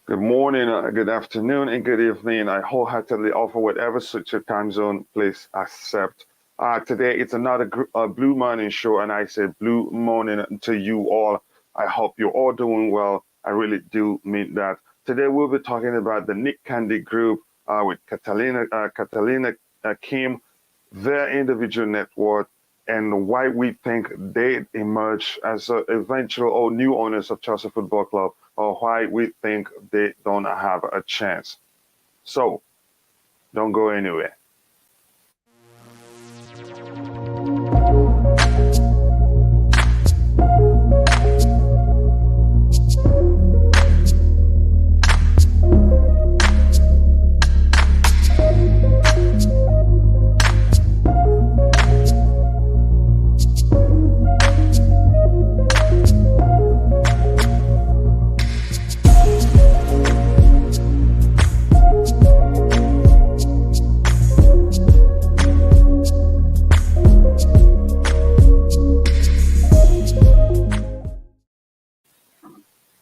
Good morning, good afternoon, and good evening. I wholeheartedly offer whatever suits your time zone, please accept. Today it's another Blue Morning show, and I say Blue Morning to you all. I hope you're all doing well. I really do mean that. Today we'll be talking about the Nick Candy Group with Catalina Kim, their individual net worth, and why we think they emerge as eventual or new owners of Chelsea Football Club, or why we think they don't have a chance. So don't go anywhere.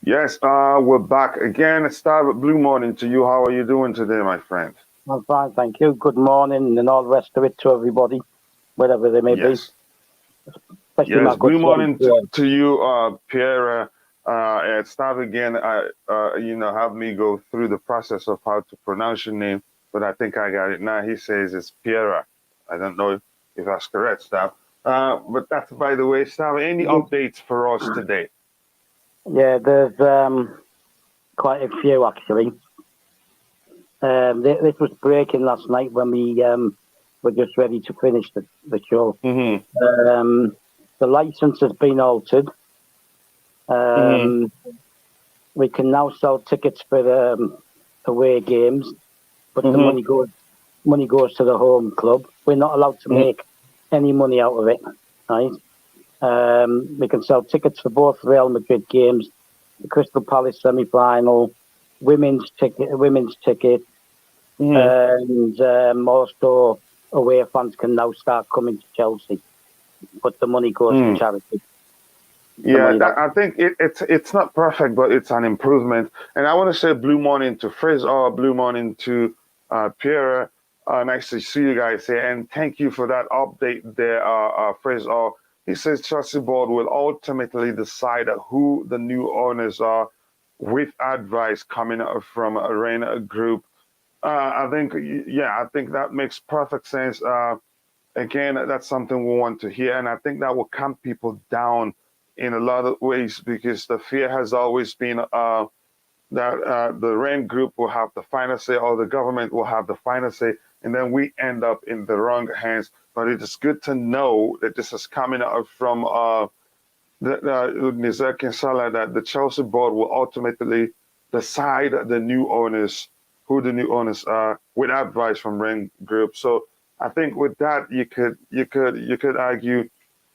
Yes, we're back again. Start with Blue Morning to you. How are you doing today, my friend? I'm fine, thank you. Good morning and all the rest of it to everybody, wherever they may Yes. be. Especially Yes, my good Blue Morning friends. to you, Pierre. Start again. Have me go through the process of how to pronounce your name, but I think I got it now. He says it's Pierre. I don't know if that's correct, Stav. But that's by the way, Stav. Any updates for us today? Yeah, there's quite a few actually. This was breaking last night when we were just ready to finish the show. Mm-hmm. The license has been altered. We can now sell tickets for the away games, but the money goes to the home club. We're not allowed to make any money out of it, right? We can sell tickets for both Real Madrid games, the Crystal Palace semi-final, women's ticket, and also away fans can now start coming to Chelsea, but the money goes to charity. Yeah, I think it's not perfect, but it's an improvement. And I want to say Blue Morning to Fraser, Blue Morning to Pierre. Nice to see you guys here, and thank you for that update there, Fraser. He says Chelsea board will ultimately decide who the new owners are, with advice coming from a Arena Group. I think that makes perfect sense. Again, that's something we want to hear, and I think that will calm people down in a lot of ways, because the fear has always been that the rent group will have the final say, or the government will have the final say, and then we end up in the wrong hands. But it is good to know that this is coming out from Nizar Kinsala, that the Chelsea board will ultimately decide who the new owners are, with advice from rent group. So I think with that, you could argue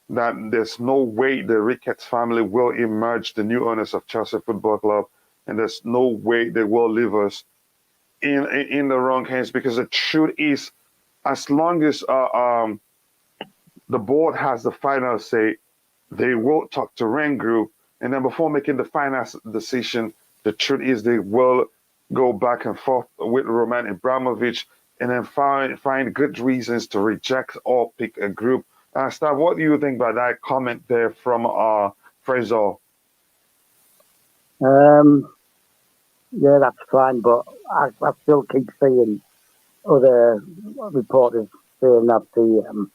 that there's no way the Ricketts family will emerge the new owners of Chelsea Football Club, and there's no way they will leave us in the wrong hands, because the truth is, as long as the board has the final say, they will talk to Rent Group, and then before making the final decision, the truth is they will go back and forth with Roman Abramovich, and then find good reasons to reject or pick a group. Stav, what do you think about that comment there from Fraser? Yeah, that's fine, but I still keep seeing other reporters saying that the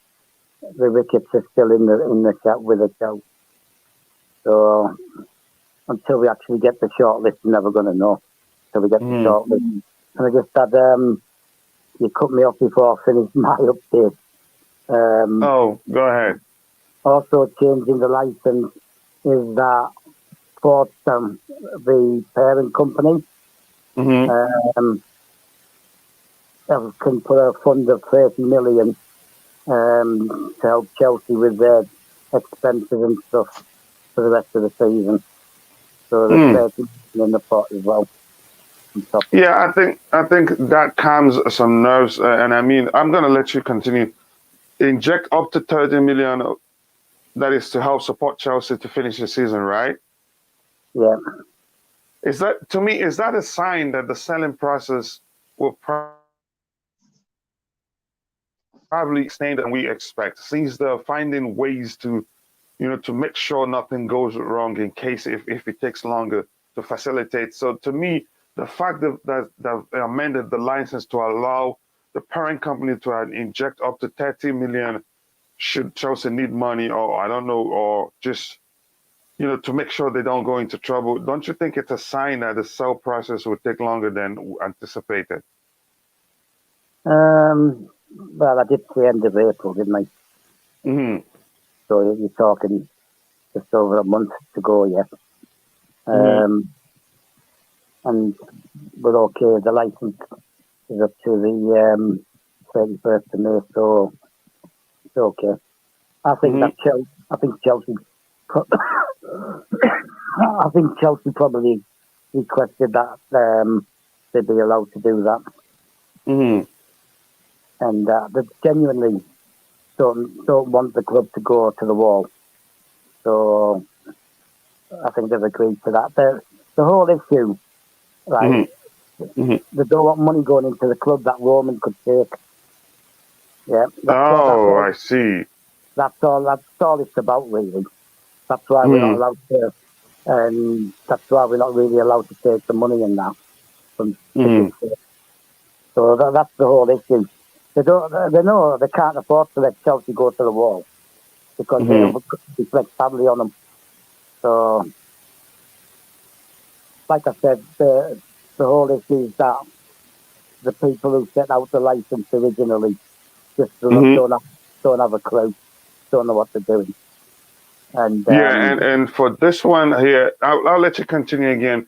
Ricketts are still in the chat with the show. So until we actually get the shortlist, we're never going to know. Until we get the shortlist. And I just had you cut me off before I finished my update. Go ahead. Also changing the license is that for the parent company can put a fund of 30 million to help Chelsea with their expenses and stuff for the rest of the season. So there's 30 million in the pot as well. Yeah, I think that calms some nerves, and I mean, I'm gonna let you continue. Inject up to 30 million. That is to help support Chelsea to finish the season, right? Yeah. Is that, to me, is that a sign that the selling process will probably extend than we expect, since they're finding ways to, to make sure nothing goes wrong in case if it takes longer to facilitate. So to me, the fact that they amended the license to allow the parent company to inject up to 30 million should Chelsea need money, or I don't know, or just, to make sure they don't go into trouble. Don't you think it's a sign that the sale process will take longer than anticipated? Well, I did say end of April, didn't I? Mm-hmm. So you're talking just over a month to go yet. Mm-hmm. And we're okay. The license is up to the 31st of May, so it's okay. I think Mm-hmm. Chelsea. I think Chelsea probably requested that they'd be allowed to do that, Mm-hmm. and they genuinely don't want the club to go to the wall. So I think they've agreed to that. The whole issue, right? Mm-hmm. They don't want money going into the club that Roman could take. Yeah, Oh, I see. That's all it's about, really. That's why we're not Mm-hmm. allowed to, and that's why we're not really allowed to take the money in that from Mm-hmm. tickets. So that's the whole issue. They know they can't afford to let Chelsea go to the wall because Mm-hmm. it'll reflect badly on them. So, like I said, the whole issue is that the people who set out the license originally just Mm-hmm. don't have a clue, don't know what they're doing. And Yeah, and for this one here, I'll let you continue again.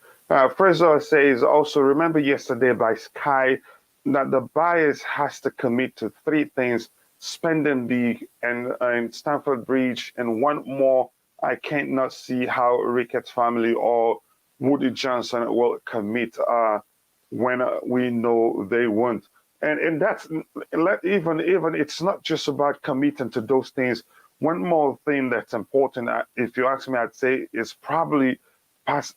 Fraser says also, remember yesterday by Sky that the buyers has to commit to three things: spending league and Stamford Bridge, and one more. I can't not see how Ricketts family or Woody Johnson will commit when we know they won't. And that's even it's not just about committing to those things. One more thing that's important, if you ask me, I'd say is probably part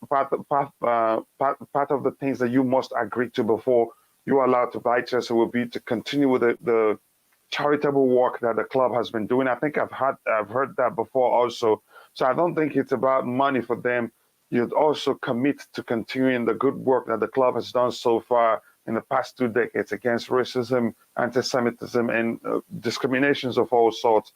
of the things that you must agree to before you're allowed to buy Chelsea will be to continue with the charitable work that the club has been doing. I think I've heard that before also. So I don't think it's about money for them. You'd also commit to continuing the good work that the club has done so far in the past 2 decades against racism, anti-Semitism, and discriminations of all sorts.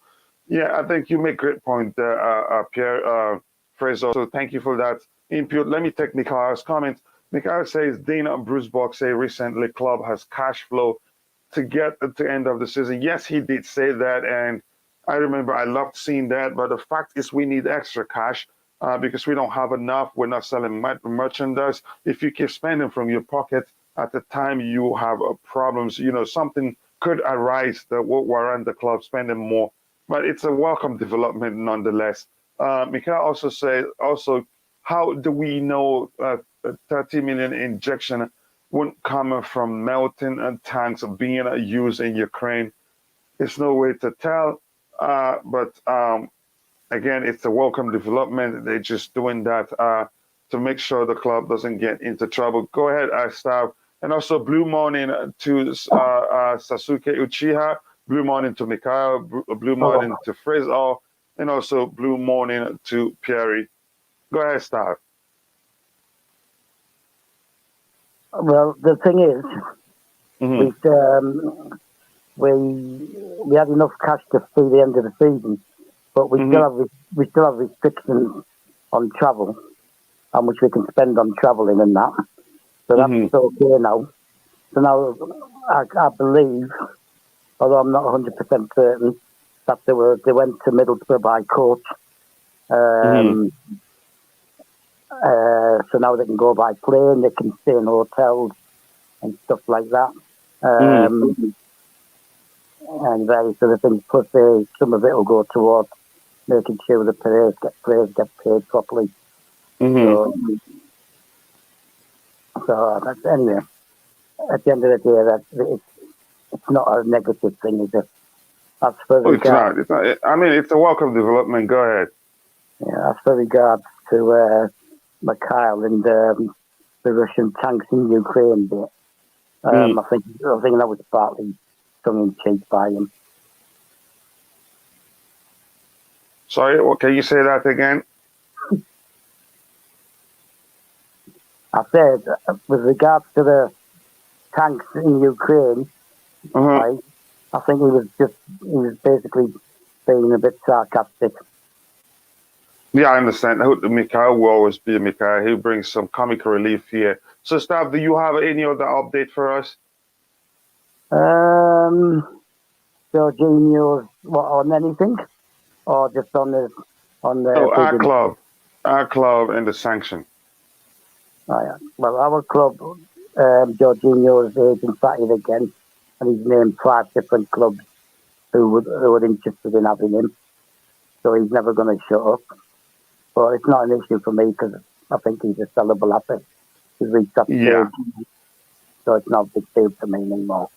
Yeah, I think you make great point there, Pierre Fraser. So thank you for that input. Let me take Mikhail's comment. Mikhail says Dana Bruce Box say recently club has cash flow to get to the end of the season. Yes, he did say that, and I remember I loved seeing that. But the fact is, we need extra cash because we don't have enough. We're not selling merchandise. If you keep spending from your pocket at the time you have problems, something could arise that will warrant the club spending more. But it's a welcome development nonetheless. Mikhail also said, how do we know 30 million injection wouldn't come from melting tanks being used in Ukraine? There's no way to tell. But again, it's a welcome development. They're just doing that to make sure the club doesn't get into trouble. Go ahead, Stav. And also, blue morning to Sasuke Uchiha, blue morning to Mikhail, blue morning to Fraser, and also blue morning to Pierre. Go ahead, Stav. well, the thing is, Mm-hmm. we had enough cash to see the end of the season, but we Mm-hmm. still have restrictions on travel, how much we can spend on travelling and that. So Mm-hmm. that's okay now. So now I believe, although I'm not 100% certain, that they went to Middlesbrough by coach. Mm-hmm. So now they can go by plane, they can stay in hotels and stuff like that. Mm-hmm. And various other things. Plus, some of it will go towards making sure the players get paid properly. Mm-hmm. So that's, anyway, at the end of the day, it's not a negative thing, is it? As for Oh, it's regards, not. It's not. I mean, it's a welcome development. Go ahead. yeah, as for regards to Mikhail and Russian tanks in Ukraine bit. I think that was partly tongue in cheek by him. Sorry, can you say that again? I said, with regards to the tanks in Ukraine, right, I think he was basically being a bit sarcastic. Yeah, I understand. Mikhail will always be Mikhail. He brings some comic relief here. So, Stav, do you have any other update for us? Jorginho's on anything, or just on the our club, and the sanction. Oh, yeah. Well, our club, Jorginho's agent started again, and he's named 5 different clubs who were interested in having him. So he's never going to shut up. But it's not an issue for me because I think he's a sellable asset. He's reached that stage, so it's not a big deal to me anymore.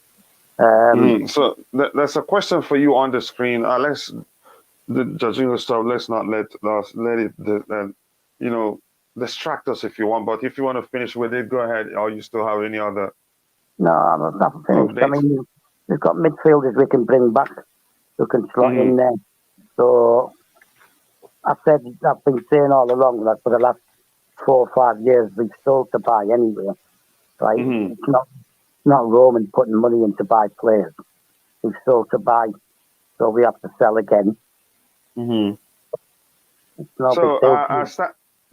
So there's a question for you on the screen. Let's the Jorginho stuff. Let's not let it distract us if you want. But if you want to finish with it, go ahead. Or you still have any other? No, I'm not finished. Updates? I mean, we've got midfielders we can bring back who can slot in there. So I've been saying all along that for the last 4 or 5 years we've sold to buy anyway, right? It's not Roman putting money in to buy players. We've sold to buy, so we have to sell again. It's no big deal.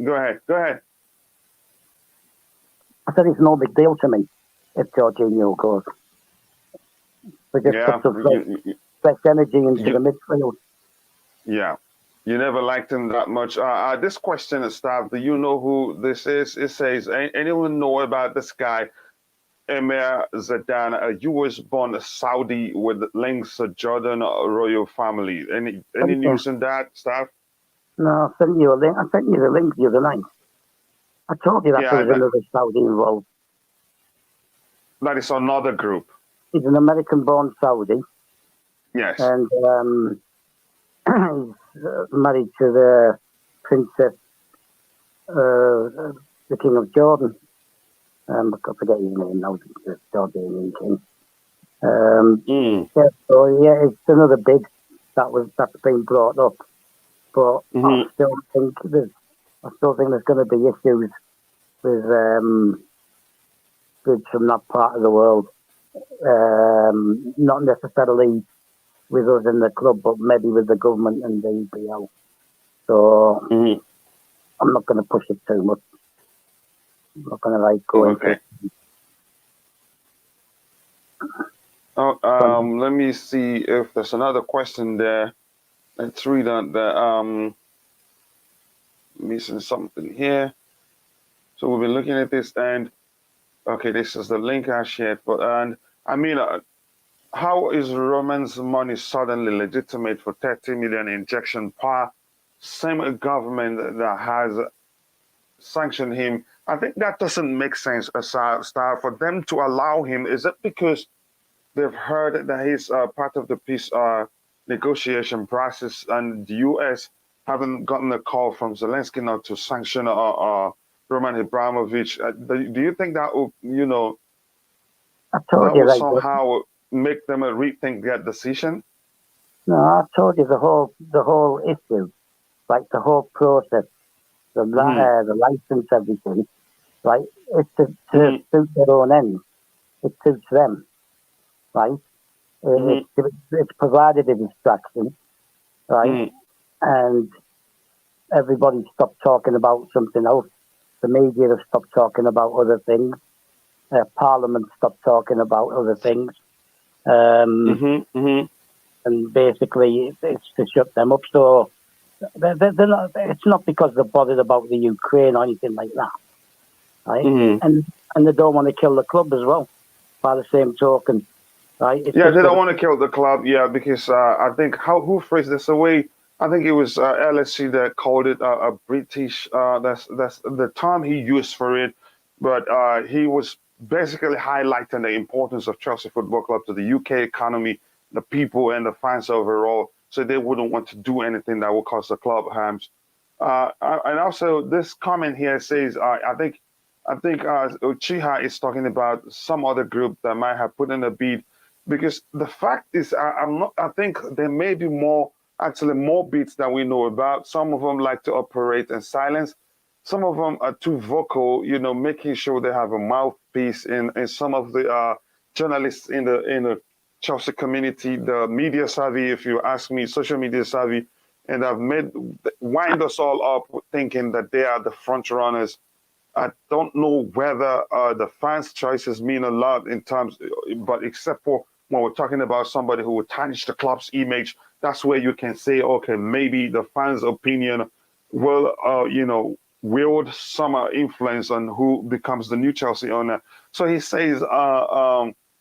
Go ahead. I said it's no big deal to me if Jorginho goes. We just put some fresh energy into the midfield. Yeah. You never liked him that much. This question is, Stav, do you know who this is? It says, anyone know about this guy, Emir Zidane, a US-born Saudi with links to Jordan royal family? Any news in that, Stav? No, I sent you a link. I sent you the link the other night. I told you that there was another Saudi involved. That is another group. He's an American-born Saudi. Yes. And he's married to the princess, the King of Jordan. I forget his name now, the Jordanian king. It's another bid that's been brought up. But I still think there's going to be issues with bids from that part of the world. Not necessarily with us in the club, but maybe with the government and the EPL. So I'm not going to push it too much. I'm not going to go into it. Let me see if there's another question there. Let's read on the missing something here. So we've been looking at this, and okay, this is the link I shared. But how is Roman's money suddenly legitimate for 30 million injection power? Same government that has sanctioned him. I think that doesn't make sense, Star, for them to allow him. Is it because they've heard that he's part of the peace negotiation process, and the U.S. haven't gotten a call from Zelensky not to sanction Roman Abramovich? Do you think that will, somehow make them rethink that decision? No, I told you the whole issue, like the whole process, the license, everything, right? It's to suit their own end. It suits them, right? It's provided a distraction, right? And everybody stopped talking about something else. The media have stopped talking about other things. Parliament stopped talking about other things. And basically, it's to shut them up. So they're not, it's not because they're bothered about the Ukraine or anything like that, right? And they don't want to kill the club as well, by the same token, right? They don't want to kill the club, because I think who phrased this away? I think it was LSC that called it a British. That's the term he used for it, but he was basically highlighting the importance of Chelsea Football Club to the UK economy, the people, and the fans overall. So they wouldn't want to do anything that will cause the club harms. And also, this comment here says, I think I think Uchiha is talking about some other group that might have put in a bid, because the fact is, I'm not. I think there may be actually more bids that we know about. Some of them like to operate in silence. Some of them are too vocal, making sure they have a mouthpiece in some of the journalists in the Chelsea community, the media savvy, if you ask me, social media savvy, and have wind us all up thinking that they are the front runners. I don't know whether the fans' choices mean a lot in terms, but except for when we're talking about somebody who will tarnish the club's image, that's where you can say, okay, maybe the fans' opinion will, wield some influence on who becomes the new Chelsea owner. So he says,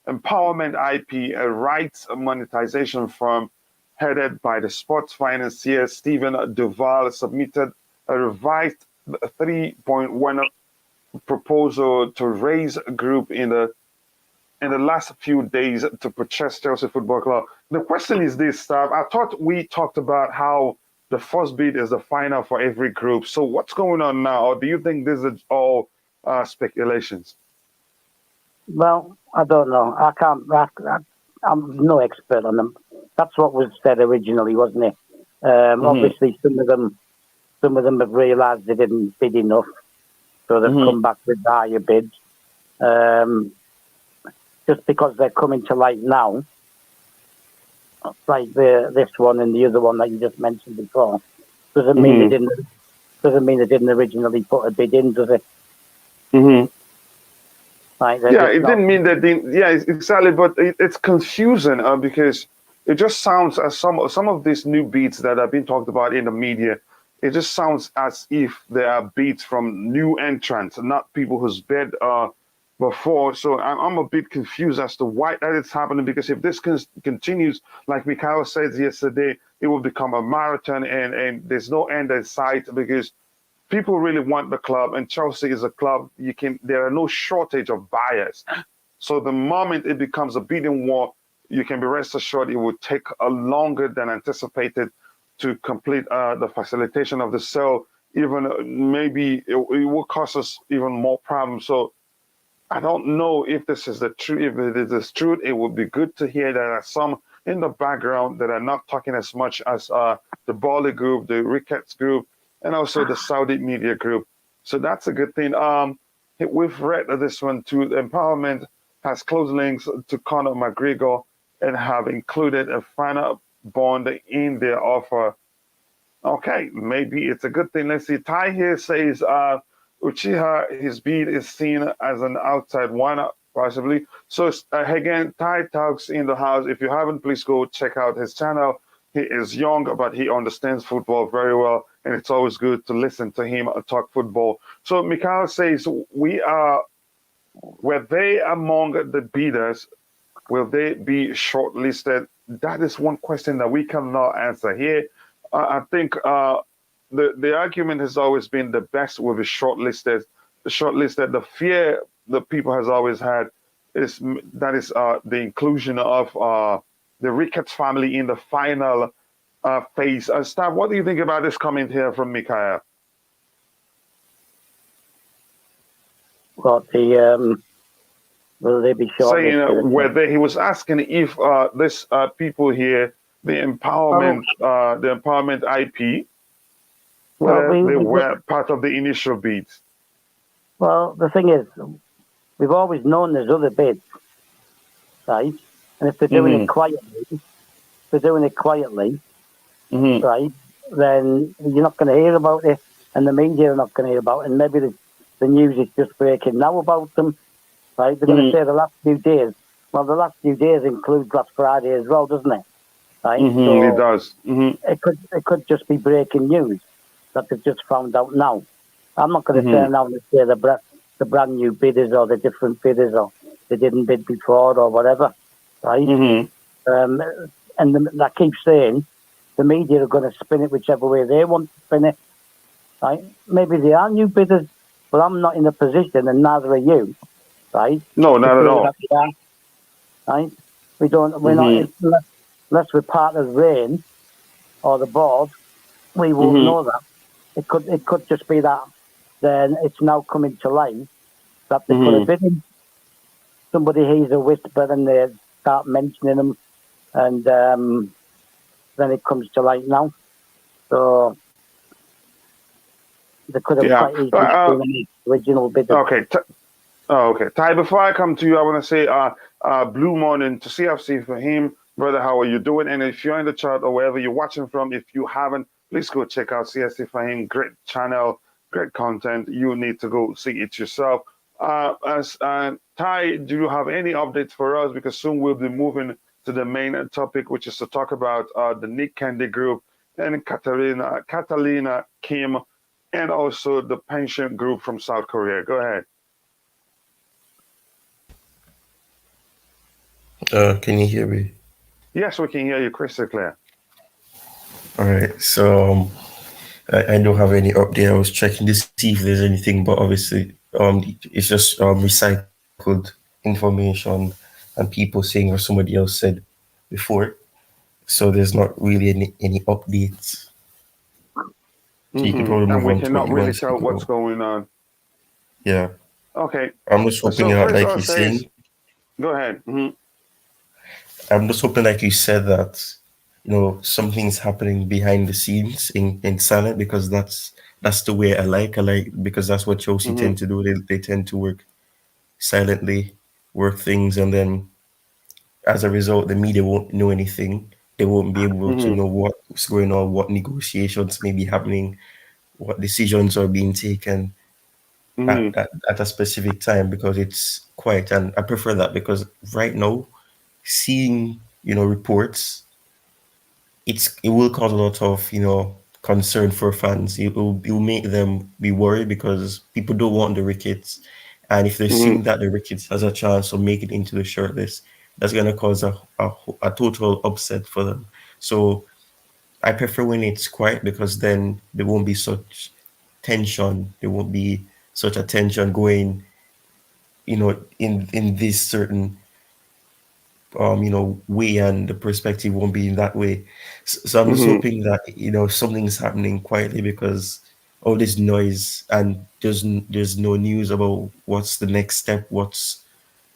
Empowerment IP, a rights monetization firm headed by the sports financier Stephen Duval, submitted a revised 3.1 proposal to raise a group in the last few days to purchase Chelsea Football Club. The question is this, Stav. I thought we talked about how the first bid is the final for every group. So what's going on now? Or do you think this is all speculations? Well, I don't know. I can't. I'm no expert on them. That's what was said originally, wasn't it? Obviously, some of them have realised they didn't bid enough, so they've come back with higher bids. Just because they're coming to light now, like this one and the other one that you just mentioned before, doesn't mean they didn't originally put a bid in, does it? Like Yeah, it didn't mean that. Yeah, exactly. But it's confusing because it just sounds as some of these new beats that have been talked about in the media. It just sounds as if they are beats from new entrants, not people who's bid before. So I'm a bit confused as to why that is happening. Because if this continues, like Mikhail said yesterday, it will become a marathon, and there's no end in sight because people really want the club, and Chelsea is a club there are no shortage of buyers. So the moment it becomes a bidding war, you can be rest assured it will take a longer than anticipated to complete the facilitation of the sale. Even maybe it will cost us even more problems. So I don't know if this is the truth. If it is truth, it would be good to hear there are some in the background that are not talking as much as the Bali group, the Ricketts group, and also the Saudi media group. So that's a good thing. We've read this one too. The Empowerment has close links to Conor McGregor and have included a final bond in their offer. Okay, maybe it's a good thing. Let's see. Ty here says Uchiha, his bid is seen as an outside one, possibly. So again, Ty talks in the house. If you haven't, please go check out his channel. He is young, but he understands football very well, and it's always good to listen to him talk football. So Mikhail says, were they among the bidders? Will they be shortlisted? That is one question that we cannot answer here. I think the argument has always been the best will be shortlisted. The fear that people has always had is the inclusion of the Ricketts family in the final phase. Stav, what do you think about this comment here from Mikhail? What will they be shortlisted? Saying he was asking if this people here, the empowerment IP, whether they were part of the initial bids. Well, the thing is, we've always known there's other bids, right? And if they're doing it quietly, right, then you're not going to hear about it, and the media are not going to hear about it, and maybe the news is just breaking now about them, right? They're going to say the last few days. Well, the last few days includes last Friday as well, doesn't it? Right? So it does. It could just be breaking news that they've just found out now. I'm not going to turn around and say the brand new bidders or the different bidders or they didn't bid before or whatever, right? And I keep saying the media are going to spin it whichever way they want to spin it, right? Maybe they are new bidders, but I'm not in a position, and neither are you, right? No, not at all. Right? We're not, unless we're part of RAIN or the board, we won't know that. It could just be that then it's now coming to light that they put a bid in. Somebody hears a whisper and they start mentioning them, and then it comes to light now. So they could have quite easily been an original bidder. Okay. Okay. Ty, before I come to you, I want to say blue morning to CFC for him. Brother, how are you doing? And if you're in the chat or wherever you're watching from, if you haven't, please go check out CFC for him. Great channel, great content. You need to go see it yourself. Ty, do you have any updates for us? Because soon we'll be moving to the main topic, which is to talk about the Nick Candy Group and Catalina Kim, and also the pension group from South Korea. Go ahead. Can you hear me? Yes, we can hear you crystal clear. All right. So I don't have any update. I was checking to see if there's anything, but obviously, it's just recycled information and people saying what somebody else said before. So there's not really any updates. So you could probably And move we on to what cannot you really want to tell speak what's about. going on. Yeah. Okay. I'm just hoping So that, first like all you're says, saying, go ahead. I'm just hoping, like you said, that something's happening behind the scenes in silent, because that's the way I like because that's what Chelsea tend to do. They tend to work silently, work things, and then as a result, the media won't know anything. They won't be able to know what's going on, what negotiations may be happening, what decisions are being taken at a specific time, because it's quiet. And I prefer that, because right now, seeing reports, it will cause a lot of concern for fans. It will make them be worried, because people don't want the Ricketts, and if they're seeing that the Ricketts has a chance of making it into the shortlist, that's going to cause a total upset for them. So I prefer when it's quiet, because then there won't be such tension. There won't be such a tension going, in this certain way, and the perspective won't be in that way. So I'm just hoping that something's happening quietly, because all this noise, and there's no news about what's the next step, what's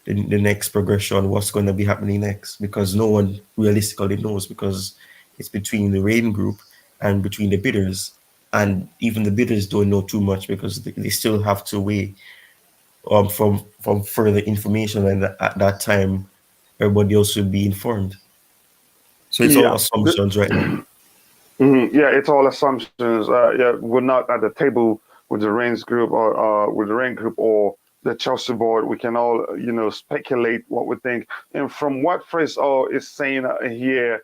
the next progression, what's going to be happening next, because no one realistically knows, because it's between the Rain Group and between the bidders, and even the bidders don't know too much, because they still have to wait from further information, and at that time everybody else will be informed. So it's all Yeah. assumptions right now. Yeah, it's all assumptions. Yeah, we're not at the table with the Reigns group or with the Reign group or the Chelsea board. We can all, speculate what we think. And from what Fraser is saying here,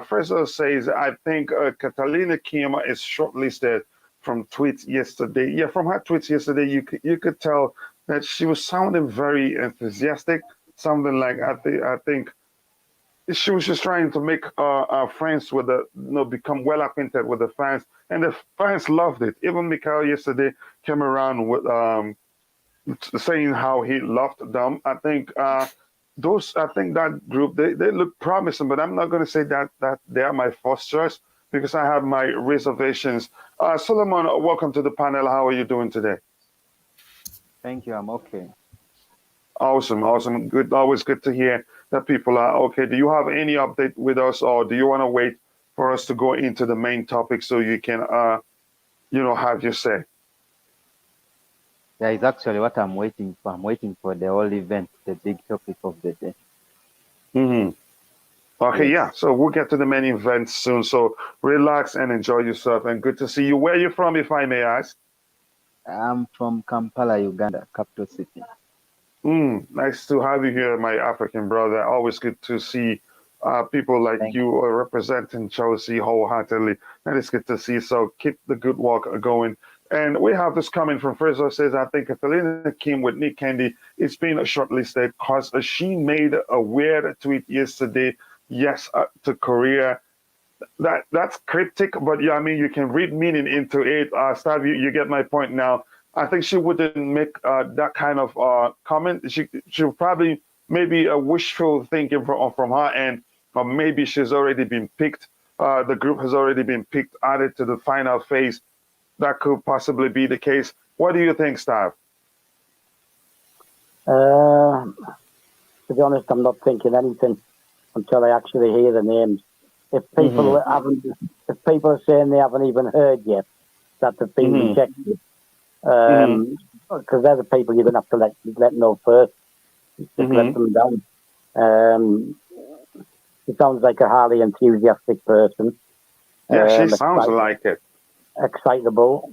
Fraser says, I think Catalina Kim is shortlisted from tweets yesterday. Yeah, from her tweets yesterday, you could tell that she was sounding very enthusiastic, something like I think she was just trying to make friends with the, become well acquainted with the fans, and the fans loved it. Even Mikhail yesterday came around with saying how he loved them. I think that group they look promising, but I'm not going to say that they are my first choice, because I have my reservations. Solomon, welcome to the panel. How are you doing today? Thank you. I'm okay. Awesome, awesome. Good, always good to hear that people are okay. Do you have any update with us, or do you want to wait for us to go into the main topic so you can, have your say? Yeah, it's actually what I'm waiting for. I'm waiting for the whole event, the big topic of the day. Okay, Yes. yeah. So we'll get to the main event soon. So relax and enjoy yourself. And good to see you. Where are you from, if I may ask? I'm from Kampala, Uganda, capital city. Nice to have you here, my African brother. Always good to see people like Thank you representing Chelsea wholeheartedly. That is good to see. So keep the good work going. And we have this coming from Fraser says, I think Catalina Kim with Nick Candy is being shortlisted because she made a weird tweet yesterday. Yes, to Korea. That's cryptic, but yeah, I mean, you can read meaning into it. Stav, you get my point now. I think she wouldn't make that kind of comment. She probably maybe a wishful thinking from her end, or maybe she's already been picked. The group has already been picked, added to the final phase. That could possibly be the case. What do you think, Stav? To be honest, I'm not thinking anything until I actually hear the names. If people if people are saying they haven't even heard yet that they've been rejected, because they're the people you're going to have to let know first, just let them down. He sounds like a highly enthusiastic person. Yeah, she sounds like it. Excitable.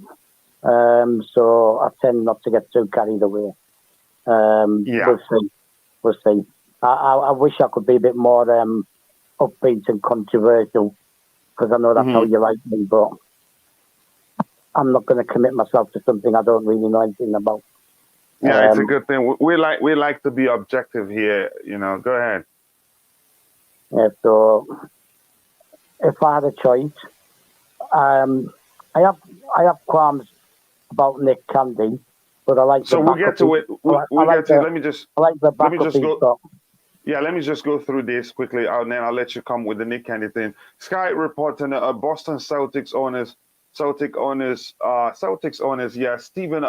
So I tend not to get too carried away. We'll see. I wish I could be a bit more upbeat and controversial, because I know that's how you like me, but I'm not going to commit myself to something I don't really know anything about. Yeah, it's a good thing. We like to be objective here. Go ahead. Yeah. So if I had a choice, I have qualms about Nick Candy, but I like. So we'll get to it. We'll get to it. Let me just go. Yeah, let me just go through this quickly, and then I'll let you come with the Nick Candy thing. Sky reporting Boston Celtics owners. Yeah, Stephen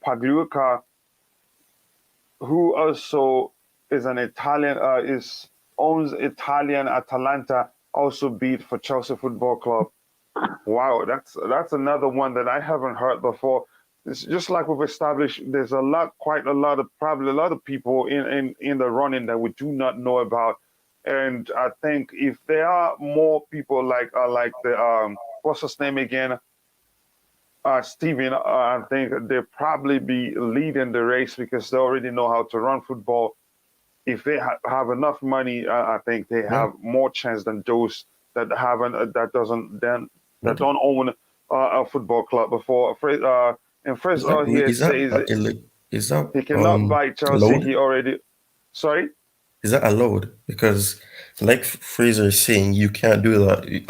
Pagliuca, who also is an Italian, owns Italian Atalanta, also beat for Chelsea Football Club. Wow, that's another one that I haven't heard before. It's just like we've established, there's probably a lot of people in the running that we do not know about. And I think if there are more people like the what's his name again? Steven, I think they'll probably be leading the race because they already know how to run football. If they have enough money, I think they have more chance than those that haven't that don't own a football club before. And first, here is that he cannot buy Chelsea. allowed? He already. Sorry. Is that allowed? Because, like Fraser is saying, you can't do that.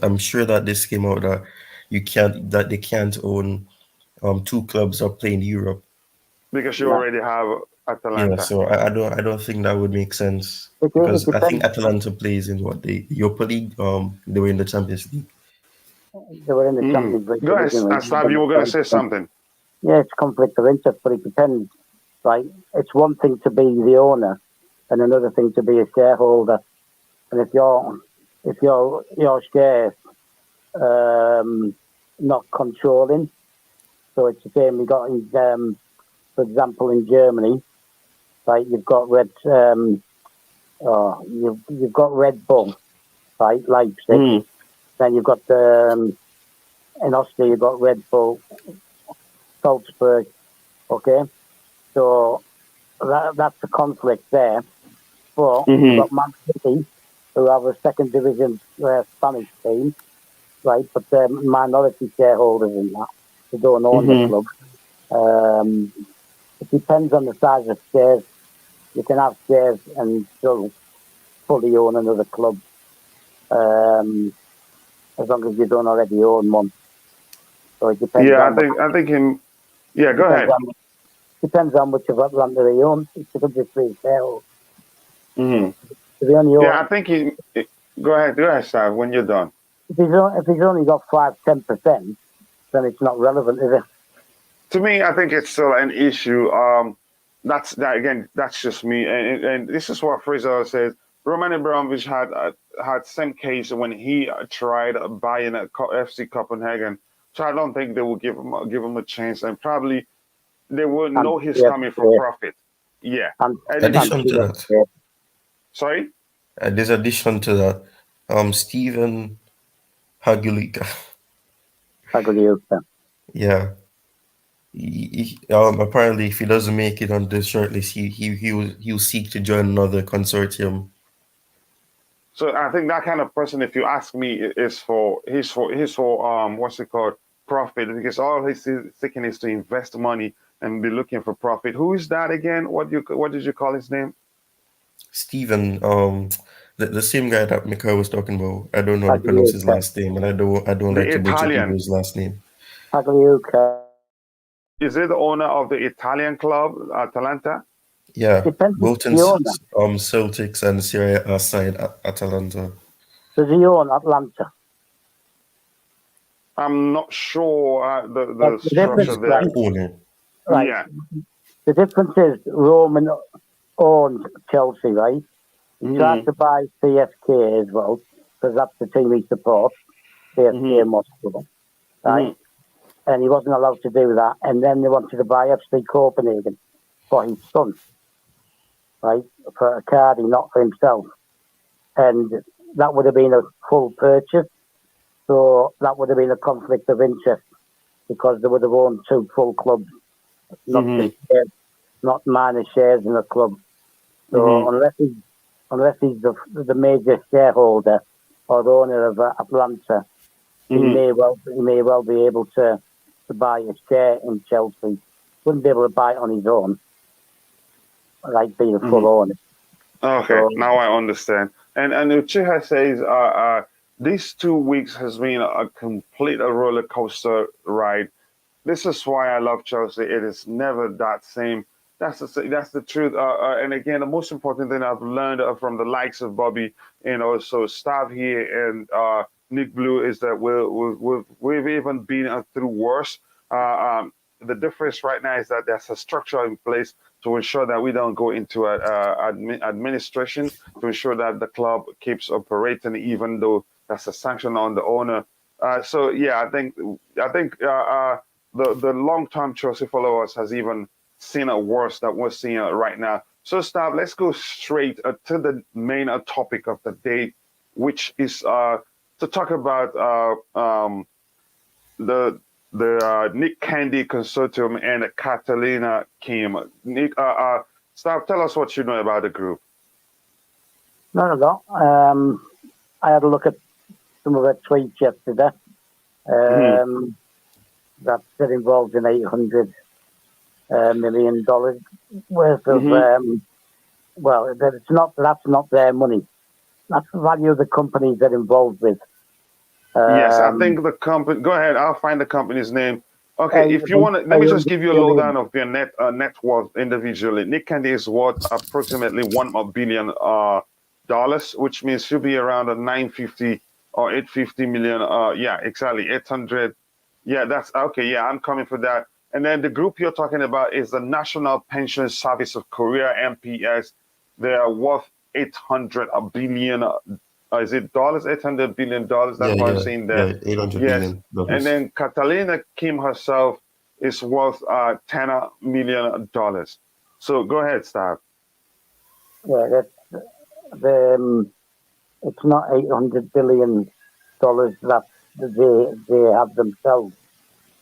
I'm sure that this came out that they can't own two clubs or play in Europe. Because you already have Atalanta. Yeah, so I don't think that would make sense, because I think Atalanta plays in the Europa League. They were in the Champions League. They were in the Champions League. Go ahead, Stav, you were going to say something. Yeah, it's conflict of interest, but it depends. Right, it's one thing to be the owner, and another thing to be a shareholder. And if your share not controlling, so it's the same we got in, for example, in Germany, right? You've got you've got Red Bull, right? Leipzig. Then you've got in Austria you've got Red Bull, Salzburg. Okay, so that's the conflict there. But you've got Man City, who have a second division Spanish team, right? But they're minority shareholders in that. They don't own the club. It depends on the size of shares. You can have shares and still fully own another club, as long as you don't already own one. So it depends. Yeah, I think him. Yeah, go ahead. Depends on which of Atlanta they own. It could be free shareholders. Yeah, I think he. Go ahead, Sam. When you're done. If he's only got 5-10%, then it's not relevant, is it? To me, I think it's still an issue. That's just me, and this is what Fraser says. Roman Abramovich had same case when he tried buying a FC Copenhagen. So I don't think they will give him a chance, and probably they will know he's coming for profit. Yeah. Addition to that. Sorry? There's addition to that. Stephen Pagliuca. Yeah. Apparently, if he doesn't make it on this shortlist, he'll seek to join another consortium. So I think that kind of person, if you ask me, is for what's it called, profit, because all he's seeking is to invest money and be looking for profit. Who is that again? What did you call his name? Stephen, the same guy that Mikhail was talking about. I don't know how to pronounce his last name, and I don't like to butcher people's last name. Pagliuca. Is it the owner of the Italian club, Atalanta? Yeah, Bolton's Celtics and Serie A side Atalanta. Does he own Atlanta? I'm not sure the structure there. Right. Yeah. The difference is Roman owned Chelsea, right? He tried to buy CSK as well, because that's the team he supports, CSK Moscow, right? And he wasn't allowed to do that. And then they wanted to buy FC Copenhagen for his son, right? For Cardi, not for himself. And that would have been a full purchase. So that would have been a conflict of interest because they would have owned two full clubs, not just shares, not minor shares in a club. So unless he's the major shareholder or owner of Atlanta, he may well be able to buy a share in Chelsea. Wouldn't be able to buy it on his own, like being a full owner. Okay, So, now I understand. And Uchiha says these 2 weeks has been a complete roller coaster ride. This is why I love Chelsea. It is never that same. That's the truth. And again, the most important thing I've learned from the likes of Bobby and also staff here and Nick Blue is that we've even been through worse. The difference right now is that there's a structure in place to ensure that we don't go into administration, to ensure that the club keeps operating, even though that's a sanction on the owner. So yeah, I think the long-term Chelsea followers has even seen it worse than we're seeing right now. So, Stav, let's go straight to the main topic of the day, which is to talk about the Nick Candy Consortium and the Catalina team. Nick, Stav, tell us what you know about the group. Not a lot. I had a look at some of their tweets yesterday. That they're involved in $800 million worth of. Well, that's not their money. That's the value of the companies they're involved with. Yes, I think the company. Go ahead. I'll find the company's name. Okay, if you want to, let me just give you a lowdown of their net worth individually. Nick Candy is worth approximately $1 billion, which means she'll be around a 950 or 850 million. Yeah, exactly 800. Yeah, that's okay. Yeah, I'm coming for that. And then the group you're talking about is the National Pension Service of Korea, NPS. They are worth 800 billion. Is it dollars? $800 billion. That's what I'm saying there. Yeah, 800 yes. billion dollars. And then Catalina Kim herself is worth $10 million. So go ahead, Stab. Yeah, it's not $800 billion that they have themselves.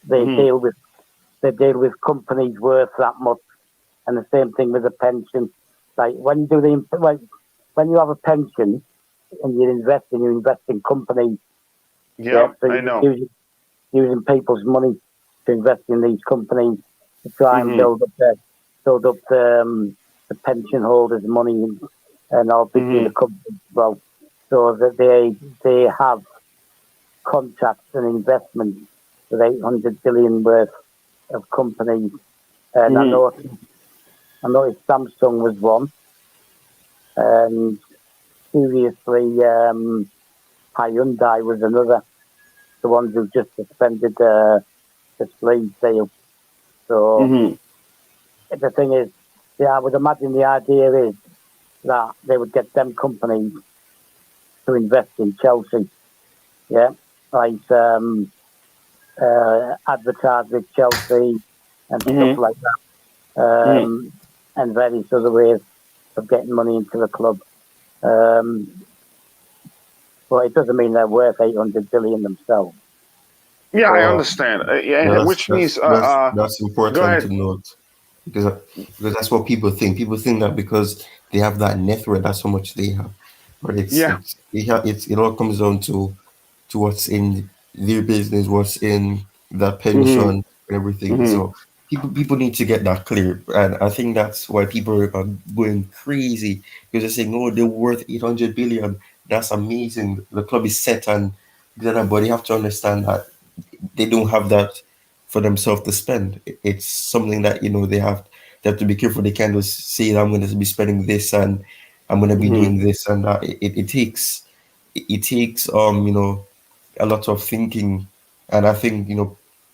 They deal with companies worth that much, and the same thing with the pension. Like when you have a pension and you invest in companies. Yeah, so I know. Using people's money to invest in these companies to try and build up the pension holders' money and all between the companies as well, so that they have contracts and investments with $800 billion worth of companies. And I noticed Samsung was one, and curiously, Hyundai was another. The ones who just suspended the slave sale. So the thing is, I would imagine the idea is that they would get them companies to invest in Chelsea. Yeah, like advertise with Chelsea and stuff like that, and various other ways of getting money into the club. Well, it doesn't mean they're worth $800 billion themselves. Yeah, I understand. Which means that's important to note because that's what people think. People think that because they have that net worth, that's how much they have. But it all comes down to what's in their business, what's in that pension, and everything. So people need to get that clear, and I think that's why people are going crazy because they're saying, "Oh, they're worth 800 billion. That's amazing. The club is set." And but you have to understand that they don't have that for themselves to spend. It's something that they have to be careful. They can't just say, "I'm going to be spending this and I'm going to be doing this and that." It takes a lot of thinking, and I think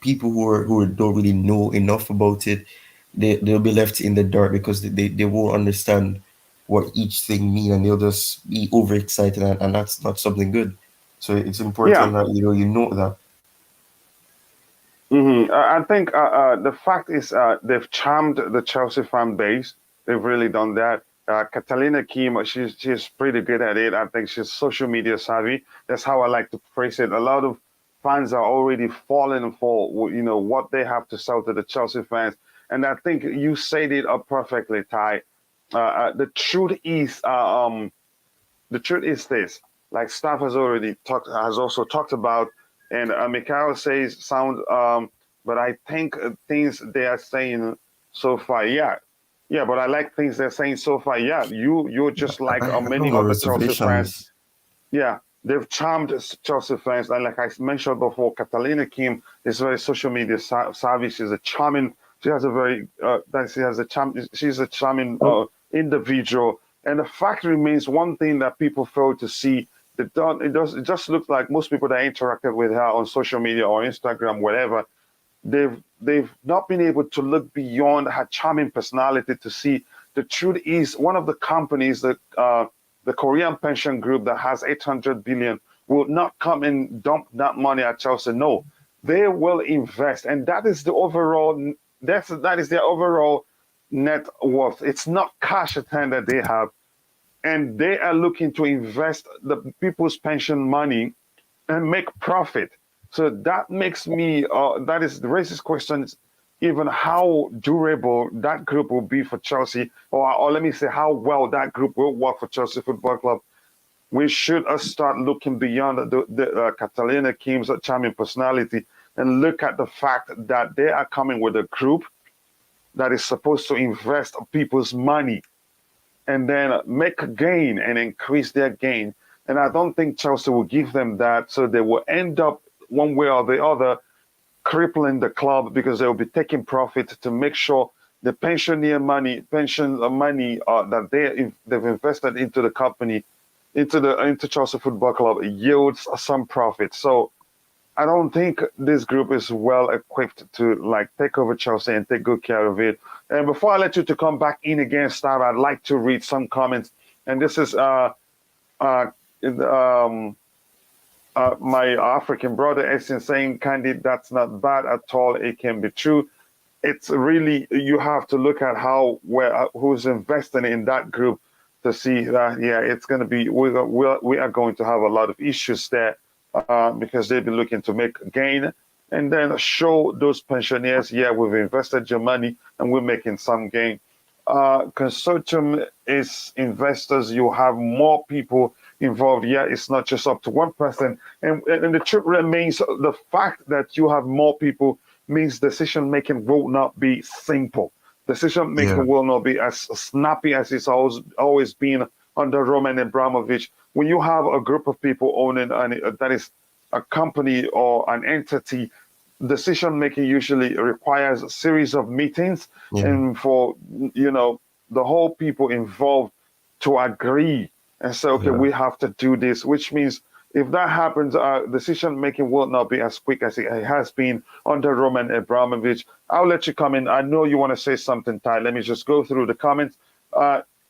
people who don't really know enough about it, they'll be left in the dark because they won't understand what each thing mean, and they'll just be overexcited, and that's not something good. So it's Yeah. important that you know that. I think the fact is they've charmed the Chelsea fan base. They've really done that. Catalina Kim, she's pretty good at it. I think she's social media savvy. That's how I like to phrase it. A lot of fans are already falling for what they have to sell to the Chelsea fans, and I think you said it up perfectly, Ty. The truth is, this, like staff has also talked about, and Mikhail says sound, but I think things they are saying so far, yeah, but I like things they're saying so far, yeah. You're just like I have many no other Chelsea fans, reservations. yeah. They've charmed Chelsea fans, and like I mentioned before, Catalina Kim is very social media savvy. She's a charming. She has a very she has a charm. She's a charming individual. And the fact remains, one thing that people fail to see. It just looks like most people that interacted with her on social media or Instagram, whatever, they've not been able to look beyond her charming personality to see the truth is one of the companies that the Korean pension group that has 800 billion will not come and dump that money at Chelsea. No, they will invest, and that is the overall. That is their overall net worth. It's not cash at hand that they have, and they are looking to invest the people's pension money and make profit. So that makes me that is raises questions even how durable that group will be for Chelsea, or let me say how well that group will work for Chelsea Football Club. We should start looking beyond the Catalina Kim's charming personality and look at the fact that they are coming with a group that is supposed to invest people's money and then make a gain and increase their gain. And I don't think Chelsea will give them that. So they will end up one way or the other crippling the club because they will be taking profit to make sure the pension money that they've invested into the company, into Chelsea Football Club yields some profit. So I don't think this group is well equipped to like take over Chelsea and take good care of it. And before I let you to come back in again, Star, I'd like to read some comments. And this is uh, my African brother Essien saying, "Candy, that's not bad at all. It can be true. It's really you have to look at who's investing in that group to see that it's going to be we are going to have a lot of issues there because they'll be looking to make gain and then show those pensioners we've invested your money and we're making some gain. Consortium is investors. You have more people involved. Yeah, it's not just up to one person. And the truth remains, the fact that you have more people means decision making will not be simple. Decision Yeah. making will not be as snappy as it's always been under Roman Abramovich. When you have a group of people owning that is a company or an entity, decision making usually requires a series of meetings Yeah. and for the whole people involved to agree and say, okay, Yeah. we have to do this, which means if that happens, decision making will not be as quick as it has been under Roman Abramovich. I'll let you come in. I know you want to say something, Ty. Let me just go through the comments.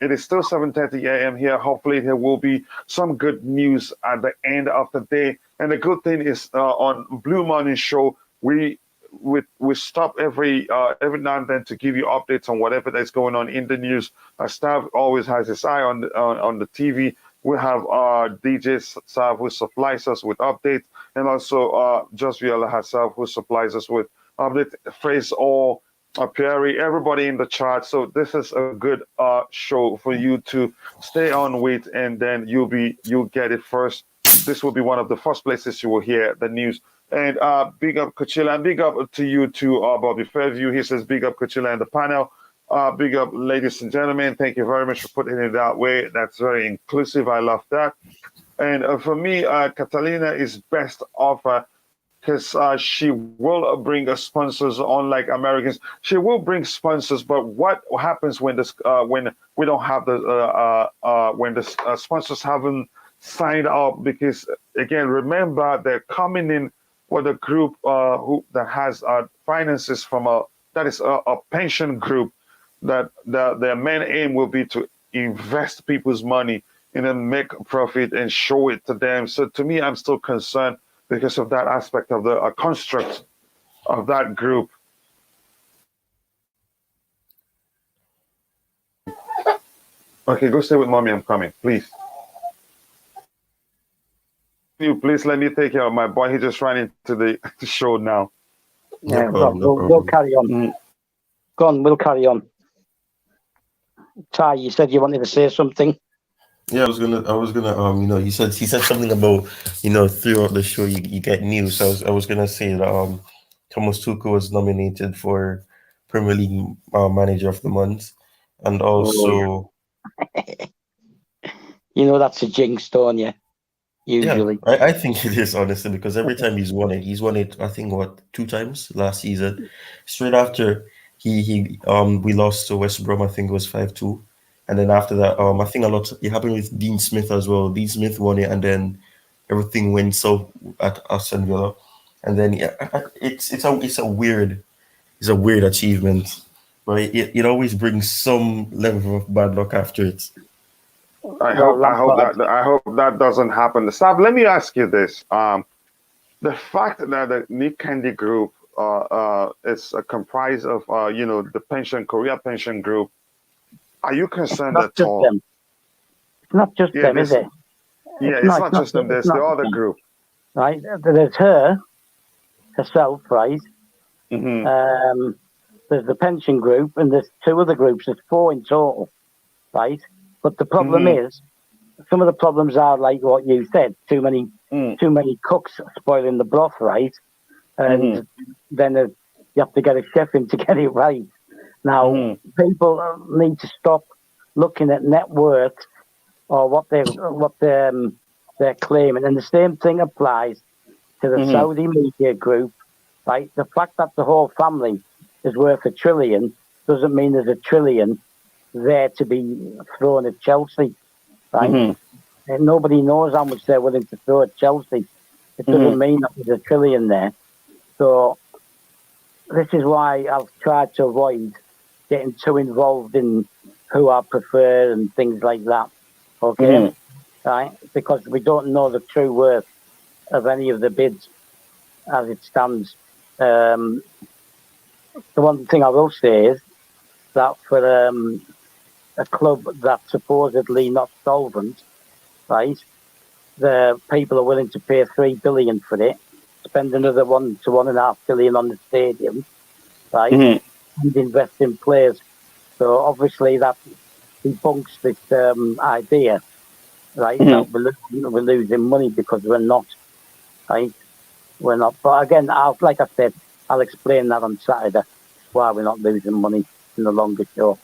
It is still 7:30 a.m. here. Hopefully, there will be some good news at the end of the day. And the good thing is, on Blue Morning Show, we stop every now and then to give you updates on whatever that's going on in the news. Staff always has his eye on the TV. We have DJ Sav who supplies us with updates, and also Just Viola herself who supplies us with updates. Phrase or Perry, everybody in the chat. So this is a good show for you to stay on with, and then you'll get it first. This will be one of the first places you will hear the news. And big up Coachila, and big up to you too, Bobby Fairview. He says big up Coachila and the panel. Big up, ladies and gentlemen. Thank you very much for putting it that way. That's very inclusive. I love that. And for me, Catalina is best offer because she will bring sponsors, unlike Americans. She will bring sponsors, but what happens when when we don't have when the sponsors haven't signed up? Because again, remember they're coming in with a group that has finances from that is a pension group that their main aim will be to invest people's money and then make profit and show it to them. So to me, I'm still concerned because of that aspect of the construct of that group. Okay, go stay with mommy. I'm coming, please. You please let me take care of my boy. He just ran into the show now. Yeah, No problem, no we'll problem. carry on. Go on, we'll carry on. Ty, you said you wanted to say something. Yeah, I was gonna, he said something about, throughout the show you get news. So I was gonna say that Thomas Tuchel was nominated for Premier League Manager of the Month, and also That's a jinx, don't you? Usually. yeah, I think it is, honestly, because every time he's won it, I think, what, 2 times last season, straight after we lost to West Brom. I think it was 5-2. And then after that, I think it happened with Dean Smith as well. Dean Smith won it, and then everything went south at Aston Villa. And then it's a weird achievement, but it always brings some level of bad luck after it. I hope that doesn't happen. Sav, let me ask you this: the fact that the Nick Candy Group is comprised of the Korea Pension Group, are you concerned at all? Them. It's not just them, is it? Yeah, it's not just them. There's the other group, right? There's herself, right? Mm-hmm. There's the pension group, and there's 2 other groups. There's 4 in total, right? But the problem is, some of the problems are like what you said: too many cooks spoiling the broth, right? And then you have to get a chef in to get it right. Now, people need to stop looking at net worth or what they're claiming, and the same thing applies to the Saudi media group, right? The fact that the whole family is worth $1 trillion doesn't mean there's $1 trillion there to be thrown at Chelsea, right? And nobody knows how much they're willing to throw at Chelsea. It doesn't mean that there's $1 trillion there. So this is why I've tried to avoid getting too involved in who I prefer and things like that. Okay, right? Because we don't know the true worth of any of the bids as it stands. The one thing I will say is that for a club that's supposedly not solvent, right? The people are willing to pay $3 billion for it, spend another $1 to $1.5 billion on the stadium, right? And invest in players. So obviously that debunks this idea, right? That we're losing money because we're not, right? We're not. But again, like I said, I'll explain that on Saturday why we're not losing money in the longer show.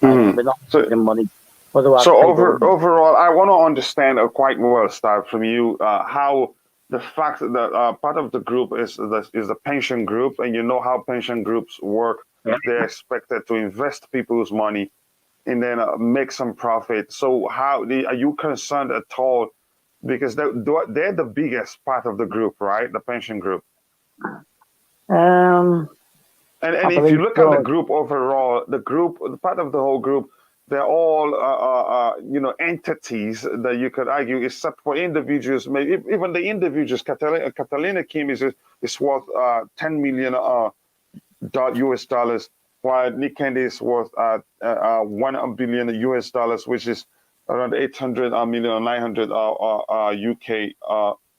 We're not losing money. Otherwise, so overall, I want to understand quite well, Steve, from you how the fact that part of the group is the pension group, and you know how pension groups work. Yeah. They're expected to invest people's money and then make some profit. So are you concerned at all? Because they're the biggest part of the group, right? The pension group. And if you look at the group overall, part of the whole group, they're all entities that you could argue, except for individuals. Maybe even the individuals, Catalina Kim is worth $10 million US dollars, while Nick Candy is worth $1 billion US dollars, which is around 800 million or 900 UK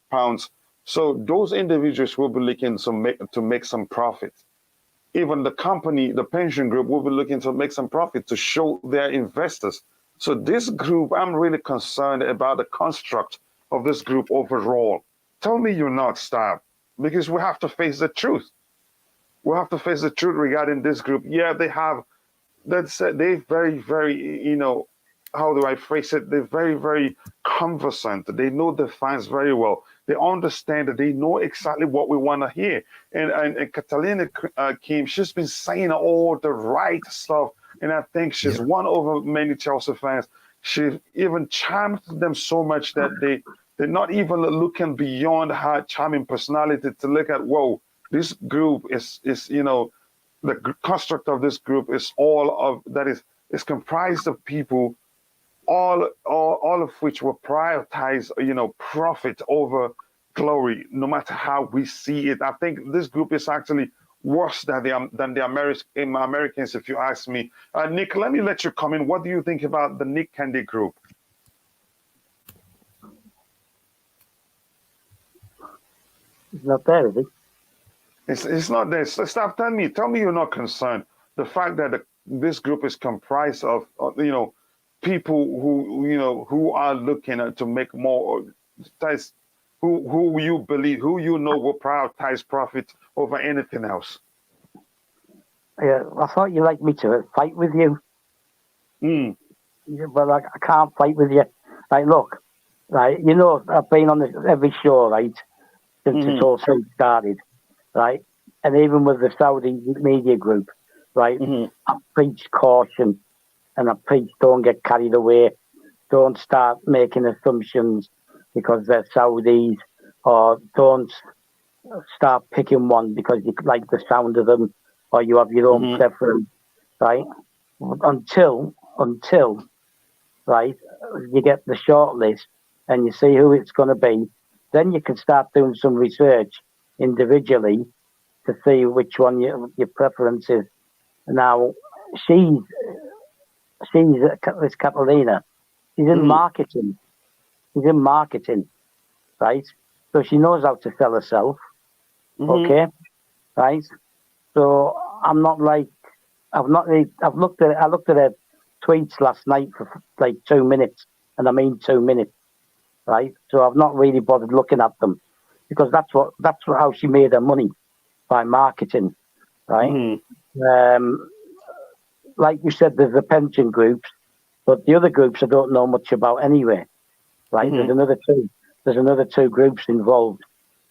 pounds. So those individuals will be looking to make some profit. Even the company, the pension group, will be looking to make some profit to show their investors. So this group, I'm really concerned about the construct of this group overall. Tell me you're not, Stab, because we have to face the truth. We have to face the truth regarding this group. Yeah, they very, very, how do I phrase it? They're very, very conversant. They know the fans very well. They understand that they know exactly what we want to hear. And Catalina Kim, she's been saying all the right stuff. And I think she's won over many Chelsea fans. She even charmed them so much that they're not even looking beyond her charming personality to look at, whoa, this group is construct of this group is is comprised of people, all of which will prioritize, profit over glory, no matter how we see it. I think this group is actually worse than the Americans, if you ask me. Nick, let me let you come in. What do you think about the Nick Candy group? It's not there, is it? It's not there. So stop. Tell me you're not concerned. The fact that this group is comprised of, people who are looking to make more, who you believe, who will prioritize profit over anything else. Yeah, I thought you liked me to fight with you. Yeah, but I can't fight with you. Like, look, right, I've been on every show, right, since this whole thing started, right? And even with the Saudi media group, right, I preach caution and I preach don't get carried away. Don't start making assumptions because they're Saudis, or don't start picking one because you like the sound of them or you have your own preference, right? Until, right, you get the short list and you see who it's going to be, then you can start doing some research individually to see which one your preference is. Now, this Catalina, she's in marketing. She's in marketing, right? So she knows how to sell herself, okay, right? So I'm not like, I looked at her tweets last night for like 2 minutes, and I mean 2 minutes, right? So I've not really bothered looking at them because that's how she made her money, by marketing, right? Like you said, there's the pension groups, but the other groups I don't know much about anyway, right? There's another two groups involved,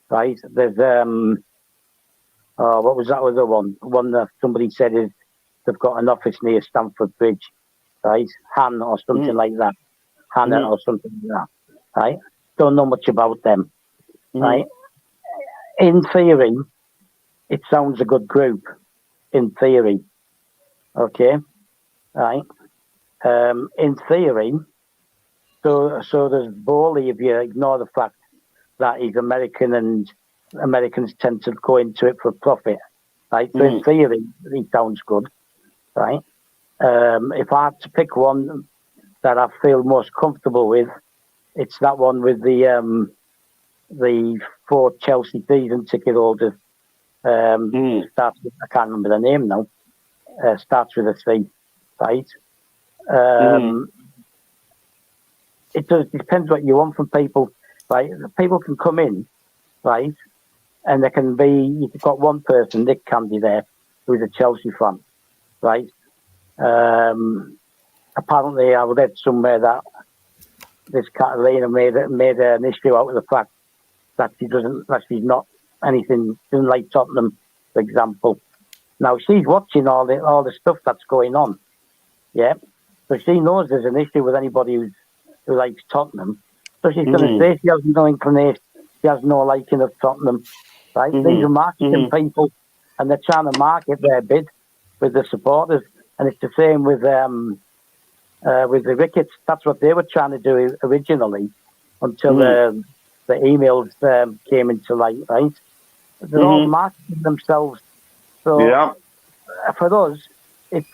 right? There's what was that other one? One that somebody said is they've got an office near Stamford Bridge, right? Hana or something like that. Hana or something like that, right? Don't know much about them, right? In theory, it sounds a good group. In theory, okay, right? In theory, so there's Bowley if you ignore the fact that he's American and Americans tend to go into it for profit, right? So in theory, he sounds good, right? If I had to pick one that I feel most comfortable with, it's that one with the 4 Chelsea season ticket holders. Starts with, I can't remember the name now. Starts with a C, right? It depends what you want from people, right? People can come in, right? And there can be, you've got one person, Nick Candy there, who's a Chelsea fan, right? Apparently I read somewhere that this Catalina made an issue out of the fact that she's not anything, doesn't like Tottenham, for example. Now she's watching all the stuff that's going on, yeah. So she knows there's an issue with anybody who likes Tottenham. So she's going to say she has no inclination, she has no liking of Tottenham, right? These are marketing people, and they're trying to market their bid with the supporters, and it's the same with the Ricketts. That's what they were trying to do originally, until the emails came into light, right? They're all marketing themselves. So for us, we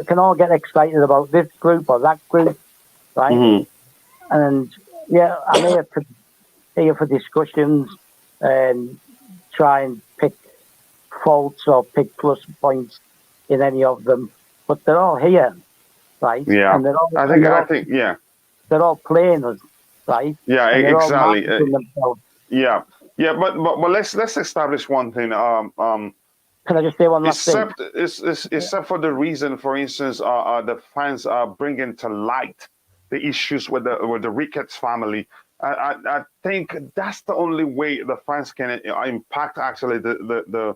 can all get excited about this group or that group, right? And yeah, I'm here for discussions and try and pick faults or pick plus points in any of them. But they're all here, right? Yeah, and they're all, they're all playing us, right? Yeah, and they're exactly. all marketing themselves. But let's establish one thing. Can I just say one last thing? Except for the reason, for instance, the fans are bringing to light the issues with the Ricketts family. I think that's the only way the fans can impact actually the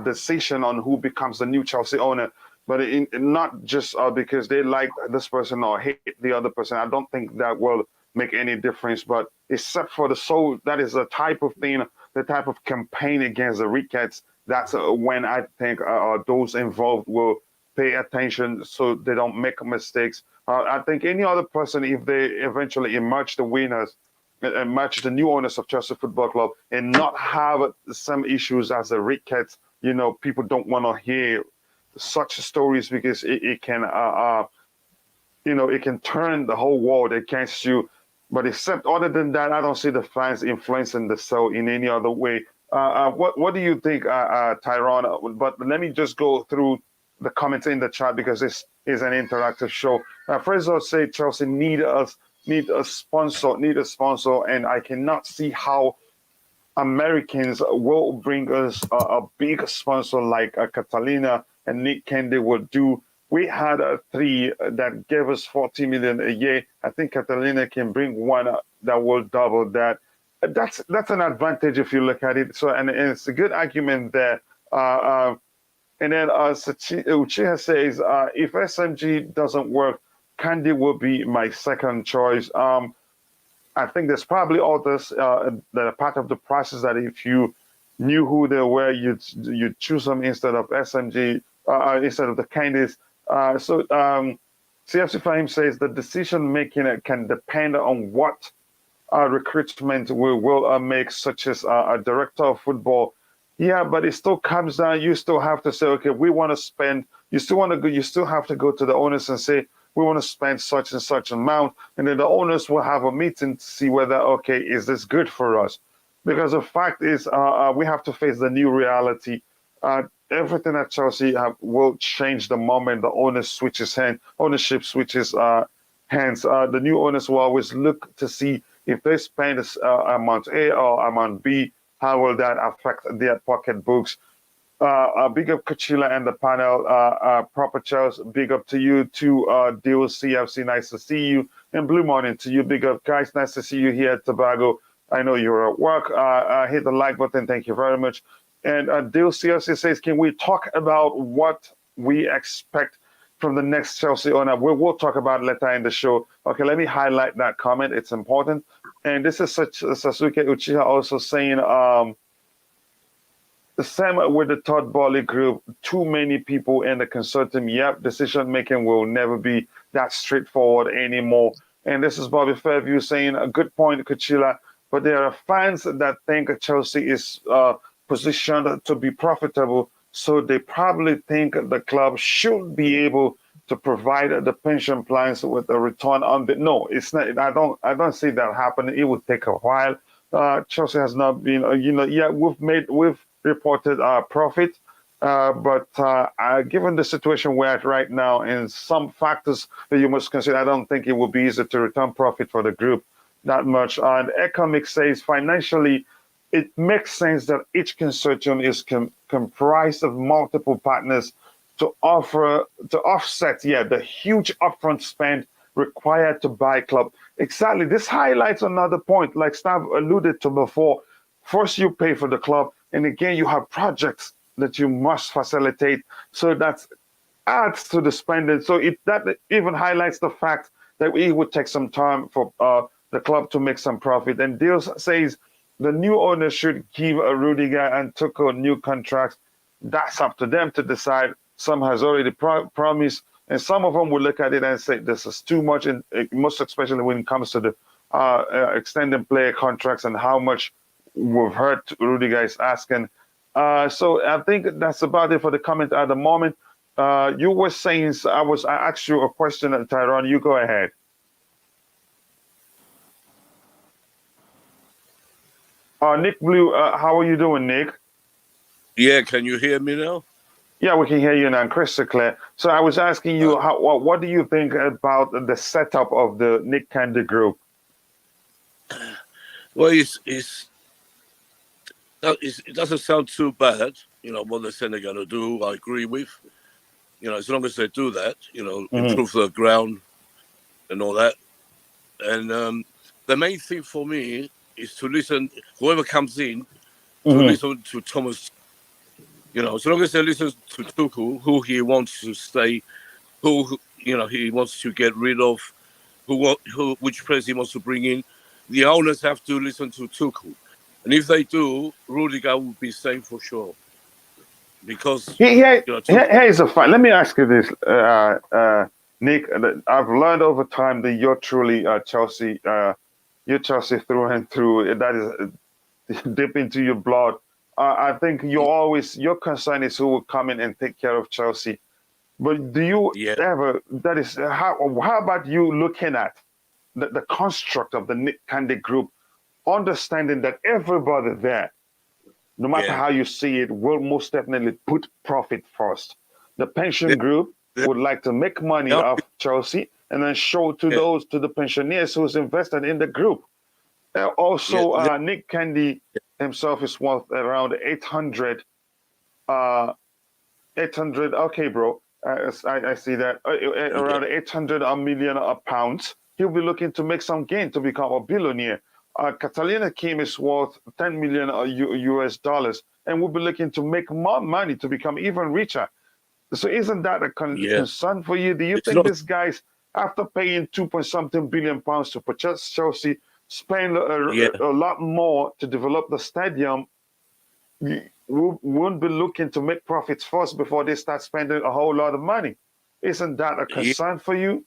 decision on who becomes the new Chelsea owner. But not just because they like this person or hate the other person. I don't think that will make any difference. But except for that is the type of thing, the type of campaign against the Ricketts that's when I think those involved will pay attention so they don't make mistakes. I think any other person, if they eventually emerge the winners, emerge the new owners of Chelsea Football Club, and not have some issues as the rickets, people don't want to hear such stories because it can, it can turn the whole world against you. But except other than that, I don't see the fans influencing the cell in any other way. What do you think, Tyrone? But let me just go through the comments in the chat because this is an interactive show. Fraser say Chelsea need a sponsor, and I cannot see how Americans will bring us a big sponsor like Catalina and Nick Kennedy would do. We had three that gave us 40 million a year. I think Catalina can bring one that will double that. That's an advantage if you look at it. So and it's a good argument there. And then Uchiha says, if SMG doesn't work, Candy will be my second choice. I think there's probably others that are part of the process that if you knew who they were, you'd choose them instead of SMG, instead of the candidates. So CFC Fahim says the decision making can depend on what recruitment we will make, such as a director of football. Yeah, but it still comes down. You still have to say, okay, we want to spend. You still want to go. You still have to go to the owners and say, we want to spend such and such amount, and then the owners will have a meeting to see whether, okay, is this good for us? Because the fact is, we have to face the new reality. Everything at Chelsea will change the moment the ownership switches hands. The new owners will always look to see if they spend amount A or amount B, how will that affect their pocketbooks? Big up Coachila and the panel. Proper Charles, big up to you too. Deal CFC, nice to see you. And Blue Morning to you, big up guys, nice to see you here at Tobago. I know you're at work. Hit the like button, thank you very much. And Deal CFC says, can we talk about what we expect from the next Chelsea owner? We'll talk about it later in the show. Okay, let me highlight that comment. It's important. And this is Sasuke Uchiha also saying, the same with the Todd Bowley group. Too many people in the consortium. Yep, decision making will never be that straightforward anymore. And this is Bobby Fairview saying a good point, Coachila. But there are fans that think Chelsea is positioned to be profitable, so they probably think the club should be able to provide the pension plans with a return on the. No, it's not. I don't see that happening. It would take a while. Chelsea has not been. We've reported profit, but given the situation we're at right now and some factors that you must consider, I don't think it will be easy to return profit for the group that much. And Economic says financially, it makes sense that each consortium is comprised of multiple partners to offset, the huge upfront spend required to buy club. Exactly. This highlights another point, like Stav alluded to before. First, you pay for the club, and again, you have projects that you must facilitate. So that adds to the spending. So that even highlights the fact that it would take some time for the club to make some profit. And Deals says the new owner should give Rudiger and Tuchel new contracts. That's up to them to decide. Some has already promised, and some of them will look at it and say this is too much, and most especially when it comes to the extending player contracts and how much we've heard Rudiger is asking. So I think that's about it for the comment at the moment. You were saying, I asked you a question, Tyrone. You go ahead. Nick Blue, how are you doing, Nick? Yeah, can you hear me now? Yeah, we can hear you now, crystal clear. So I was asking you, what do you think about the setup of the Nick Kennedy group? Well, it doesn't sound too bad, what they're saying they're going to do, I agree with. As long as they do that, improve the ground and all that. And the main thing for me is to listen, whoever comes in, to listen to Thomas. As long as they listen to Tuchel, who he wants to stay, who he wants to get rid of, which players he wants to bring in, the owners have to listen to Tuchel. And if they do, Rudiger will be safe for sure. because Here's a fun. Let me ask you this, Nick. I've learned over time that you're truly Chelsea. You're Chelsea through and through. That is deep into your blood. I think your concern is who will come in and take care of Chelsea. But do you ever? That is how about you looking at the construct of the Nick Candy Group, understanding that everybody there, no matter how you see it, will most definitely put profit first. The pension group would like to make money off Chelsea and then show to the pensioners who's invested in the group. Also, Nick Candy himself is worth around 800. 800. Okay, bro. I see that around 800 million pounds. He'll be looking to make some gain to become a billionaire. Catalina Kim is worth 10 million US dollars, and we'll be looking to make more money to become even richer. So, isn't that a concern for you? Do you think these guys, after paying 2 point something billion pounds to purchase Chelsea, spend a lot more to develop the stadium? Won't be looking to make profits first before they start spending a whole lot of money. Isn't that a concern for you?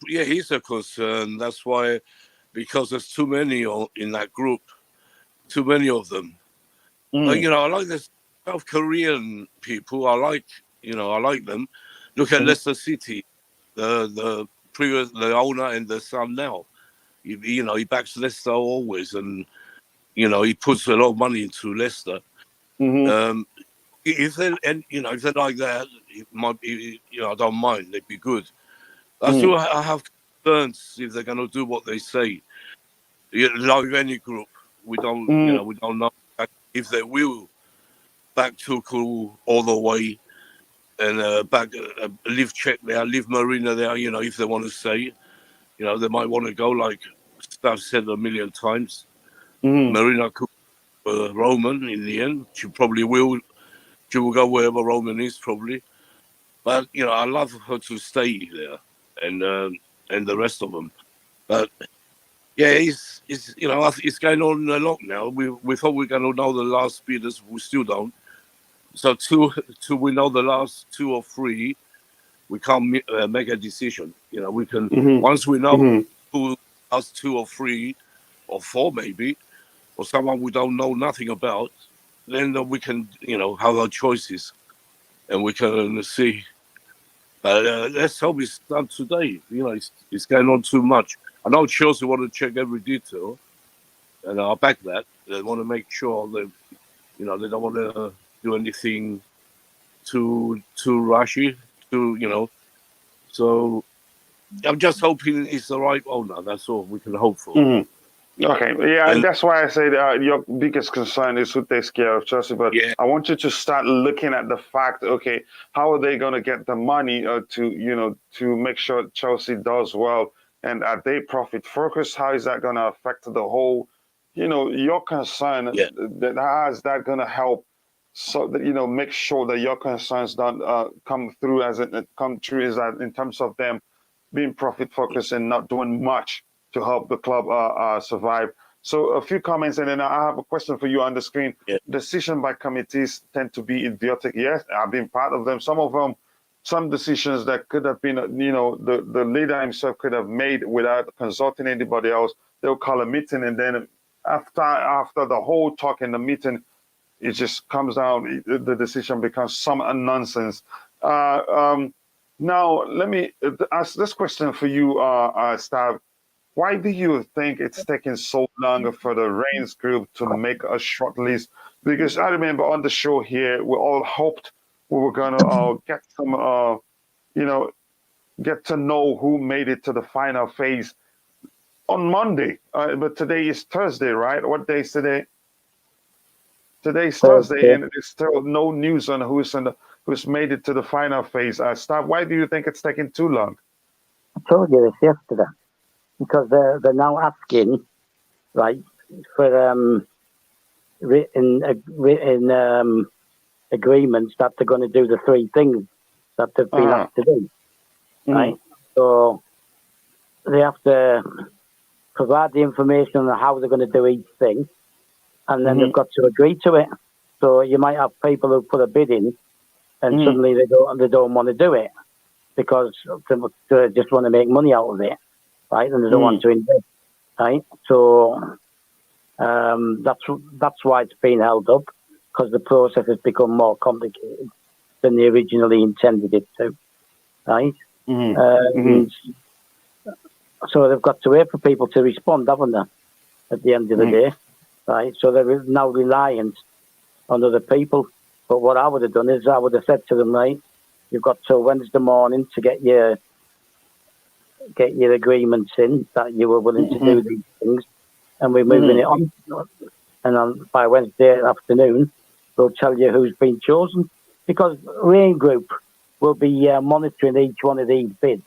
He's a concern. That's why, because there's too many in that group, too many of them. But, I like the South Korean people. I like them. Look at Leicester City, the owner and the son now. He backs Leicester always, and he puts a lot of money into Leicester. If they're like that, it might be, I don't mind. They'd be good. I have concerns if they're going to do what they say. Like with any group, we don't know if they will back Tuchel all the way and back Live Czech there, Live Marina there. If they want to say, they might want to go like Stav said a million times. Marina could Roman in the end. She probably will. She will go wherever Roman is probably. But I love her to stay there, and the rest of them. But it's going on a lot now. We thought we were going to know the last bidders. We still don't. So till we know the last 2 or 3, we can't make a decision. We can once we know who last 2 or 3 or 4 maybe, or someone we don't know nothing about, then we can have our choices, and we can see. But let's hope it's done today. It's going on too much. I know Chelsea want to check every detail, and I'll back that. They want to make sure that they don't want to do anything too rushy. So I'm just hoping it's the right owner. That's all we can hope for. Okay, and that's why I say your biggest concern is who takes care of Chelsea. But I want you to start looking at the fact, okay, how are they going to get the money to make sure Chelsea does well, and are they profit focused? How is that going to affect the whole, your concern? How is that going to help? So that make sure that your concerns don't come true in terms of them being profit focused and not doing much to help the club survive. So a few comments, and then I have a question for you on the screen. Decision by committees tend to be idiotic. Yes, I've been part of them. Some of them, some decisions that could have been, the leader himself could have made without consulting anybody else. They'll call a meeting, and then after the whole talk in the meeting, it just comes down. The decision becomes some nonsense. Now, let me ask this question for you, Stav. Why do you think it's taking so long for the Reigns Group to make a short list? Because I remember on the show here, we all hoped we were going to get some, get to know who made it to the final phase on Monday. But today is Thursday, right? What day is today? Today's Thursday, and there's still no news on who's made it to the final phase. Stav, why do you think it's taking too long? I told you this yesterday. Because they're now asking, right, for written agreements that they're going to do the 3 things that they've been asked to do, right? So they have to provide the information on how they're going to do each thing, and then they've got to agree to it. So you might have people who put a bid in, and suddenly they don't want to do it because they just want to make money out of it, right? And they don't want to invest, right? So that's why it's been held up, because the process has become more complicated than they originally intended it to, right? So they've got to wait for people to respond, haven't they? At the end of the day, right? So they're now reliant on other people. But what I would have done is I would have said to them, right, you've got till Wednesday morning to get your agreements in that you were willing to do these things, and we're moving it on. And by Wednesday afternoon, we'll tell you who's been chosen, because Rain Group will be monitoring each one of these bids.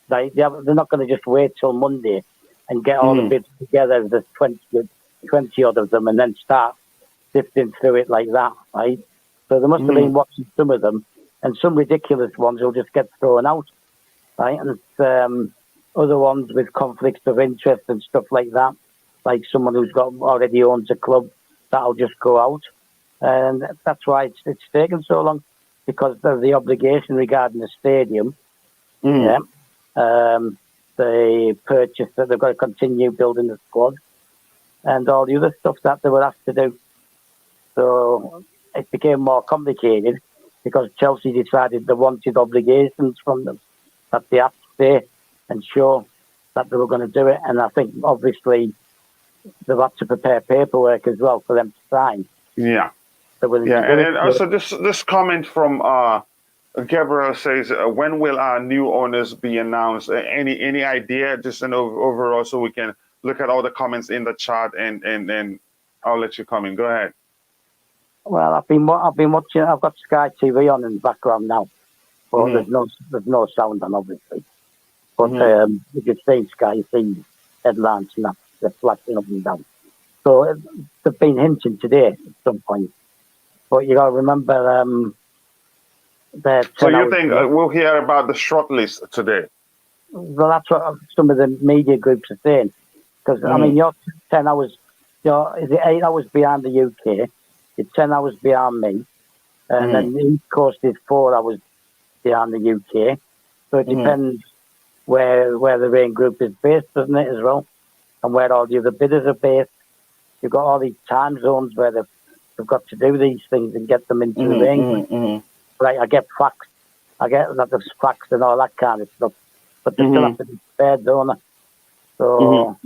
They're not going to just wait till Monday and get all the bids together, there's 20 odd of them, and then start sifting through it like that, right? So they must have been watching some of them, and some ridiculous ones will just get thrown out, right? And other ones with conflicts of interest and stuff like that, like someone who's already owns a club, that'll just go out. And that's why it's taken so long, because of the obligation regarding the stadium. Yeah. The purchase that they've got to continue building the squad and all the other stuff that they were asked to do. So it became more complicated because Chelsea decided they wanted obligations from them, that they had to stay and show that they were going to do it. And I think obviously they've had to prepare paperwork as well for them to sign. Yeah. And then also this comment from Gabriel says, when will our new owners be announced? Any idea, just an overall, so we can look at all the comments in the chat, and I'll let you come in. Go ahead. Well, I've been watching. I've got Sky TV on in the background now, but there's no sound on, obviously. But you can see Sky, you see headlines and that, they're flashing up and down. So they've been hinting today at some point. But you got to remember that. So you think we'll hear about the shortlist today? Well, that's what some of the media groups are saying. Because I mean, you're 10 hours. Is it 8 hours behind the UK? It's 10 hours behind me, and then the East Coast is 4 hours behind the UK. So it depends where the Rain Group is based, doesn't it, as well, and where all the other bidders are based. You've got all these time zones where they've got to do these things and get them into the Rain. Right, I get facts. I get that there's facts and all that kind of stuff, but they still have to be prepared, don't they? So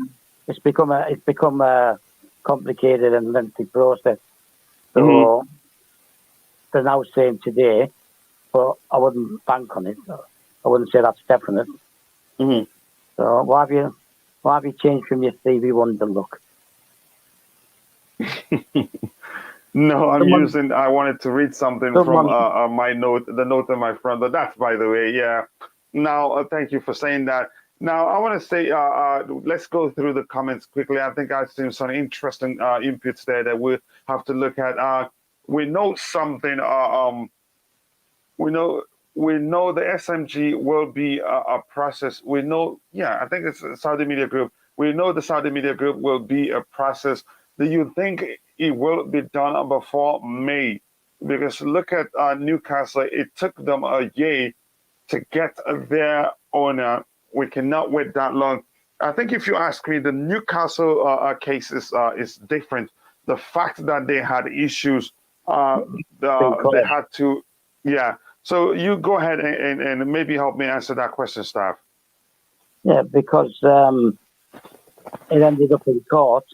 it's become a complicated and lengthy process. So they're now saying today, but I wouldn't bank on it. I wouldn't say that's definite. So why have you changed from your Stevie Wonder look? No, I wanted to read something from my note, the note on my front, but that's, by the way, yeah. Now, thank you for saying that. Now, I want to say, let's go through the comments quickly. I think I've seen some interesting inputs there that we have to look at. We know something. We know the SMG will be a process. We know, I think it's Saudi Media Group. We know the Saudi Media Group will be a process. Do you think it will be done before May? Because look at Newcastle. It took them a year to get their owner. We cannot wait that long. I think if you ask me, the Newcastle case is different. The fact that they had issues, they had to, So you go ahead and maybe help me answer that question, Staff. Yeah, because it ended up in court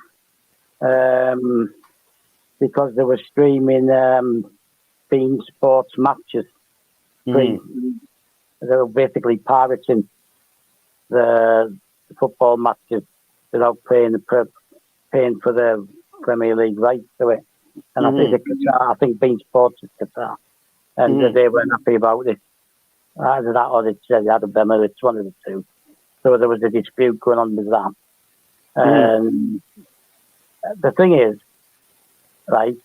because they were streaming Bein Sports matches. They were basically pirating the football matches without paying for the Premier League rights to it. And I think Bein Sports is Qatar, and they weren't happy about it. Either that or they said Adam Bemmer, it's one of the two. So there was a dispute going on with that. And the thing is, right,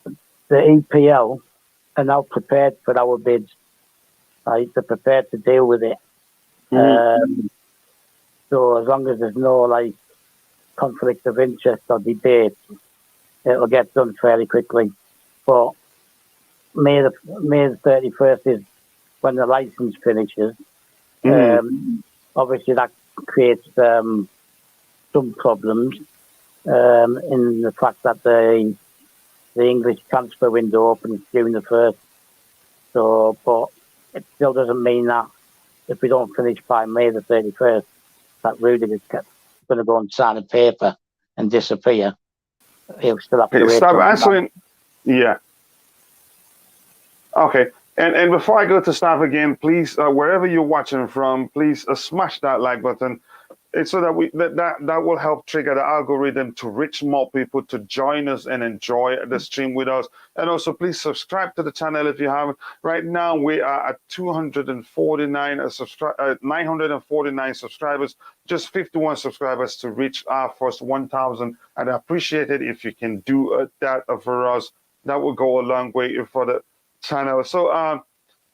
the EPL are now prepared for our bids. Right, they're prepared to deal with it. So as long as there's no conflict of interest or debate, it'll get done fairly quickly. But May the 31st is when the license finishes. Obviously, that creates some problems in the fact that the English transfer window opens June the 1st. So, but it still doesn't mean that if we don't finish by May the 31st, that Rudiger's going to go and sign a paper and disappear. He'll still have to wait. Stop answering. Yeah. Okay. And before I go to staff again, please, wherever you're watching from, please smash that like button. It's so that that will help trigger the algorithm to reach more people to join us and enjoy the stream with us. And also, please subscribe to the channel if you haven't. Right now, we are at 949 subscribers, just 51 subscribers to reach our first 1,000. And I appreciate it if you can do that for us. That will go a long way for the channel. So,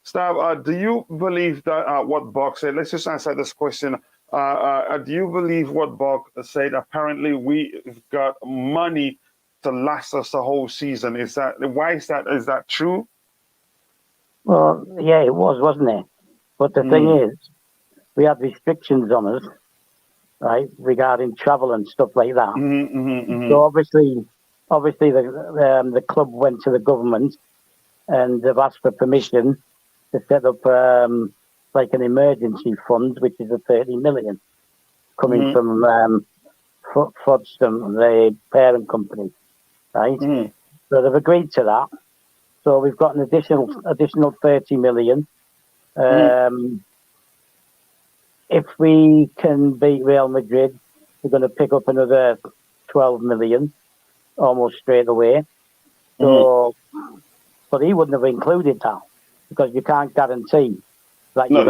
Stav, do you believe that what Buck said? Let's just answer this question. Do you believe what Buck said? Apparently, we've got money to last us the whole season. Why is that? Is that true? Well, yeah, it was, wasn't it? But the thing is, we had restrictions on us, right, regarding travel and stuff like that. So obviously, the club went to the government and they've asked for permission to set up like an emergency fund, which is a 30 million coming from Fodston, the parent company, right? So they've agreed to that. So we've got an additional 30 million. If we can beat Real Madrid, we're going to pick up another 12 million almost straight away. So, but he wouldn't have included that because you can't guarantee. No,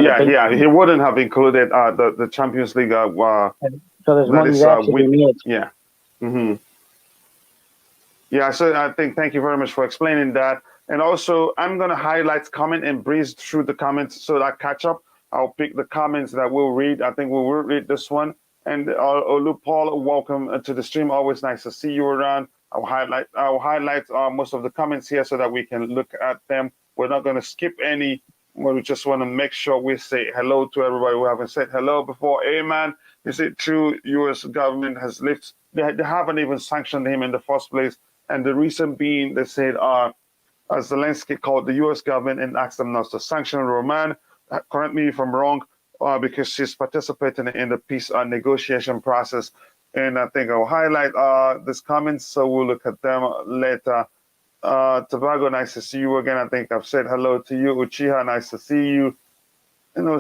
he wouldn't have included the Champions League. So there's money there to be made. Yeah. Yeah, so I think thank you very much for explaining that. And also, I'm going to highlight comment and breeze through the comments so that I catch up. I'll pick the comments that we'll read. I think we will read this one. And Olu Paul, welcome to the stream. Always nice to see you around. I'll highlight most of the comments here so that we can look at them. We're not going to skip any. We just want to make sure we say hello to everybody who haven't said hello before. Amen. Is it true U.S. government has lifted? They haven't even sanctioned him in the first place. And the reason being, they said, Zelensky called the U.S. government and asked them not to sanction Roman. Correct me if I'm wrong, because she's participating in the peace negotiation process. And I think I'll highlight these comments, so we'll look at them later. Tobago, nice to see you again. I think I've said hello to you. Uchiha, nice to see you.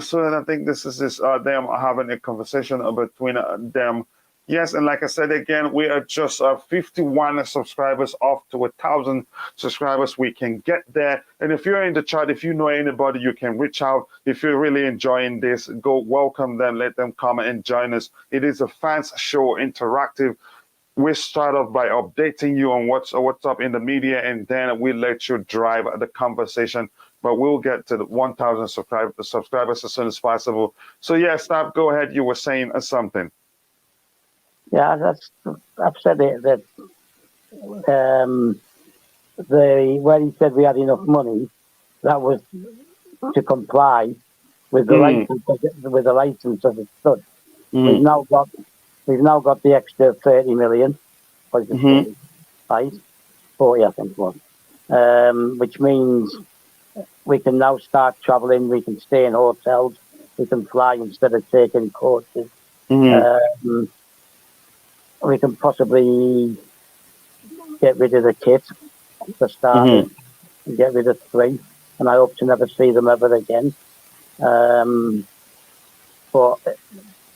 So I think this is them having a conversation between them. Yes, and like I said again, we are just 51 subscribers off to 1,000 subscribers. We can get there. And if you're in the chat, if you know anybody, you can reach out. If you're really enjoying this, go welcome them, let them come and join us. It is a fans show, interactive. We start off by updating you on what's up in the media, and then we let you drive the conversation. But we'll get to the 1,000 subscribers as soon as possible. So yeah, Stop, go ahead. You were saying something. Yeah, I've said it that when he said we had enough money, that was to comply with the license as it stood. We've now got the extra 30 million, right? 40, I think it was, which means we can now start traveling. We can stay in hotels. We can fly instead of taking coaches. We can possibly get rid of the kit for starting and get rid of 3. And I hope to never see them ever again. But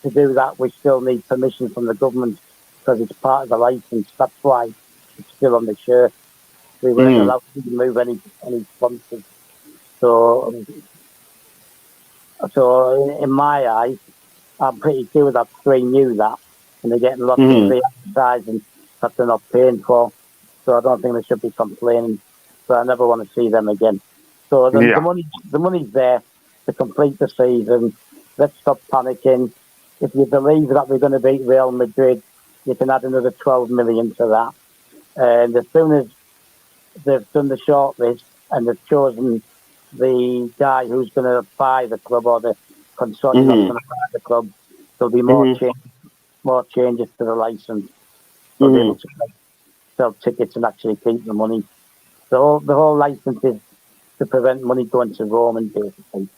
to do that, we still need permission from the government because it's part of the license. That's why it's still on the shirt. We weren't allowed to remove any sponsors. So in my eyes, I'm pretty sure that 3 knew that. And they're getting lots of free advertising that they're not paying for. So I don't think they should be complaining. So I never want to see them again. So the money's there to complete the season. Let's stop panicking. If you believe that we're going to beat Real Madrid, you can add another 12 million to that. And as soon as they've done the shortlist and they've chosen the guy who's going to buy the club or the consortium that's going to buy the club, there'll be more changes to the license. They'll be able to sell tickets and actually keep the money. The whole license is to prevent money going to Roman, basically.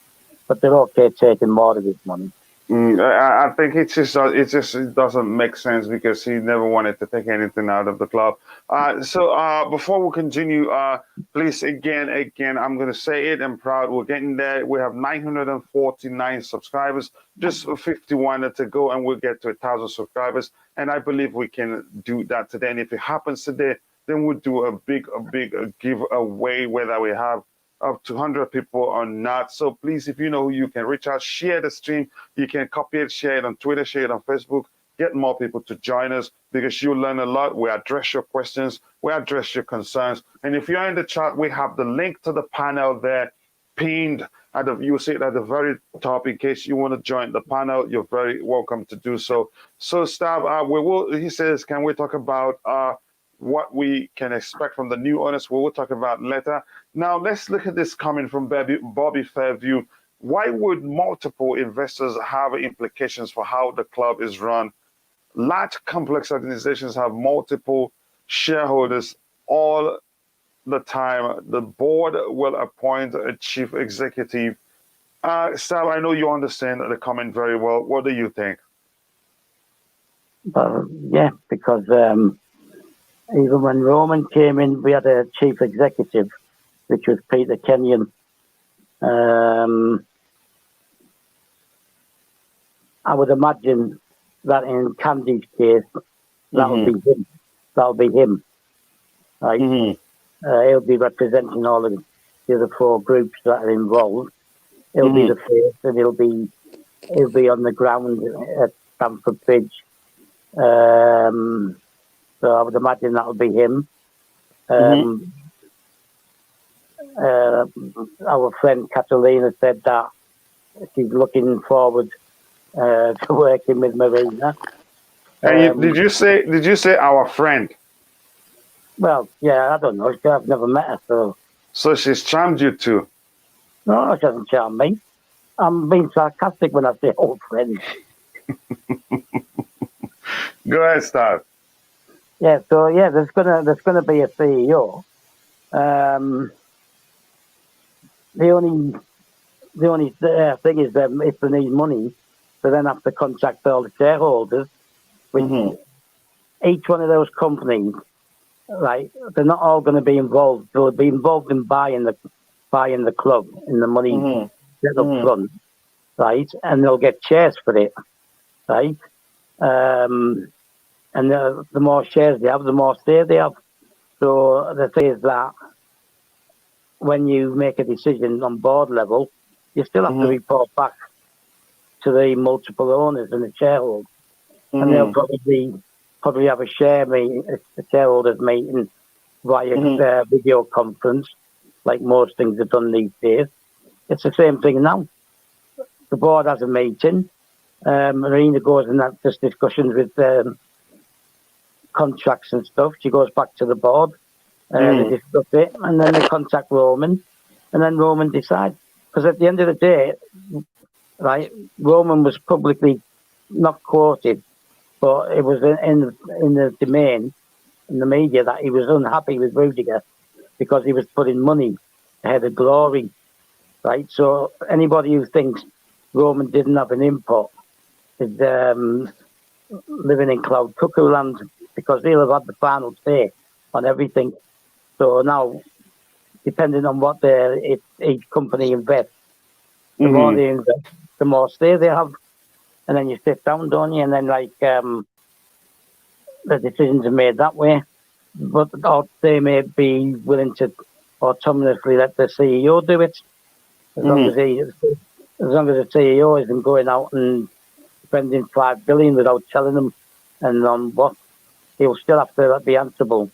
But they're okay taking more of his money. I think it doesn't make sense because he never wanted to take anything out of the club. So before we continue, please again, I'm going to say it. I'm proud. We're getting there. We have 949 subscribers, just 51 to go, and we'll get to 1,000 subscribers. And I believe we can do that today. And if it happens today, then we'll do a big giveaway, whether we have up to 100 people or not. So please, if you know who you can reach out, share the stream. You can copy it, share it on Twitter, share it on Facebook. Get more people to join us because you'll learn a lot. We address your questions. We address your concerns. And if you're in the chat, we have the link to the panel there pinned you'll see it at the very top. In case you want to join the panel, you're very welcome to do so. So Stav, he says, can we talk about what we can expect from the new owners? We will talk about later. Now, let's look at this comment from Bobby Fairview. Why would multiple investors have implications for how the club is run? Large, complex organizations have multiple shareholders all the time. The board will appoint a chief executive. Sal, I know you understand the comment very well. What do you think? Yeah, because even when Roman came in, we had a chief executive, which was Peter Kenyon. I would imagine that in Candy's case, that'll be him. That'll be him. Right? He'll be representing all of the other four groups that are involved. He'll be the face, and he'll be on the ground at Stamford Bridge. So I would imagine that'll be him. Our friend Catalina said that she's looking forward to working with Marina. Did you say our friend? Well, yeah, I don't know. I've never met her, so she's charmed you too. No, she hasn't charmed me. I'm being sarcastic when I say old friend. Go ahead, Star. Yeah, so there's gonna be a CEO. The only thing is if they need money, they then have to contact all the shareholders. Which each one of those companies, right? They're not all going to be involved. They'll be involved in buying the club in the money get up front, right? And they'll get shares for it, right? And the more shares they have, the more say they have. So the thing is that when you make a decision on board level, you still have to report back to the multiple owners and the shareholders. And they'll probably have a shareholders meeting via video conference, like most things are done these days. It's the same thing now. The board has a meeting. Marina goes and has discussions with contracts and stuff. She goes back to the board. They discuss it, and then they contact Roman, and then Roman decides. Because at the end of the day, right, Roman was publicly not quoted, but it was in the domain, in the media, that he was unhappy with Rudiger because he was putting money ahead of glory, right? So anybody who thinks Roman didn't have an input is living in cloud cuckoo land, because he'll have had the final say on everything. So now, depending on what each company invests, the more they invest, the more say they have. And then you sit down, don't you? And then, the decisions are made that way. But or they may be willing to autonomously let the CEO do it. As long as the CEO isn't going out and spending $5 billion without telling them, and on what, he'll still have to be answerable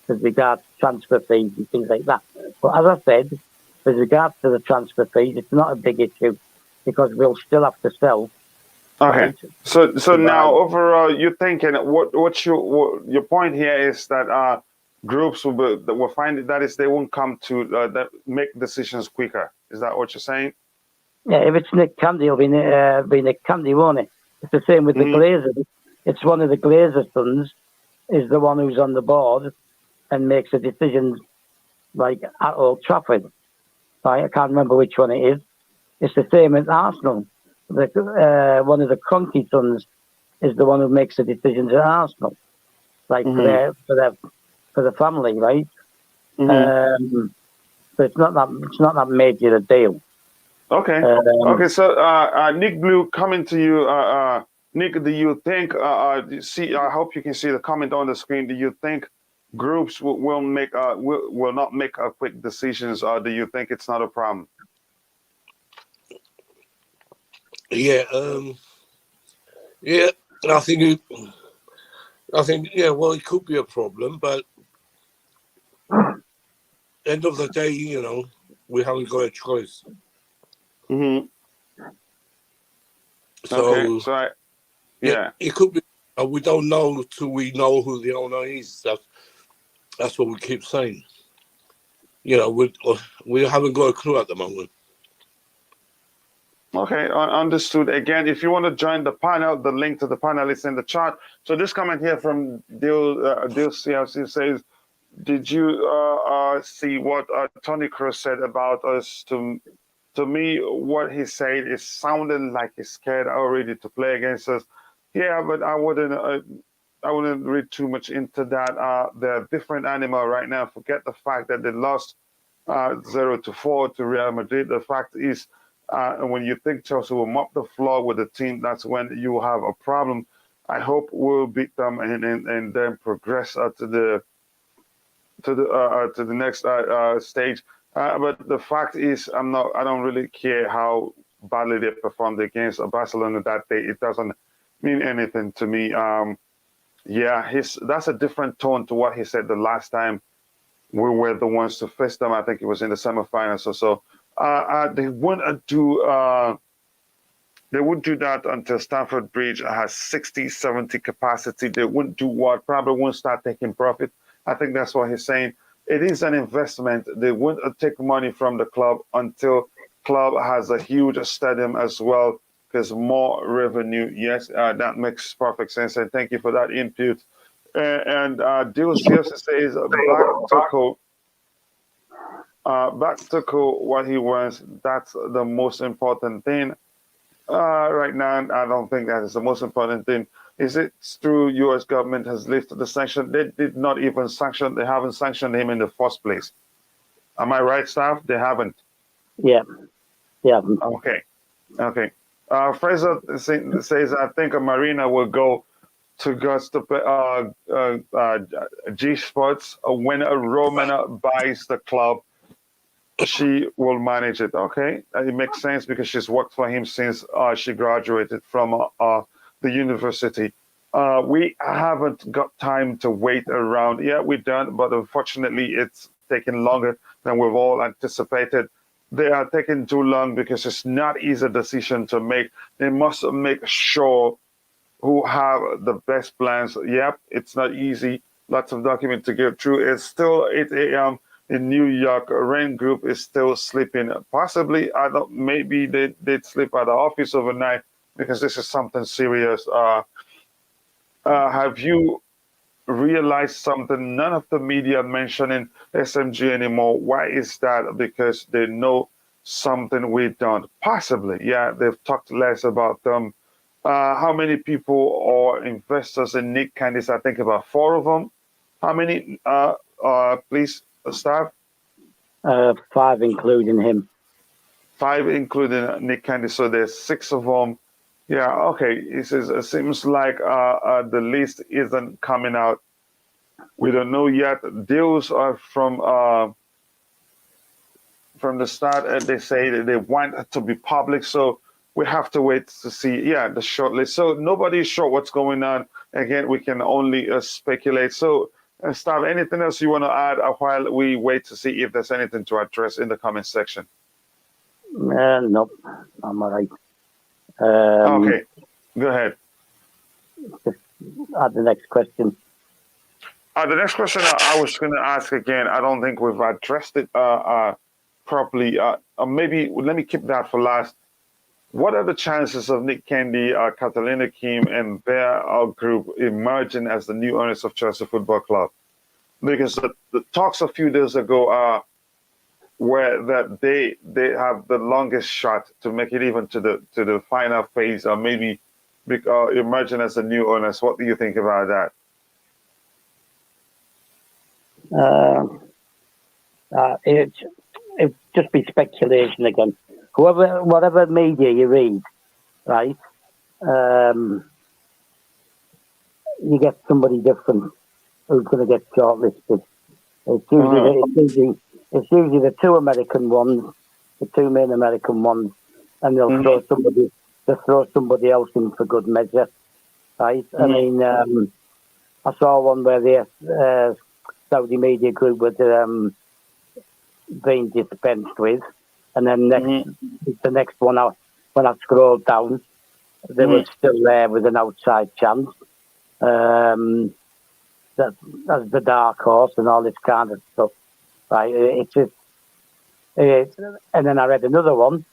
with regards to transfer fees and things like that. But as I said, with regards to the transfer fees, it's not a big issue, because we'll still have to sell. Okay. So now overall, you're thinking what's your point here is that groups will find it, that is, they won't come to that make decisions quicker. Is that what you're saying? Yeah, if it's Nick Candy, it'll be Nick Candy, won't it? It's the same with the Glazers. It's one of the Glazer sons is the one who's on the board and makes the decisions, like at Old Trafford. Right? I can't remember which one it is. It's the same at Arsenal. One of the Cronky sons is the one who makes the decisions at Arsenal, like for the family, right? So it's not that major a deal. Okay. Okay. So Nick Blue, coming to you. Nick, do you think? See, I hope you can see the comment on the screen. Do you think groups will not make quick decisions, or do you think it's not a problem? Yeah. Yeah. I think. Yeah. Well, it could be a problem, but end of the day, we haven't got a choice. So, okay. So yeah, it could be. We don't know till we know who the owner is. That's what we keep saying. We haven't got a clue at the moment. Okay, understood. Again, if you want to join the panel, the link to the panel is in the chat. So this comment here from Dil CLC says, did you see what Tony Kroos said about us? To me, what he said is sounding like he's scared already to play against us. Yeah, but I wouldn't read too much into that. They're a different animal right now. Forget the fact that they lost 0-4 to Real Madrid. The fact is, when you think Chelsea will mop the floor with the team, that's when you have a problem. I hope we'll beat them and then progress to the next stage. But the fact is, I don't really care how badly they performed against Barcelona that day. It doesn't mean anything to me. That's a different tone to what he said the last time we were the ones to face them. I think it was in the semifinals or so. They wouldn't do that until Stamford Bridge has 60, 70 capacity. They wouldn't do what? Probably won't start taking profit. I think that's what he's saying. It is an investment. They wouldn't take money from the club until club has a huge stadium as well, because more revenue. Yes, that makes perfect sense. And thank you for that input. And Dil Sierra says back to what he wants. That's the most important thing. Right now, I don't think that is the most important thing. Is it true U.S. government has lifted the sanction? They did not even sanction. They haven't sanctioned him in the first place. Am I right, staff? They haven't. Yeah. Yeah. Okay. Fraser says, I think Marina will go to G Sports when Roman buys the club. She will manage it. Okay, it makes sense because she's worked for him since she graduated from the university. We haven't got time to wait around. Yeah, we're done, but unfortunately, it's taking longer than we've all anticipated. They are taking too long because it's not easy decision to make. They must make sure who have the best plans. Yep, it's not easy. Lots of documents to get through. It's still 8 a.m. in New York. Rain Group is still sleeping. Possibly, maybe they'd sleep at the office overnight because this is something serious. Have you realized something? None of the media mentioning SMG anymore. Why is that? Because they know something we don't. Possibly, yeah, they've talked less about them. How many people or investors in Nick Candice? I think about 4 of them. How many, please, staff? 5 including him. 5 including Nick Candice. So there's 6 of them. Yeah, okay. He says it seems like the list isn't coming out. We don't know yet. Deals are from the start. They say that they want it to be public, so we have to wait to see. Yeah, the short list. So nobody's sure what's going on. Again, we can only speculate. So, Stav, anything else you want to add while we wait to see if there's anything to address in the comment section? No, I'm all right. Okay, go ahead. Just add the next question. The next question I was going to ask again, I don't think we've addressed it properly. Maybe let me keep that for last. What are the chances of Nick Candy, Catalina Kim, and their group emerging as the new owners of Chelsea Football Club? Because the talks a few days ago were that they have the longest shot to make it even to the final phase, or maybe emerging as the new owners. What do you think about that? It just be speculation again. Whatever media you read, right? You get somebody different who's going to get shortlisted. It's usually the two American ones, the two main American ones, and they'll throw somebody else in for good measure, right? I mean, I saw one where the Saudi media group was being dispensed with, and then the next one out, when I scrolled down, they were still there with an outside chance. That's the dark horse and all this kind of stuff, right? And then I read another one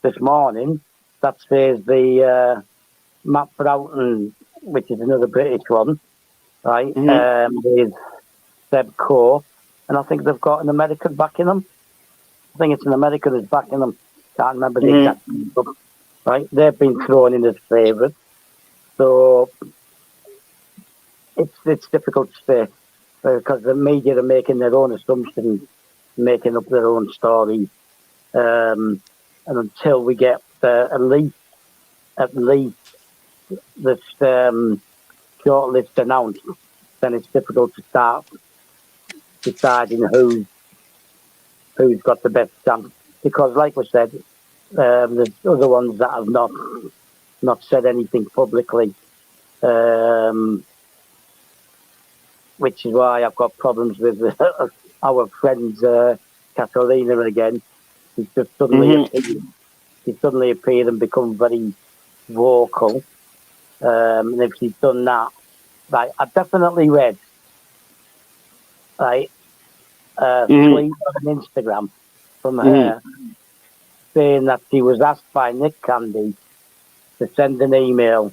this morning that says the Matt Broughton, which is another British one, right? With Seb Coe, and I think they've got an American backing them. I think it's an American who's backing them. Can't remember the exact name, right? They've been thrown in as favourites, so it's difficult to say because the media are making their own assumptions, making up their own stories, and until we get at least this shortlist announced, then it's difficult to start deciding who's got the best chance. Because, like we said, there's other ones that have not said anything publicly, which is why I've got problems with our friends Catalina again. She's just suddenly appeared and become very vocal. And if she's done that, right, I definitely read tweet on Instagram from her saying that she was asked by Nick Candy to send an email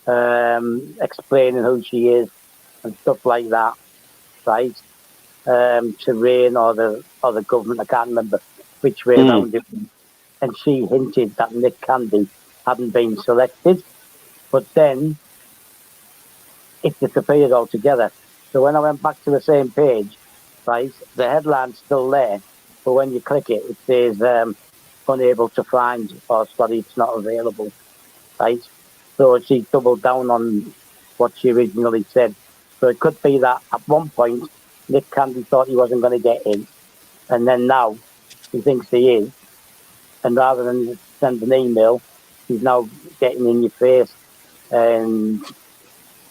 explaining who she is and stuff like that, right? To Rain or the government, I can't remember which way around it. And she hinted that Nick Candy hadn't been selected, but then it disappeared altogether. So when I went back to the same page, right, the headline's still there, but when you click it, it says unable to find, or sorry, it's not available, right? So she doubled down on what she originally said. So it could be that at one point, Nick Candy thought he wasn't going to get in, and then now he thinks he is. And rather than send an email, he's now getting in your face and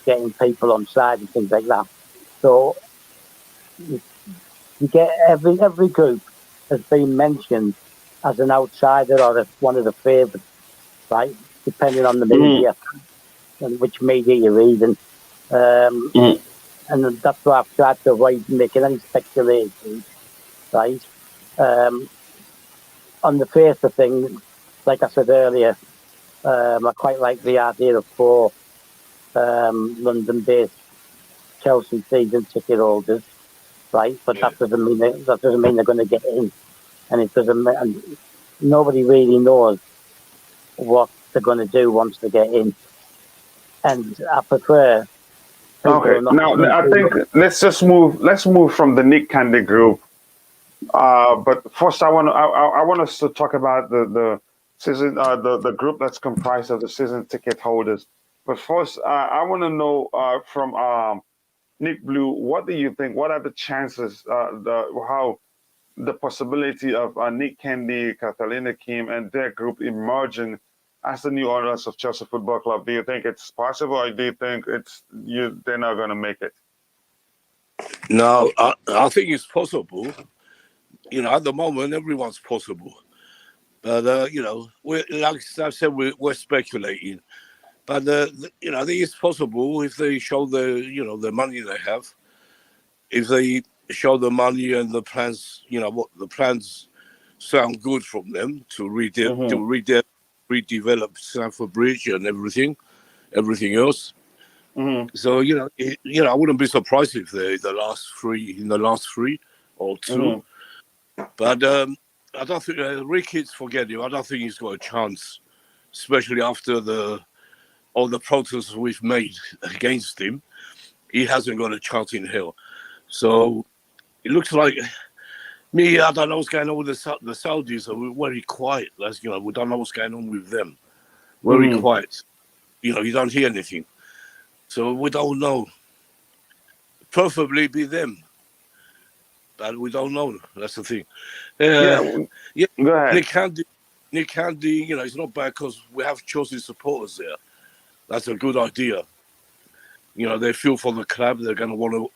getting people on side and things like that. So you get every group has been mentioned as an outsider or as one of the favourites, right? Depending on the media and which media you're reading. And that's why I've tried to avoid making any speculation, right? On the face of things, like I said earlier, I quite like the idea of 4 London-based Chelsea season ticket holders, right? But that doesn't mean they're going to get in, and it doesn't. And nobody really knows what they're going to do once they get in. And I prefer. Okay, now I think let's move from the Nick Candy group. But first, I want us to talk about the season the group that's comprised of the season ticket holders. But first, I want to know from Nick Blue, what do you think? What are the chances? The possibility of Nick Candy, Catalina Kim, and their group emerging as the new owners of Chelsea Football Club? Do you think it's possible, or do you think they're not going to make it? No, I think it's possible. At the moment, everyone's possible. But, we're, like I said, we're speculating. But, I think it's possible if they show the money they have. if they show the money and the plans, what the plans sound good from them to redevelop Stamford Bridge and everything else. So I wouldn't be surprised if they're in the last three or two. But I don't think Rickett's forget him. I don't think he's got a chance, especially after all the protests we've made against him. He hasn't got a chance in hell. So it looks like I don't know what's going on with the Saudis. Are very quiet. We don't know what's going on with them. Very quiet. You don't hear anything. So we don't know. Preferably be them. But we don't know. That's the thing. Go ahead. Nick Candy, it's not bad because we have Chelsea supporters there. That's a good idea. They feel for the club. They're going to want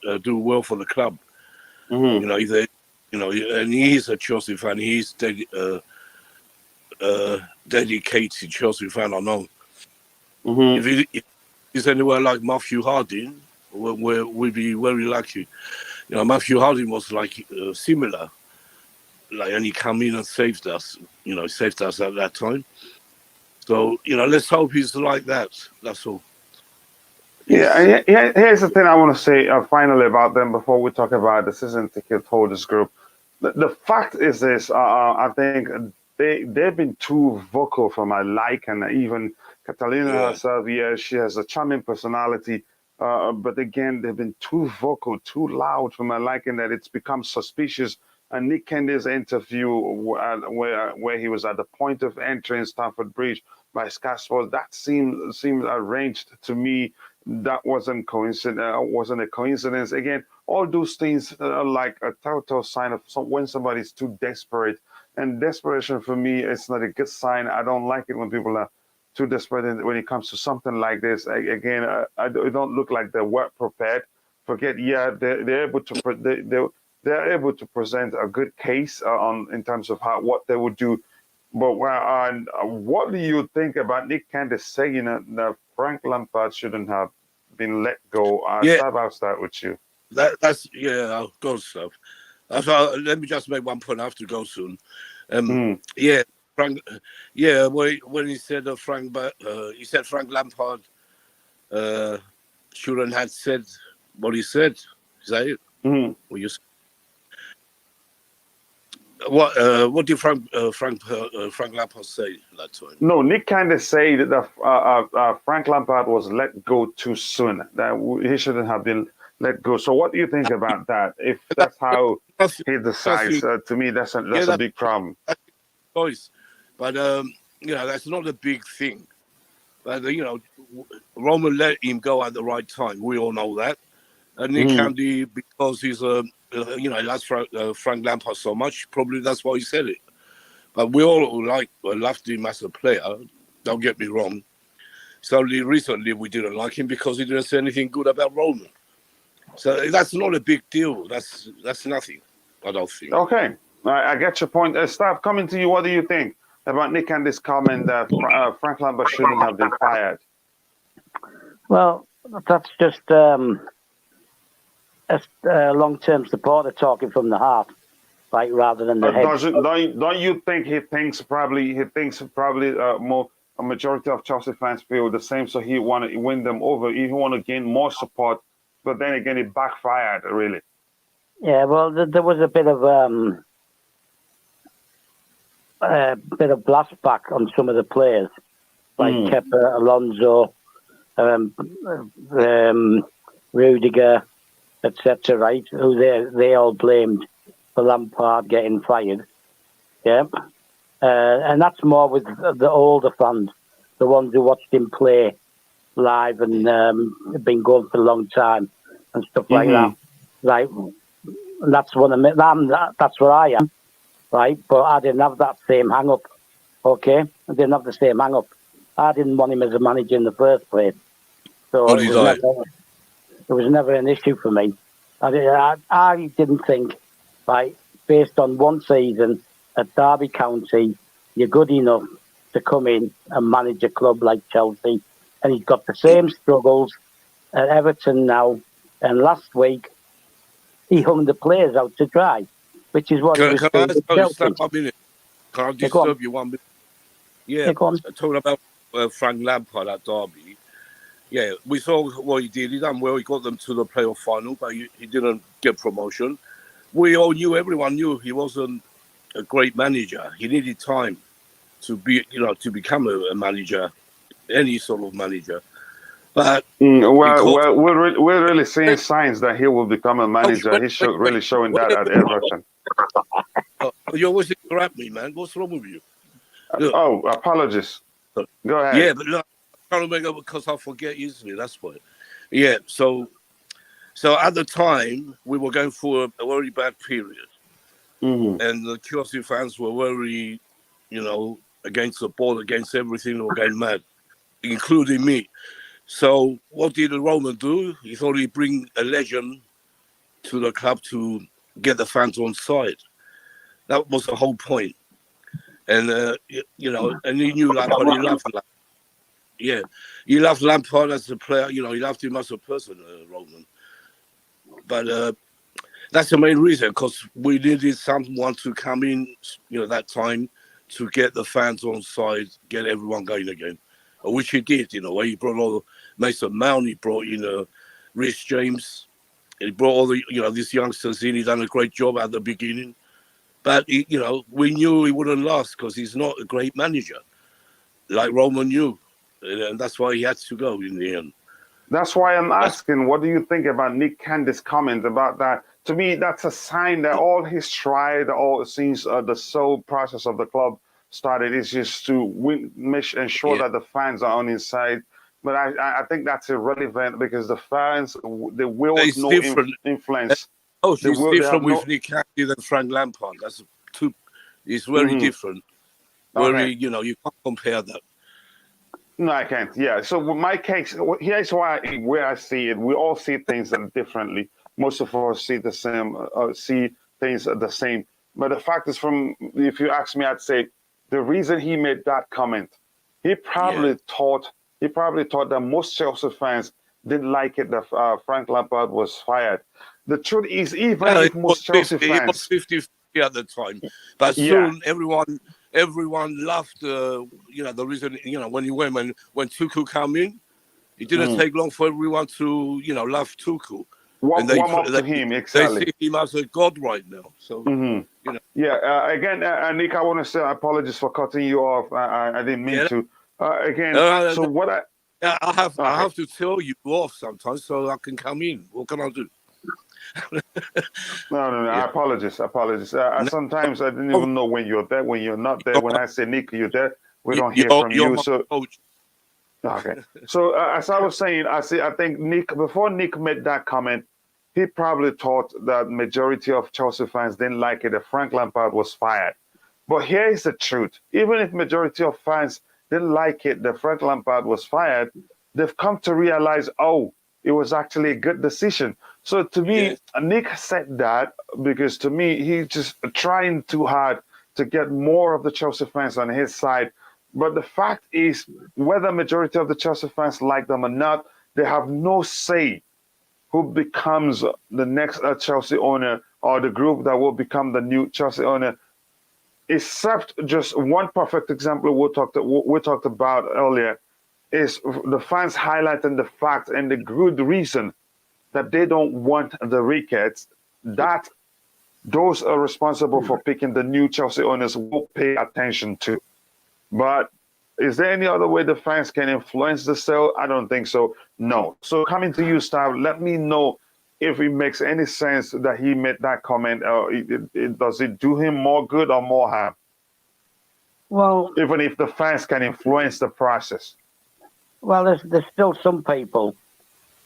to do well for the club. If they, and he's a Chelsea fan. He's dedicated Chelsea fan. I know. If he's anywhere like Matthew Harding, we'd be very lucky. Matthew Harding was similar, and he came in and saved us. Saved us at that time. So let's hope he's like that. That's all. Yeah, here's the thing I want to say finally about them before we talk about the season ticket holders group. The fact is this: I think they've been too vocal for my liking. Even Catalina herself, she has a charming personality. But again, they've been too vocal, too loud for my liking that it's become suspicious. And Nick Kennedy's interview where he was at the point of entering Stamford Bridge by Sky Sports, that seemed arranged to me. That wasn't a coincidence. Again, all those things are like a telltale sign of when somebody's too desperate. And desperation for me is not a good sign. I don't like it when people are too desperate when it comes to something like this. Again, it don't look like they're well prepared. They're able to they're able to present a good case in terms of what they would do. But what do you think about Nick Candace saying that Frank Lampard shouldn't have been let go? I'll start with you. I'll go stuff. Let me just make one point. I have to go soon. Frank. When he said Frank Lampard shouldn't have said what he said. Is that it? What did Frank Lampard say that time? No, Nick Candace said that Frank Lampard was let go too soon. That he shouldn't have been let go. So, what do you think about that? If that's how he decides, to me, that's a big problem. Choice, but that's not a big thing. But Roman let him go at the right time. We all know that, and Nick Candy, because he's that's Frank Lampard so much. Probably that's why he said it. But we all loved him as a player. Don't get me wrong. So recently we didn't like him because he didn't say anything good about Roman. So that's not a big deal. That's nothing. I don't think. Okay, I get your point. Staff, coming to you. What do you think about Nick and this comment that Frank Lampard shouldn't have been fired? Well, that's just a long-term supporter talking from the heart, rather than the head. Don't you think he thinks probably more a majority of Chelsea fans feel the same? So he want to win them over. He want to gain more support, but then again, it backfired really. Yeah, well, there was a bit of blastback on some of the players, like Kepa, Alonso, Rudiger, etc. Right? Who they all blamed for Lampard getting fired. Yeah, and that's more with the older fans, the ones who watched him play live and been going for a long time and stuff like that. Right, and that's what that's where I am. Right, but I didn't have that same hang up. Okay, I didn't have the same hang up. I didn't want him as a manager in the first place, so it was never an issue for me. I didn't think, based on one season at Derby County, you're good enough to come in and manage a club like Chelsea, and he's got the same struggles at Everton now. And last week, he hung the players out to dry, which is what he was Can doing I with just Chelsea. 1 minute? Can I Yeah, go on. disturb you 1 minute? Yeah, Yeah, go on. talking about Frank Lampard at Derby. Yeah, we saw what he did. He done well. He got them to the playoff final, but he didn't get promotion. We all knew, everyone knew he wasn't a great manager. He needed time to be, to become a manager, any sort of manager. But because we're really seeing signs that he will become a manager. He's really showing that at Everton. You always interrupt me, man. What's wrong with you? Look, Oh, apologies. Go ahead. yeah, but look, I'm trying to make up because I forget easily. That's why. Yeah, so at the time we were going through a very bad period, Mm-hmm. and the Chelsea fans were very, against the ball, against everything. They were going mad, including me. So what did Roman do? He thought he'd bring a legend to the club to get the fans on side. That was the whole point. And, and he knew Lampard, he loved Lampard. Yeah, he loved Lampard as a player, he loved him as a person, Roman. But that's the main reason, because we needed someone to come in, that time to get the fans on side, get everyone going again. Which he did, where he brought all Mason Mount, he brought in Rhys James, he brought all the these youngsters in. He done a great job at the beginning, but we knew he wouldn't last because he's not a great manager, like Roman knew, and that's why he had to go in the end. That's why I'm asking, what do you think about Nick Candy's comment about that? To me, that's a sign that all he's tried, all since the sole process of the club started, is just to ensure that the fans are on his side. But I think that's irrelevant because the fans, they will It's no different. influence. Oh, They it's will, they different have with Nick Candy than Frank Lampard. That's two. It's very different. Okay. You can't compare that. No, I can't. Yeah. So with my case, here's where I see it. We all see things differently. Most of us see the same, see things the same. But the fact is, if you ask me, I'd say the reason he made that comment, he probably thought that most Chelsea fans didn't like it that Frank Lampard was fired. The truth is, even if most Chelsea fans, it was 50-50 at the time, but soon everyone loved. The reason when he went when Tuchel came in, it didn't take long for everyone to love Tuchel. warm up to him, exactly. They see him as a god right now. So Yeah. Again, Nick, I want to say apologies for cutting you off. I didn't mean to. Again, so what I have to tell you off sometimes so I can come in. What can I do? No. I apologize. Sometimes I didn't even know when you're there, when you're not there. When I say Nick, you're there. We don't hear from you. So coach. okay. So as I was saying, I think before Nick made that comment, he probably thought that majority of Chelsea fans didn't like it that Frank Lampard was fired. But here is the truth: even if majority of fans didn't like it that Frank Lampard was fired, they've come to realize, it was actually a good decision. So to me, Nick said that because to me, he's just trying too hard to get more of the Chelsea fans on his side. But the fact is, whether majority of the Chelsea fans like them or not, they have no say who becomes the next Chelsea owner or the group that will become the new Chelsea owner. Except just one perfect example we talked about earlier is the fans highlighting the fact and the good reason that they don't want the Ricketts, that those are responsible for picking the new Chelsea owners will pay attention to. But is there any other way the fans can influence the sale? I don't think so. No. So coming to you, Stav, let me know if it makes any sense that he made that comment. Does it do him more good or more harm? Well, even if the fans can influence the process. Well, there's still some people,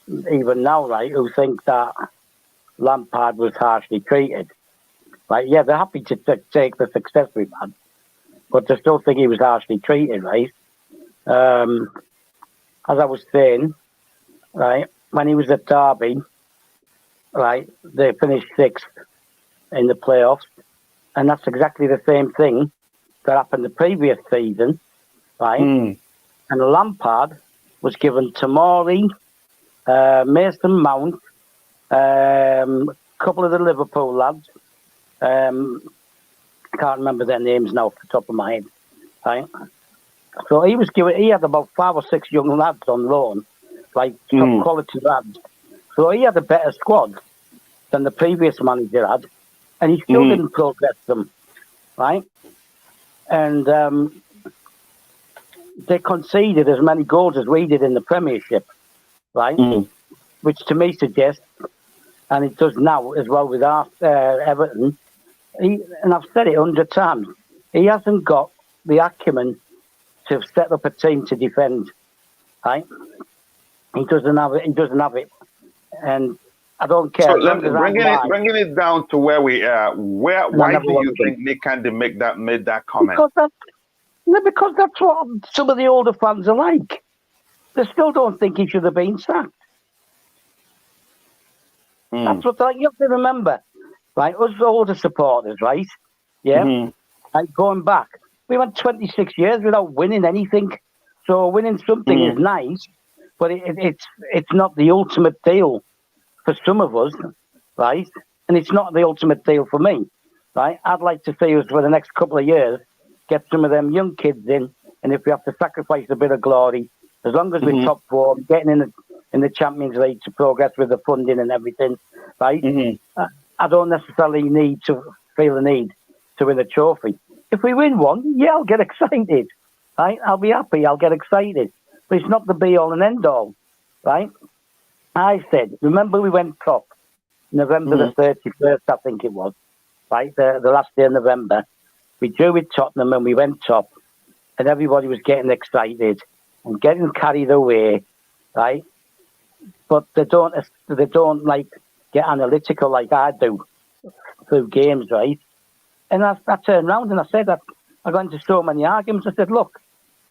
even now, right, who think that Lampard was harshly treated. Like, yeah, they're happy to take the success we've had, but they still think he was harshly treated, right? As I was saying, right, when he was at Derby, right, they finished 6th in the playoffs, and that's exactly the same thing that happened the previous season, right? And Lampard was given Tomori, Mason Mount, couple of the Liverpool lads. Can't remember their names now off the top of my head. Right? So he had about 5 or 6 young lads on loan, like top quality lads. So he had a better squad than the previous manager had, and he still didn't progress them, right? And they conceded as many goals as we did in the Premiership, right? Which to me suggests, and it does now as well with our Everton, and I've said it 100 times, he hasn't got the acumen to set up a team to defend, right? He doesn't have it. He doesn't have it, and I don't care. So bringing it down to where we are. Why do you think Nick Candy made that comment? Because that's what some of the older fans are like. They still don't think he should have been sacked. That's what you have to remember, right? Us older supporters, right? Yeah, like going back, we went 26 years without winning anything. So winning something is nice, but it's not the ultimate deal for some of us, right? And it's not the ultimate deal for me, right? I'd like to see us for the next couple of years get some of them young kids in, and if we have to sacrifice a bit of glory, as long as we're top 4, getting in the Champions League to progress with the funding and everything, right? I don't necessarily feel the need to win a trophy. If we win one, yeah, I'll get excited, right? I'll be happy, I'll get excited. But it's not the be-all and end-all, right? I said, remember we went top November the 31st, I think it was, right? The last day of November. We drew with Tottenham and we went top, and everybody was getting excited and getting carried away, right? But they don't like get analytical like I do through games, right? And I turned around and I said that I got into so many arguments. I said, look,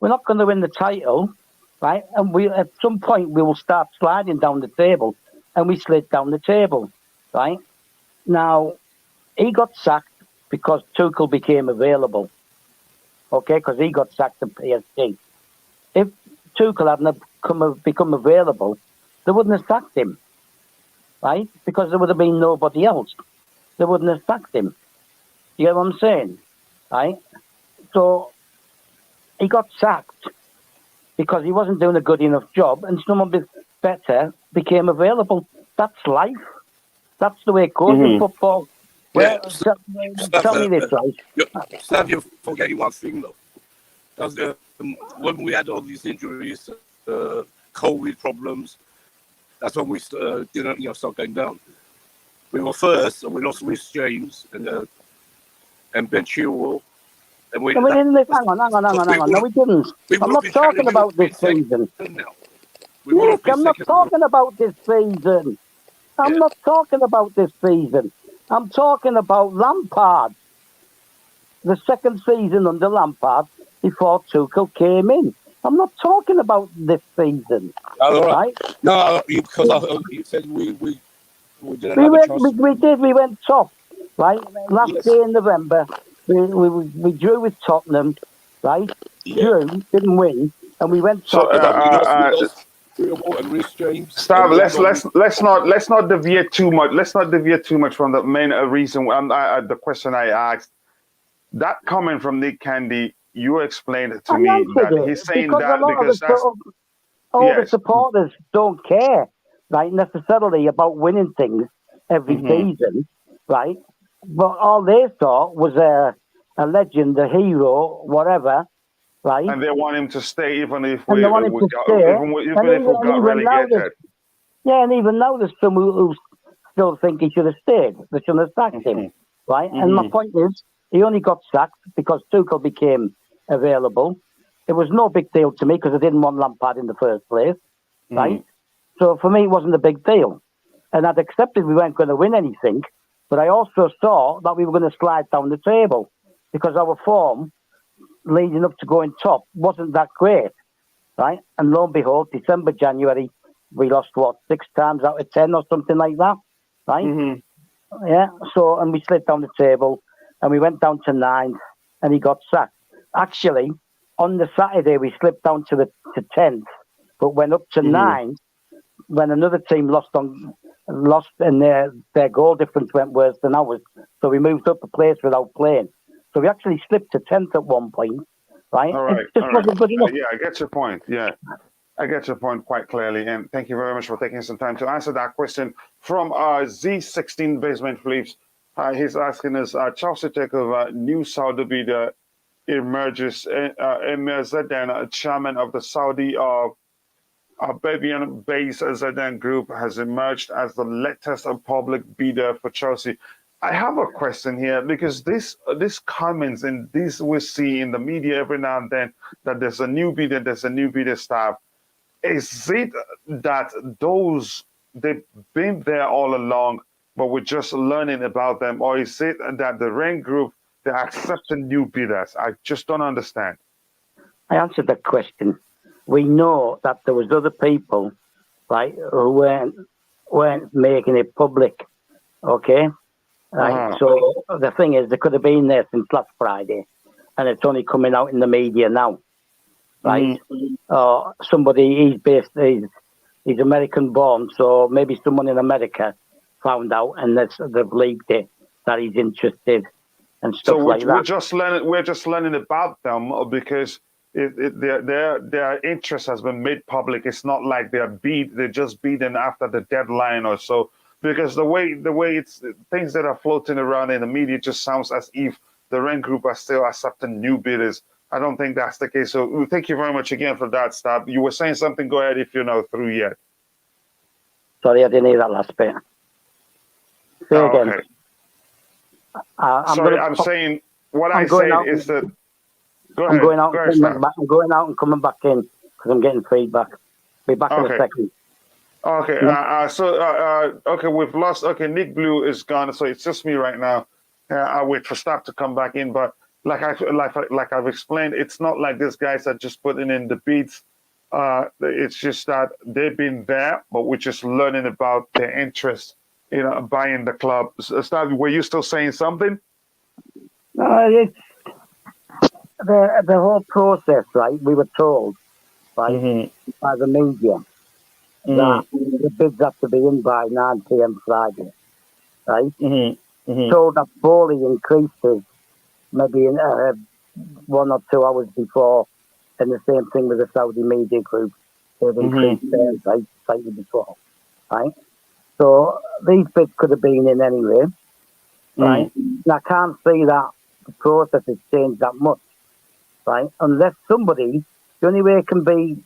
we're not going to win the title, right? And we at some point we will start sliding down the table, and we slid down the table, right? Now he got sacked because Tuchel became available, okay? Because he got sacked at PSG. If Tuchel hadn't become available, they wouldn't have sacked him, right? Because there would have been nobody else. They wouldn't have sacked him. You get what I'm saying, right? So he got sacked because he wasn't doing a good enough job, and someone better became available. That's life. That's the way it goes in football. Well, tell me this, right? Sam, you're forgetting one thing, though. That's when we had all these injuries, COVID problems, that's when we didn't start going down. We were first, and we lost Rhys James and Ben Chilwell. And we didn't. Hang on. No, we didn't. I'm not talking about this season. Nick, I'm not talking about this season. I'm not talking about this season. I'm talking about Lampard. The second season under Lampard before Tuchel came in. I'm not talking about this season. Right? No, because you said we didn't have a chance. We went top. Right? Last day in November, we drew with Tottenham. Right? Drew, didn't win, and we went top. Stop. Let's not deviate too much. Let's not deviate too much from the main reason. The question I asked. That coming from Nick Candy, you explained it to me that he's saying that because the supporters don't care, right, necessarily about winning things every season, right? But all they saw was a legend, a hero, whatever. Right? And they want him to stay even if we got relegated. Yeah, and even now there's some who still think he should have stayed. They shouldn't have sacked him, right? And my point is, he only got sacked because Tuchel became available. It was no big deal to me because I didn't want Lampard in the first place, right? So for me, it wasn't a big deal. And I'd accepted we weren't going to win anything, but I also saw that we were going to slide down the table because our form leading up to going top wasn't that great, right? And lo and behold, December, January, we lost 6 times out of 10 or something like that, right? Yeah. So, and we slid down the table, and we went down to 9th, and he got sacked. Actually, on the Saturday we slipped down to 10th, but went up to 9th when another team lost on lost, and their goal difference went worse than ours. So we moved up a place without playing. So we actually slipped to 10th at one point, right? All right. It just All right. wasn't good enough. Yeah, I get your point. Yeah. I get your point quite clearly, and thank you very much for taking some time to answer that question. From Z16 Basement Flips, he's asking us, Chelsea takeover, new Saudi bidder emerges, Emir Zidane, chairman of the Saudi Arabian-based Zidane Group, has emerged as the latest public bidder for Chelsea. I have a question here because this comments and this we see in the media every now and then that there's a new bidder staff. Is it that they've been there all along, but we're just learning about them, or is it that the Ren Group, they're accepting new bidders? I just don't understand. I answered that question. We know that there was other people, right, who weren't making it public, okay? Right. So the thing is, they could have been there since last Friday, and it's only coming out in the media now. Right, somebody he's American born, so maybe someone in America found out and they've leaked it that he's interested and stuff like that. We're just learning about them because their interest has been made public. It's not like they're just beaten after the deadline or so. Because the way it's things that are floating around in the media just sounds as if the Ren Group are still accepting new bidders. I don't think that's the case. So thank you very much again for that, Stab. You were saying something. Go ahead if you're not through yet. Sorry, I didn't hear that last bit. Say again. Okay. I'm saying what I said is that. Go ahead. I'm going out and coming back in because I'm getting feedback. Be back in a second. Okay. Yeah. Okay, we've lost. Okay, Nick Blue is gone, so it's just me right now. I'll wait for Stab to come back in, but. Like I've explained, it's not like these guys are just putting in the beats. It's just that they've been there, but we're just learning about their interest in buying the club. Stab, were you still saying something? No, it's the whole process, right? We were told, right, by the media that the bids have to be in by 9 p.m. Friday, right? So that Bowley increases. Maybe 1 or 2 hours before, and the same thing with the Saudi media group. They've increased theirs, right, slightly before, right? So these bids could have been in anyway, right? And I can't see that the process has changed that much, right? Unless the only way it can be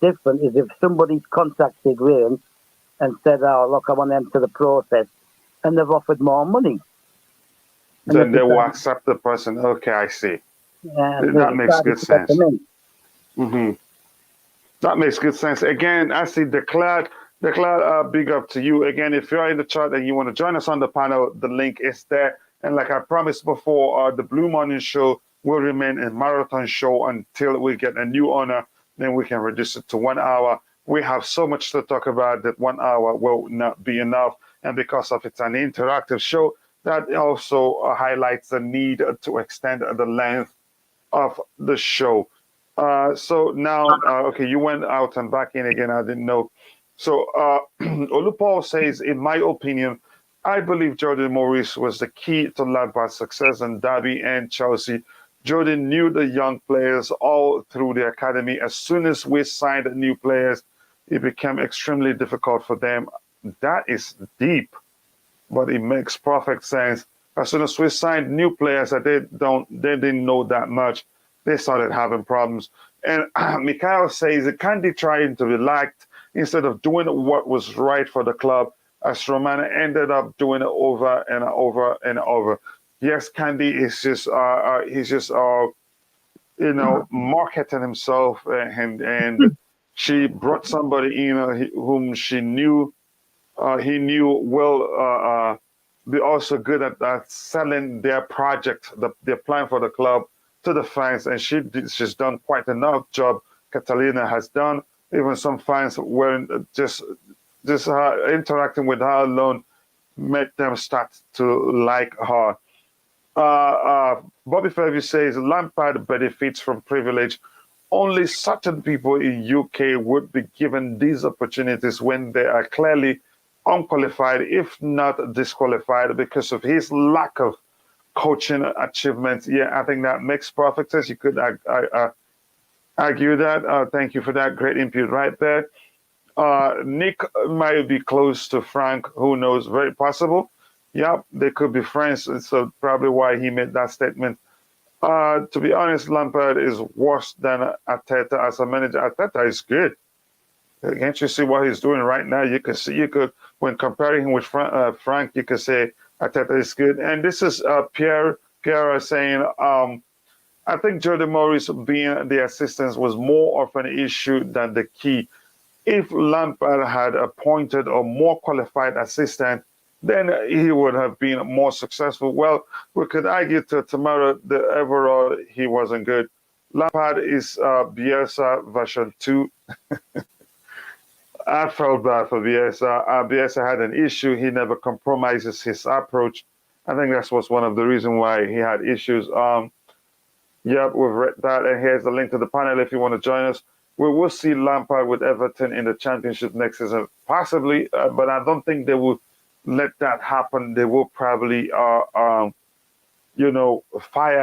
different is if somebody's contacted Rain and said, oh, look, I want to enter the process, and they've offered more money. Then they will accept the person. Okay, I see. Yeah, that makes good sense. That makes good sense. Again, I see declared, big up to you. Again, if you're in the chat and you want to join us on the panel, the link is there. And like I promised before, the Blue Morning Show will remain a marathon show until we get a new owner. Then we can reduce it to 1 hour. We have so much to talk about that 1 hour will not be enough. And because of it's an interactive show, that also highlights the need to extend the length of the show. So now, okay, you went out and back in again. I didn't know. So Olupol says, in my opinion, I believe Jordan Morris was the key to Lampard's success in Derby and Chelsea. Jordan knew the young players all through the academy. As soon as we signed new players, it became extremely difficult for them. That is deep. But it makes perfect sense. As soon as we signed new players that they didn't know that much, they started having problems. And Mikhail says it can't be trying to be liked instead of doing what was right for the club, as Roman ended up doing it over and over and over. Yes, Candy is just he's just marketing himself, and she brought somebody in whom she knew. He knew will be also good at selling their project, their plan for the club to the fans, and she's done quite enough job. Catalina has done. Even some fans weren't just interacting with her alone made them start to like her. Bobby Fergie says Lampard benefits from privilege. Only certain people in UK would be given these opportunities when they are clearly unqualified, if not disqualified, because of his lack of coaching achievements. Yeah, I think that makes perfect sense. You could argue that. Thank you for that great input right there. Nick might be close to Frank. Who knows? Very possible. Yep, they could be friends. So probably why he made that statement. To be honest, Lampard is worse than Arteta as a manager. Arteta is good. Can't you see what he's doing right now? You can see, when comparing him with Frank, you could say Arteta is good. And this is Pierre Guerra saying, I think Jody Morris being the assistant was more of an issue than the key. If Lampard had appointed a more qualified assistant, then he would have been more successful. Well, we could argue to tomorrow that overall he wasn't good. Lampard is Bielsa version 2. I felt bad for Bielsa. Bielsa had an issue. He never compromises his approach. I think that was one of the reasons why he had issues. Yep, we've read that. And here's the link to the panel if you want to join us. We will see Lampard with Everton in the Championship next season, possibly, but I don't think they will let that happen. They will probably, fire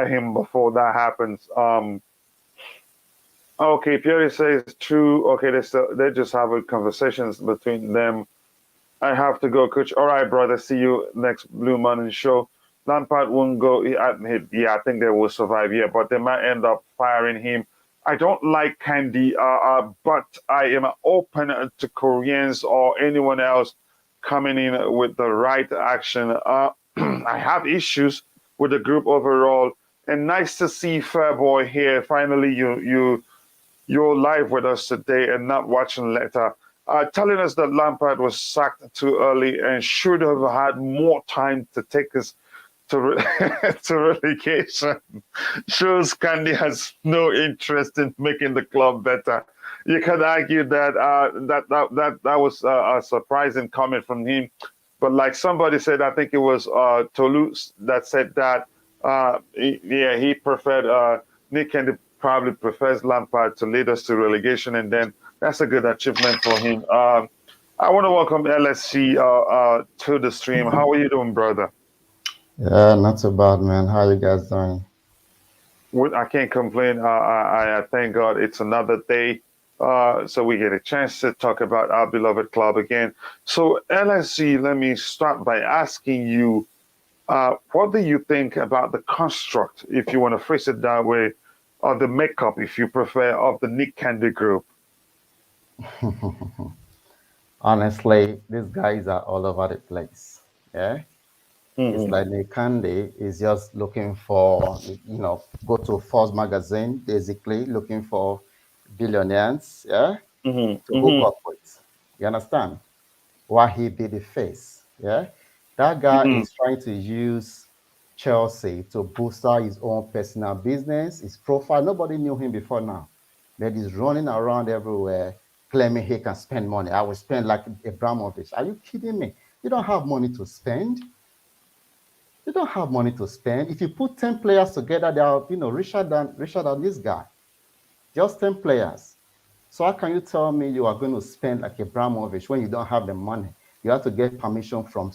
him before that happens. Okay, Pierre says true. Okay, they're just having conversations between them. I have to go, Coach. All right, brother. See you next Blue Morning show. Lampard won't go. I think they will survive. Yeah, but they might end up firing him. I don't like Candy, but I am open to Koreans or anyone else coming in with the right action. I have issues with the group overall, and nice to see Fairboy here. Finally, you're live with us today and not watching later. Telling us that Lampard was sacked too early and should have had more time to take us to relegation. Shows Candy has no interest in making the club better. You could argue that that was a surprising comment from him, but like somebody said, I think it was Toulouse that said that he preferred Nick Candy probably prefers Lampard to lead us to relegation, and then that's a good achievement for him. I want to welcome LSC to the stream. How are you doing, brother? Yeah, not so bad, man. How you guys doing? I can't complain. I thank God it's another day, so we get a chance to talk about our beloved club again. So, LSC, let me start by asking you, what do you think about the construct, if you want to phrase it that way, or the makeup, if you prefer, of the Nick Candy group? Honestly, these guys are all over the place. Yeah. It's Mm-hmm. like Nick Candy is just looking for, go to Forbes magazine, basically looking for billionaires, yeah, to hook Mm-hmm. up with. You understand? Why he be the face, yeah? That guy Mm-hmm. is trying to use Chelsea to boost his own personal business, his profile. Nobody knew him before now. But he's running around everywhere claiming he can spend money. I will spend like Abramovich. Are you kidding me? You don't have money to spend. You don't have money to spend. If you put 10 players together, they are, richer than this guy. Just 10 players. So how can you tell me you are going to spend like Abramovich when you don't have the money? You have to get permission from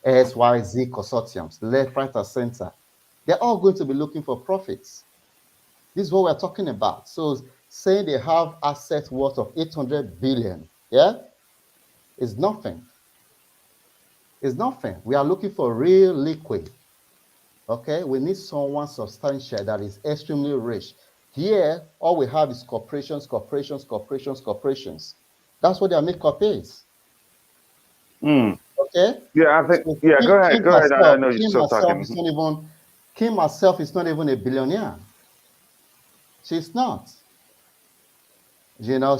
SYZ consortiums, left, right, or center. They're all going to be looking for profits. This is what we're talking about. So saying they have assets worth of 800 billion, yeah, is nothing. It's nothing. We are looking for real liquid. Okay, we need someone substantial that is extremely rich. Here, all we have is corporations. That's what their makeup is. Mm. Okay. Yeah, I think. So Yeah, go ahead. Go ahead. I know you're still talking. Kim herself is not even a billionaire. She's not.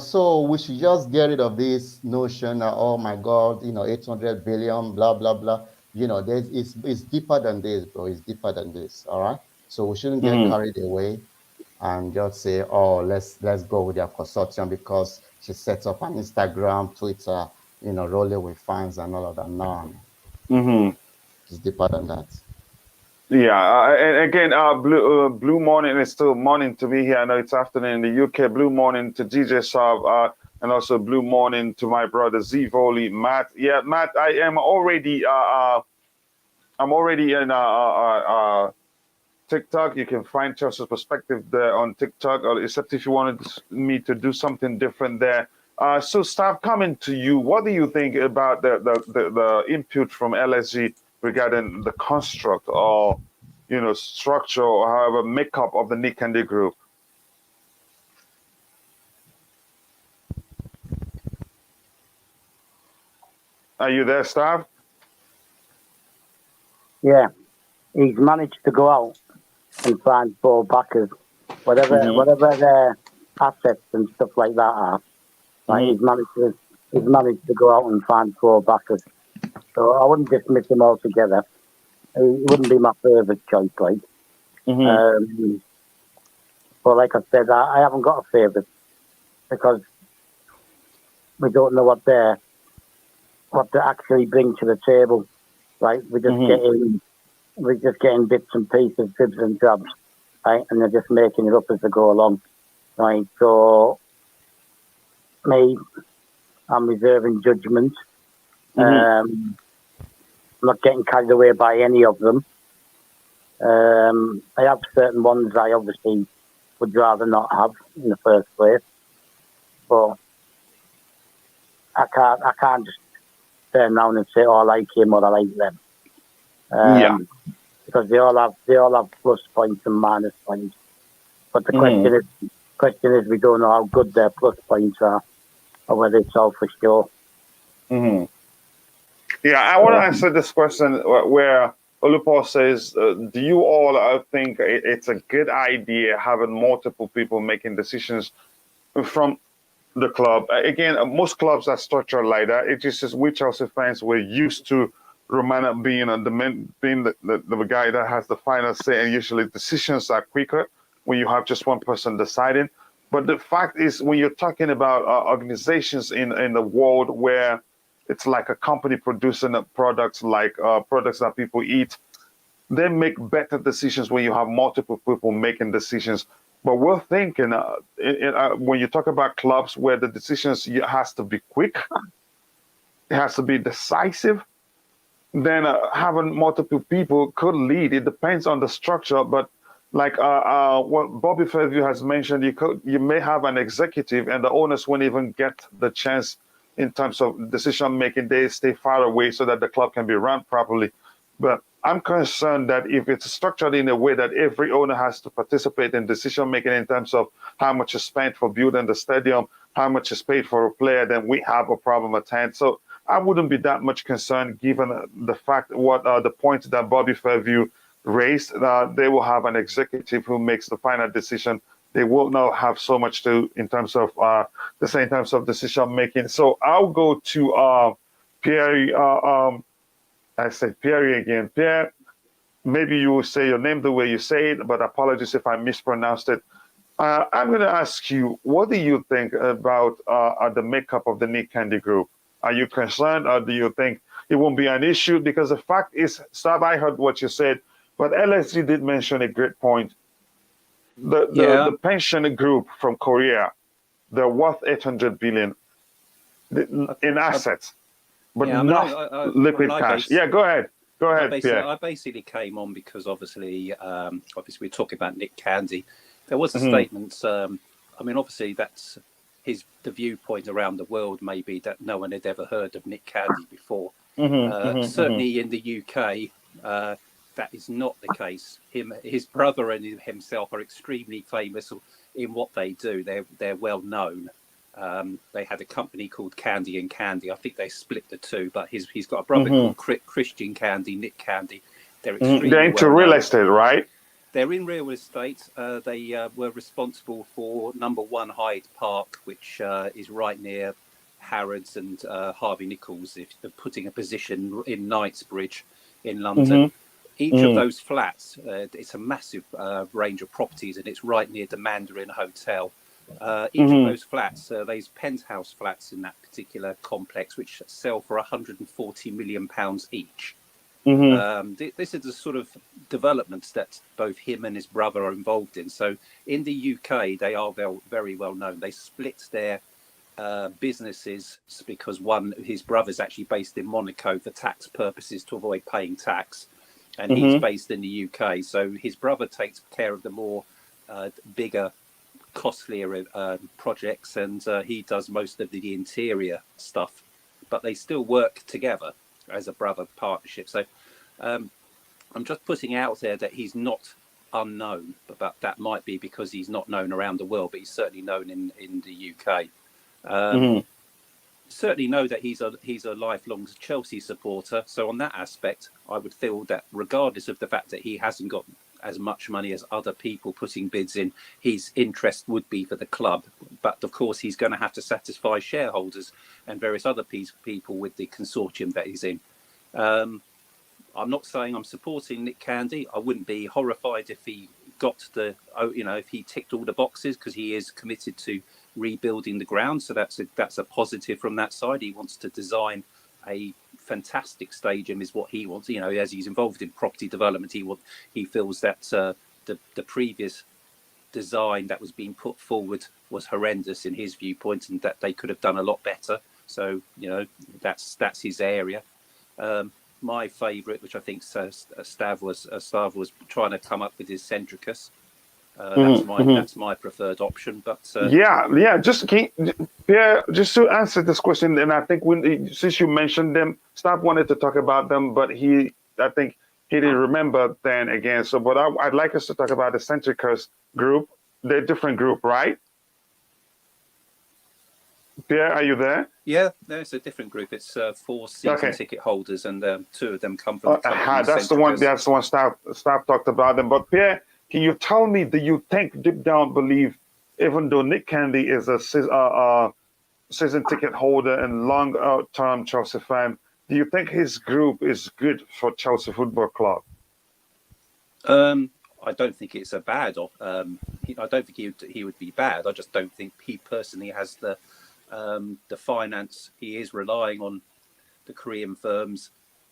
So we should just get rid of this notion that, oh my God, 800 billion, blah, blah, blah. It's deeper than this, bro. It's deeper than this. All right. So we shouldn't get carried away and just say, oh, let's go with their consortium because she sets up an Instagram, Twitter, rolling with fans and all of that. No, Mm-hmm. it's deeper than that. Yeah, and again, blue morning is still morning to me here. I know it's afternoon in the UK. Blue morning to DJ Saab. and also blue morning to my brother Zivoli, Matt. Yeah, Matt, I am already I'm already in TikTok. You can find Chelsea's perspective there on TikTok, or except if you wanted me to do something different there. So, Stav, coming to you, what do you think about the input from LSG regarding the construct or structure or however makeup of the Nick Candy group? Are you there, Stav? Yeah, he's managed to go out and find 4 backers, whatever their assets and stuff like that are. Like he's managed to go out and find 4 backers. So I wouldn't dismiss him altogether. He wouldn't be my favourite choice, like. But like I said, I haven't got a favourite because we don't know what they actually bring to the table. Right, we're just getting bits and pieces, dribs and drabs, right, and they're just making it up as they go along. Right, so me, I'm reserving judgment. I'm not getting carried away by any of them. I have certain ones I obviously would rather not have in the first place, but I can't just turn around and say, "Oh, I like him" or "I like them," because they all have plus points and minus points. But the question is, we don't know how good their plus points are, or whether it's all for show. Yeah, I want to answer this question where Olupo says, do you all think it's a good idea having multiple people making decisions from the club? Again, most clubs are structured like that. It just is we Chelsea fans were used to Romana being the guy that has the final say, and usually decisions are quicker when you have just one person deciding. But the fact is, when you're talking about organizations in the world where it's like a company producing products like products that people eat, they make better decisions when you have multiple people making decisions. But we're thinking when you talk about clubs where the decisions has to be quick, it has to be decisive, then having multiple people could lead. It depends on the structure, but like what Bobby Fairview has mentioned, you may have an executive and the owners won't even get the chance in terms of decision making. They stay far away so that the club can be run properly. But I'm concerned that if it's structured in a way that every owner has to participate in decision making in terms of how much is spent for building the stadium, how much is paid for a player, then we have a problem at hand. So I wouldn't be that much concerned given the fact what the point that Bobby Fairview raised. They will have an executive who makes the final decision. They will not have so much to in terms of decision making. So I'll go to Pierre. I said Pierre again. Pierre, maybe you will say your name the way you say it, but apologies if I mispronounced it. I'm going to ask you, what do you think about the makeup of the Nick Candy group? Are you concerned, or do you think it won't be an issue? Because the fact is, Sab, I heard what you said, but LSG did mention a great point. The pension group from Korea, they're worth 800 billion in assets, but not liquid cash. Go ahead. Go ahead, Pierre. I basically came on because obviously we're talking about Nick Candy. There was a statement. Obviously that's the viewpoint around the world may be that no one had ever heard of Nick Candy before. Certainly in the UK, that is not the case. His brother and himself are extremely famous in what they do. They're well known. They had a company called Candy and Candy. I think they split the two, but he's got a brother called Christian Candy, Nick Candy. They're into real estate, right? They're in real estate. They were responsible for number 1 Hyde Park, which is right near Harrods and Harvey Nichols, if they're putting a position in Knightsbridge in London. Each of those flats, it's a massive range of properties, and it's right near the Mandarin Hotel. Each of those flats, those penthouse flats in that particular complex, which sell for £140 million each. This is the sort of developments that both him and his brother are involved in. So in the UK, they are very well known. They split their businesses, because his brother's actually based in Monaco for tax purposes to avoid paying tax, and he's based in the UK. So his brother takes care of the more bigger, costlier projects, and he does most of the interior stuff. But they still work together as a brother partnership. So I'm just putting out there that he's not unknown, but that might be because he's not known around the world, but he's certainly known in the UK. Certainly know that he's a lifelong Chelsea supporter. So on that aspect, I would feel that regardless of the fact that he hasn't got as much money as other people putting bids in, his interest would be for the club. But of course, he's going to have to satisfy shareholders and various other people with the consortium that he's in. I'm not saying I'm supporting Nick Candy. I wouldn't be horrified if he got if he ticked all the boxes, because he is committed to rebuilding the ground. So that's a positive from that side. He wants to design a fantastic stadium, is what he wants. As he's involved in property development, he feels that the previous design that was being put forward was horrendous in his viewpoint, and that they could have done a lot better. So that's his area. My favourite, which I think Stav was trying to come up with, is Centricus. That's my preferred option. But Pierre, just to answer this question, and I think since you mentioned them, Stav wanted to talk about them, but I think he didn't remember then again. So, but I'd like us to talk about the Centricus group. They're a different group, right? Pierre, are you there? Yeah, no, it's a different group. It's 4 season ticket holders, and 2 of them come from the company. That's the one. That's the one. Stav talked about them. But Pierre, can you tell me? Do you think, deep down, believe, even though Nick Candy is a season ticket holder and long-term Chelsea fan, do you think his group is good for Chelsea Football Club? I don't think it's a bad. I don't think he would be bad. I just don't think he personally has the finance. He is relying on the Korean firms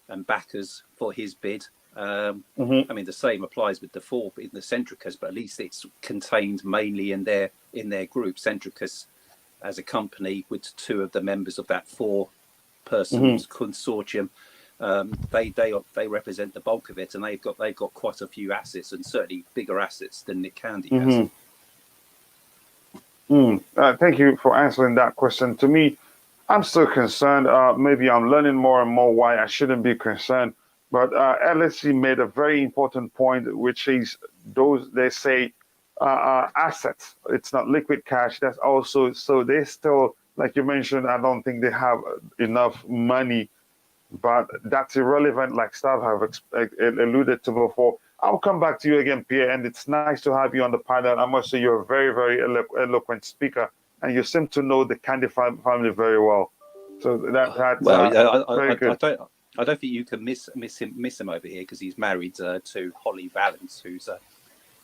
and backers for his bid. I mean, the same applies with the 4 in the Centricus, but at least it's contained mainly in their group. Centricus, as a company with 2 of the members of that 4-person consortium, they represent the bulk of it, and they've got quite a few assets, and certainly bigger assets than Nick Candy has. Thank you for answering that question. To me, I'm still concerned. Maybe I'm learning more and more why I shouldn't be concerned. But LSC made a very important point, which is they say assets. It's not liquid cash. That's also, so they still, like you mentioned, I don't think they have enough money, but that's irrelevant, like Stav have alluded to before. I'll come back to you again, Pierre, and it's nice to have you on the panel. I must say you're a very, very eloquent speaker, and you seem to know the Candy family very well. So that's very good. I don't think you can miss him over here, because he's married to Holly Valance, who's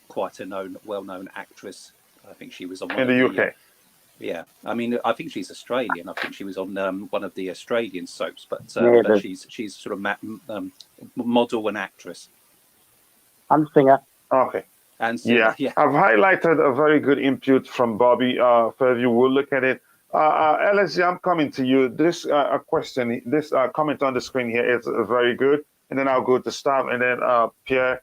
quite a well-known actress. I think she was on in the UK. Yeah, I mean, I think she's Australian. I think she was on one of the Australian soaps, but she's sort of model and actress. And singer. Okay. And singer, yeah. I've highlighted a very good input from Bobby. Fairview, we'll look at it. LSG, I'm coming to you. This question, this comment on the screen here is very good. And then I'll go to Stav, and then Pierre.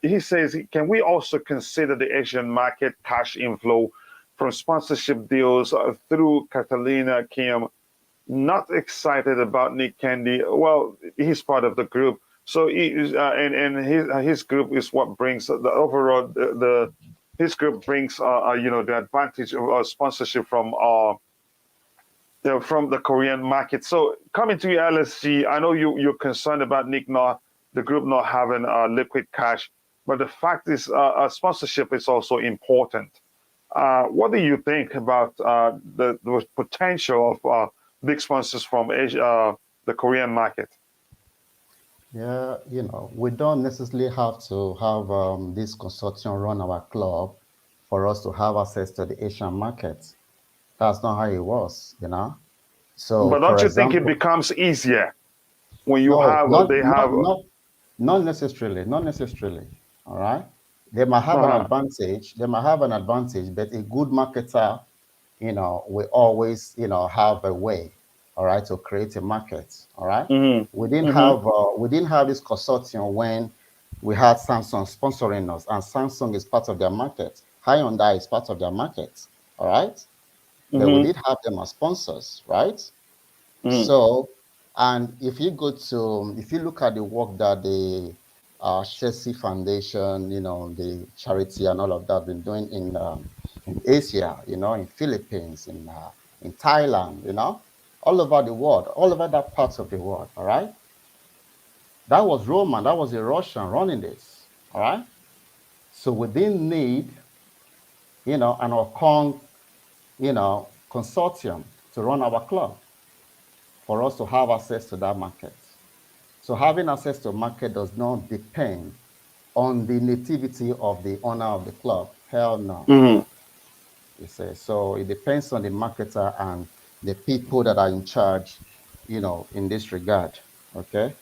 He says, can we also consider the Asian market cash inflow from sponsorship deals through Catalina? Kim, not excited about Nick Candy. Well, he's part of the group. So his group is what brings the overall his group brings the advantage of sponsorship from the Korean market. So coming to you, LSG, I know you're concerned about the group not having liquid cash, but the fact is sponsorship is also important. What do you think about the potential of big sponsors from Asia, the Korean market? Yeah, we don't necessarily have to have this consortium run our club for us to have access to the Asian market. That's not how it was, So, but don't you think it becomes easier when you Not necessarily. All right. They might have an advantage. But a good marketer, we always, have a way, all right, to create a market, all right. Mm-hmm. We didn't have this consortium when we had Samsung sponsoring us, and Samsung is part of their market. Hyundai is part of their market, all right. But we Mm-hmm. did have them as sponsors, right? Mm-hmm. So, and if you look at the work that the Chelsea Foundation, the charity and all of that been doing in Asia, in Philippines, in Thailand, all over the world, all over that part of the world, all right? That was Roman, that was a Russian running this, all right? So we didn't need, an Okong, consortium to run our club for us to have access to that market. So having access to market does not depend on the nativity of the owner of the club. Hell no. Mm-hmm. You say, so it depends on the marketer and the people that are in charge, in this regard. Okay.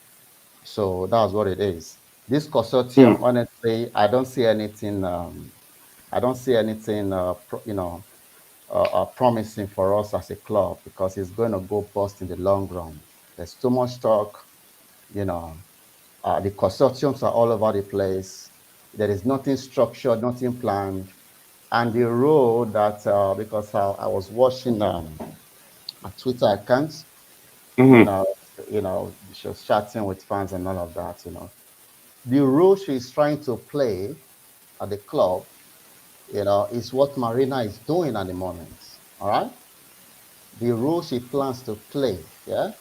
So that's what it is. This consortium, honestly, I don't see anything. I don't see anything. Promising for us as a club because it's going to go bust in the long run. There's too much talk. The consortiums are all over the place. There is nothing structured, nothing planned. And the role that, because I was watching a Twitter account, you Mm-hmm. know, she was chatting with fans and all of that, The role she's trying to play at the club, is what Marina is doing at the moment. All right. The role she plans to play, yeah,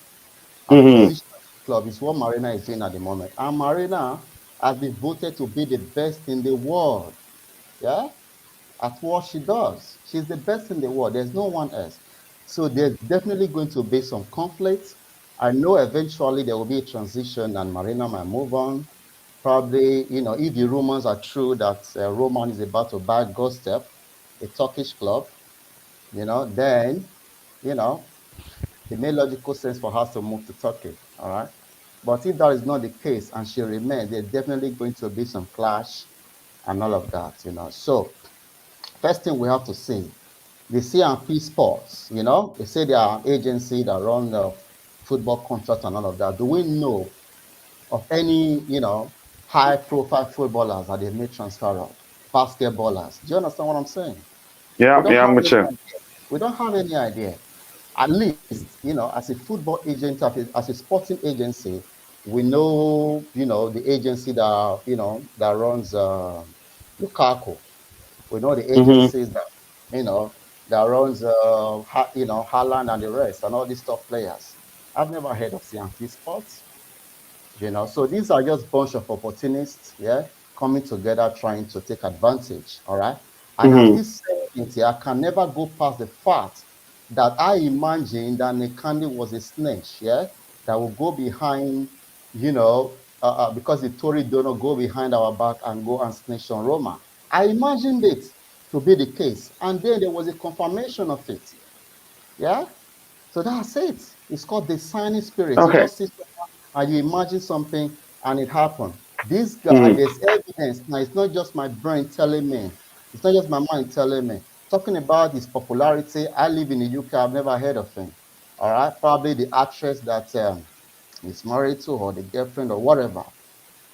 and Mm-hmm. position at the club is what Marina is doing at the moment. And Marina has been voted to be the best in the world, yeah, at what she does. She's the best in the world. There's no one else. So there's definitely going to be some conflict. I know eventually there will be a transition and Marina might move on. Probably, if the rumors are true that Roman is about to buy Gostep, a Turkish club, then, it made logical sense for her to move to Turkey, all right? But if that is not the case and she remains, there's definitely going to be some clash and all of that, So first thing we have to see, the C&P Sports, they say they are an agency that run the football contracts and all of that. Do we know of any, high profile footballers that they made transfer of? Basketballers. Do you understand what I'm saying? We Yeah, don't yeah, have I'm with any you. idea. We don't have any idea. At least, as a football agent, as a sporting agency, we know, the agency that, that runs Lukaku. We know the Mm-hmm. agencies that, that runs, Haaland and the rest and all these top players. I've never heard of CMP Sports. So these are just bunch of opportunists, yeah, coming together trying to take advantage. All right. And I've Mm-hmm. still saying it here, I can never go past the fact that I imagine that Nekandi was a snitch, yeah, that will go behind, because the Tory don't go behind our back and go and snitch on Roma. I imagined it to be the case, and then there was a confirmation of it. Yeah. So that's it. It's called the signing spirit. You Okay. just sit and you imagine something and it happened. This guy, Mm-hmm. there's evidence. Now, it's not just my brain telling me. It's not just my mind telling me. Talking about his popularity, I live in the UK. I've never heard of him. All right. Probably the actress that he's married to or the girlfriend or whatever.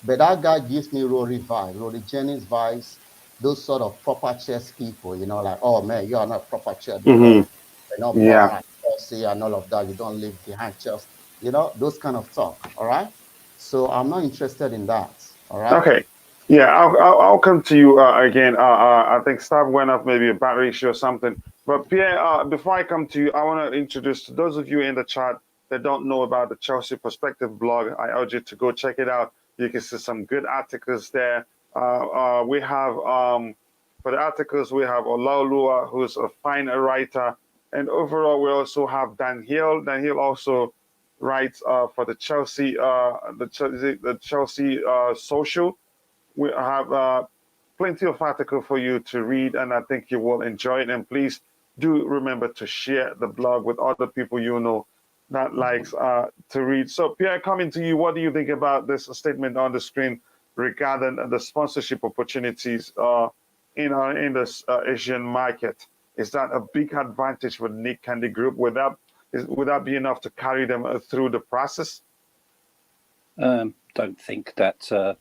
But that guy gives me Rory vibes, Rory Jennings vibes, those sort of proper chess people, like, oh man, you are not a proper chess Mm-hmm. because you're not born Yeah. at Chelsea and all of that. You don't live behind Chelsea, those kind of talk. All right. So I'm not interested in that. All right. Okay. Yeah, I'll come to you again. I think Stab went off maybe a battery issue or something. But Pierre, before I come to you, I want to introduce to those of you in the chat that don't know about the Chelsea Perspective blog. I urge you to go check it out. You can see some good articles there. We have for the articles we have Olaoluwa, who's a fine writer, and overall we also have Dan Hill. Dan Hill also writes for the Chelsea social. We have plenty of article for you to read, and I think you will enjoy it. And please do remember to share the blog with other people you know that likes to read. So, Pierre, coming to you, what do you think about this statement on the screen regarding the sponsorship opportunities in this Asian market? Is that a big advantage for Nick Candy Group? Would that be enough to carry them through the process? Don't think that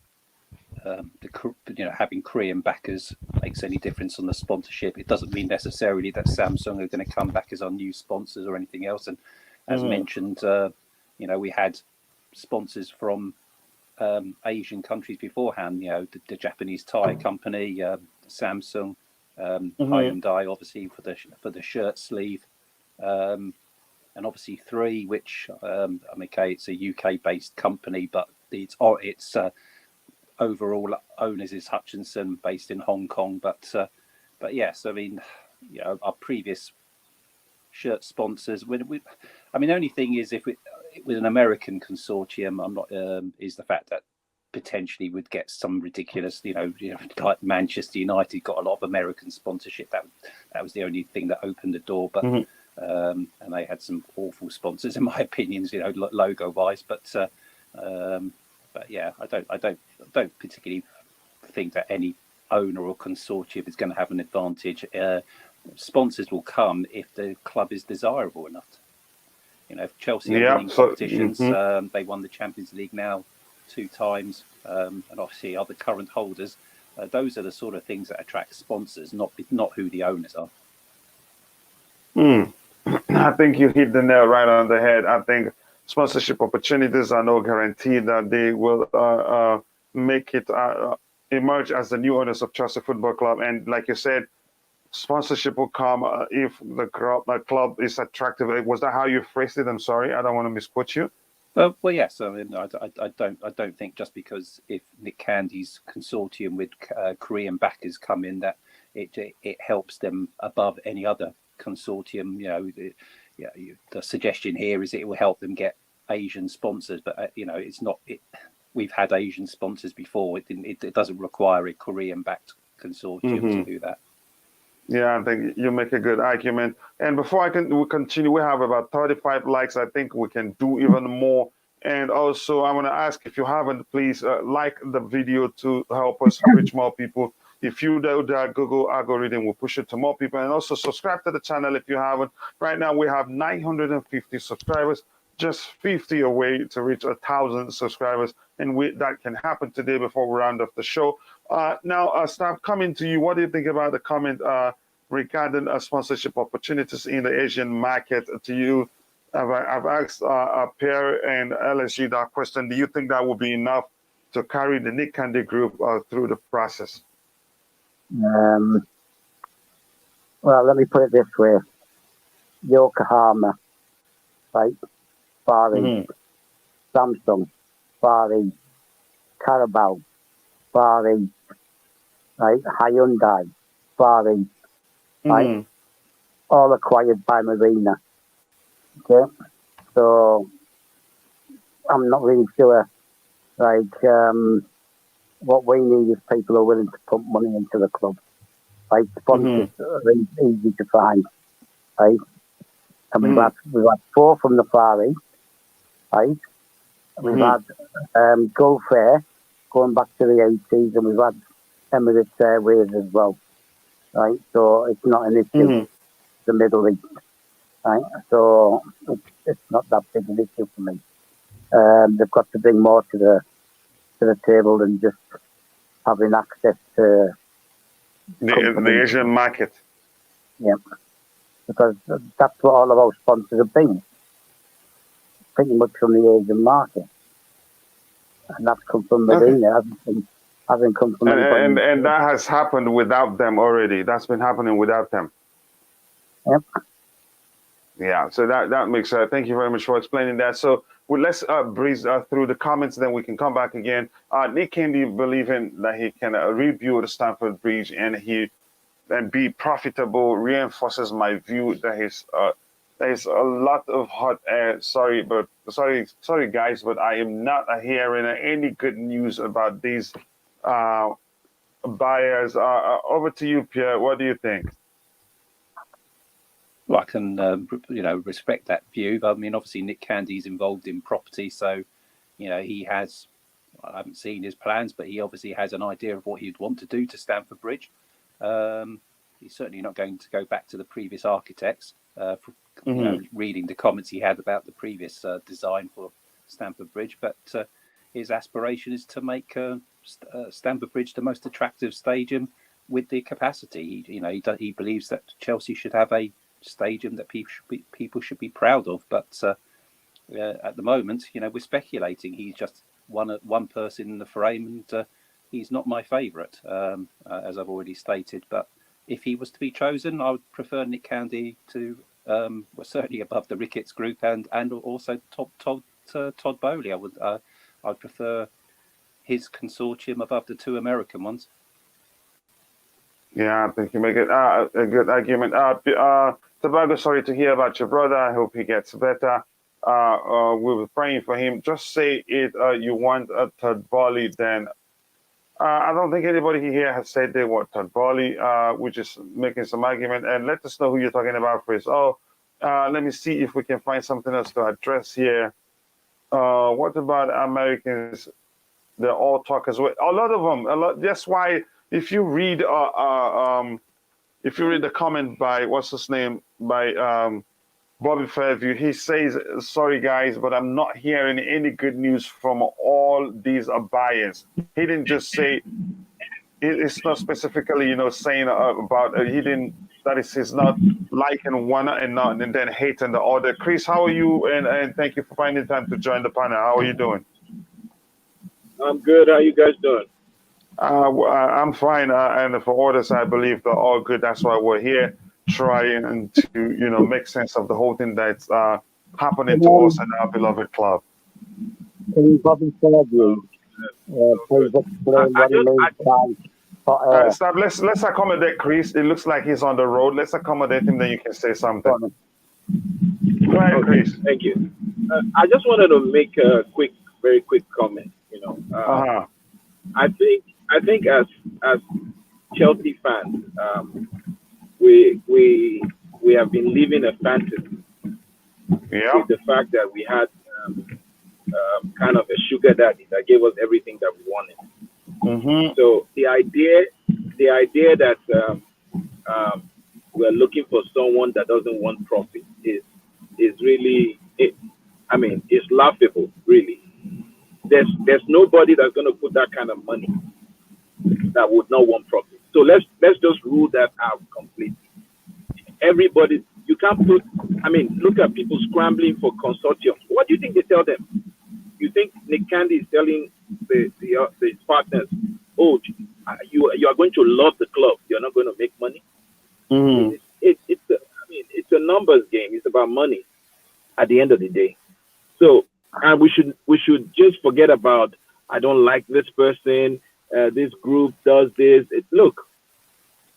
having Korean backers makes any difference on the sponsorship. It doesn't mean necessarily that Samsung are going to come back as our new sponsors or anything else. And as mentioned, we had sponsors from Asian countries beforehand. The Japanese tire company, Samsung, Hyundai, obviously for the shirt sleeve, and obviously 3, which it's a UK-based company, but its overall owners is Hutchinson, based in Hong Kong. But yes, our previous shirt sponsors. The only thing is, if with an American consortium, I'm not is the fact that potentially would get some ridiculous, like Manchester United got a lot of American sponsorship. That was the only thing that opened the door. But and they had some awful sponsors, in my opinions, logo wise. But yeah, I don't particularly think that any owner or consortium is going to have an advantage. Sponsors will come if the club is desirable enough. If Chelsea are winning competitions, they won the Champions League now 2 times, and obviously other current holders. Those are the sort of things that attract sponsors, not who the owners are. I think you hit the nail right on the head. I think sponsorship opportunities are no guarantee that they will make it emerge as the new owners of Chelsea Football Club. And like you said, sponsorship will come if the club is attractive. Was that how you phrased it? I'm sorry, I don't want to misquote you. Well, yes. I don't think just because if Nick Candy's consortium with Korean backers come in that it helps them above any other consortium. The suggestion here is it will help them get Asian sponsors, but it's not. We've had Asian sponsors before. It doesn't require a Korean-backed consortium to do that. Yeah, I think you make a good argument. And before we continue, we have about 35 likes. I think we can do even more. And also, I want to ask, if you haven't, please like the video to help us reach more people. If you do that, Google algorithm will push it to more people. And also subscribe to the channel if you haven't. Right now, we have 950 subscribers, just 50 away to reach 1,000 subscribers. And that can happen today before we round off the show. Now, Staff, coming to you, what do you think about the comment regarding sponsorship opportunities in the Asian market? To you, I've asked Pierre and LSG that question. Do you think that will be enough to carry the Nick Candy Group through the process? Well, let me put it this way. Yokohama, right? Far East. Samsung, Far East. Carabao, Far East. Right? Hyundai, Far East. Right? All acquired by Marina. Okay? So, I'm not really sure. What we need is people who are willing to put money into the club. Right? Sponsors are easy to find. Right? And we've had 4 from the Far East. Right? We've had Gulf Air going back to the 80s, and we've had Emirates Airways as well. Right? So it's not an issue. The Middle East. Right? So it's not that big an issue for me. They've got to bring more to the table than just having access to the Asian market. Yeah, because that's what all of our sponsors have been, pretty much from the Asian market, and that's come from Marina, hasn't come from anybody. And that has happened without them already. That's been happening without them. Yep. Yeah, so that makes sense. Thank you very much for explaining that. So let's breeze through the comments, then we can come back again. Nick Candy believing that he can rebuild Stamford Bridge and be profitable reinforces my view that there's a lot of hot air. Sorry guys, but I am not hearing any good news about these buyers. Over to you, Pierre. What do you think? Well, I can, respect that view. But, obviously Nick Candy's involved in property, so, he has. I haven't seen his plans, but he obviously has an idea of what he'd want to do to Stamford Bridge. he's certainly not going to go back to the previous architects. You know, reading the comments he had about the previous design for Stamford Bridge, but his aspiration is to make Stamford Bridge the most attractive stadium with the capacity. He believes that Chelsea should have a stadium that people should be proud of. But at the moment, we're speculating. He's just one person in the frame, and he's not my favourite, as I've already stated. But if he was to be chosen, I would prefer Nick Candy to certainly above the Ricketts Group and also Todd Bowley. I'd prefer his consortium above the two American ones. Yeah, I think you make it a good argument. Tobago, sorry to hear about your brother. I hope he gets better. We were praying for him. Just say it. You want Todd Bowley, then. I don't think anybody here has said they want Todd Bowley. We're just making some argument, and let us know who you're talking about first. Let me see if we can find something else to address here. What about Americans? They all talk as well. A lot of them. That's why if you read the comment by what's his name, by Bobby Fairview, he says, "Sorry guys, but I'm not hearing any good news from all these buyers." He didn't just say it's not specifically, saying about he didn't. That is, he's not liking one and then hating the other. Chris, how are you? And thank you for finding time to join the panel. How are you doing? I'm good. How you guys doing? I'm fine, and for others, I believe they're all good. That's why we're here, trying to make sense of the whole thing that's happening to us and our beloved club. Can Bobby Fairview please explain what he means by Stop. Let's accommodate Chris. It looks like he's on the road. Let's accommodate him. Then you can say something. Go ahead, Chris. Thank you. I just wanted to make a very quick comment. I think as Chelsea fans, we have been living a fantasy. Yeah. With the fact that we had kind of a sugar daddy that gave us everything that we wanted. Mm-hmm. So the idea that we're looking for someone that doesn't want profit is really, it's laughable, really. There's nobody that's going to put that kind of money that would not want profit. So let's just rule that out completely. Everybody, you can't put. Look at people scrambling for consortiums. What do you think they tell them? You think Nick Candy is telling his partners, "Oh, you are going to love the club. You're not going to make money." Mm-hmm. It's a numbers game. It's about money at the end of the day. So, and we should just forget about, I don't like this person. This group does this. Look,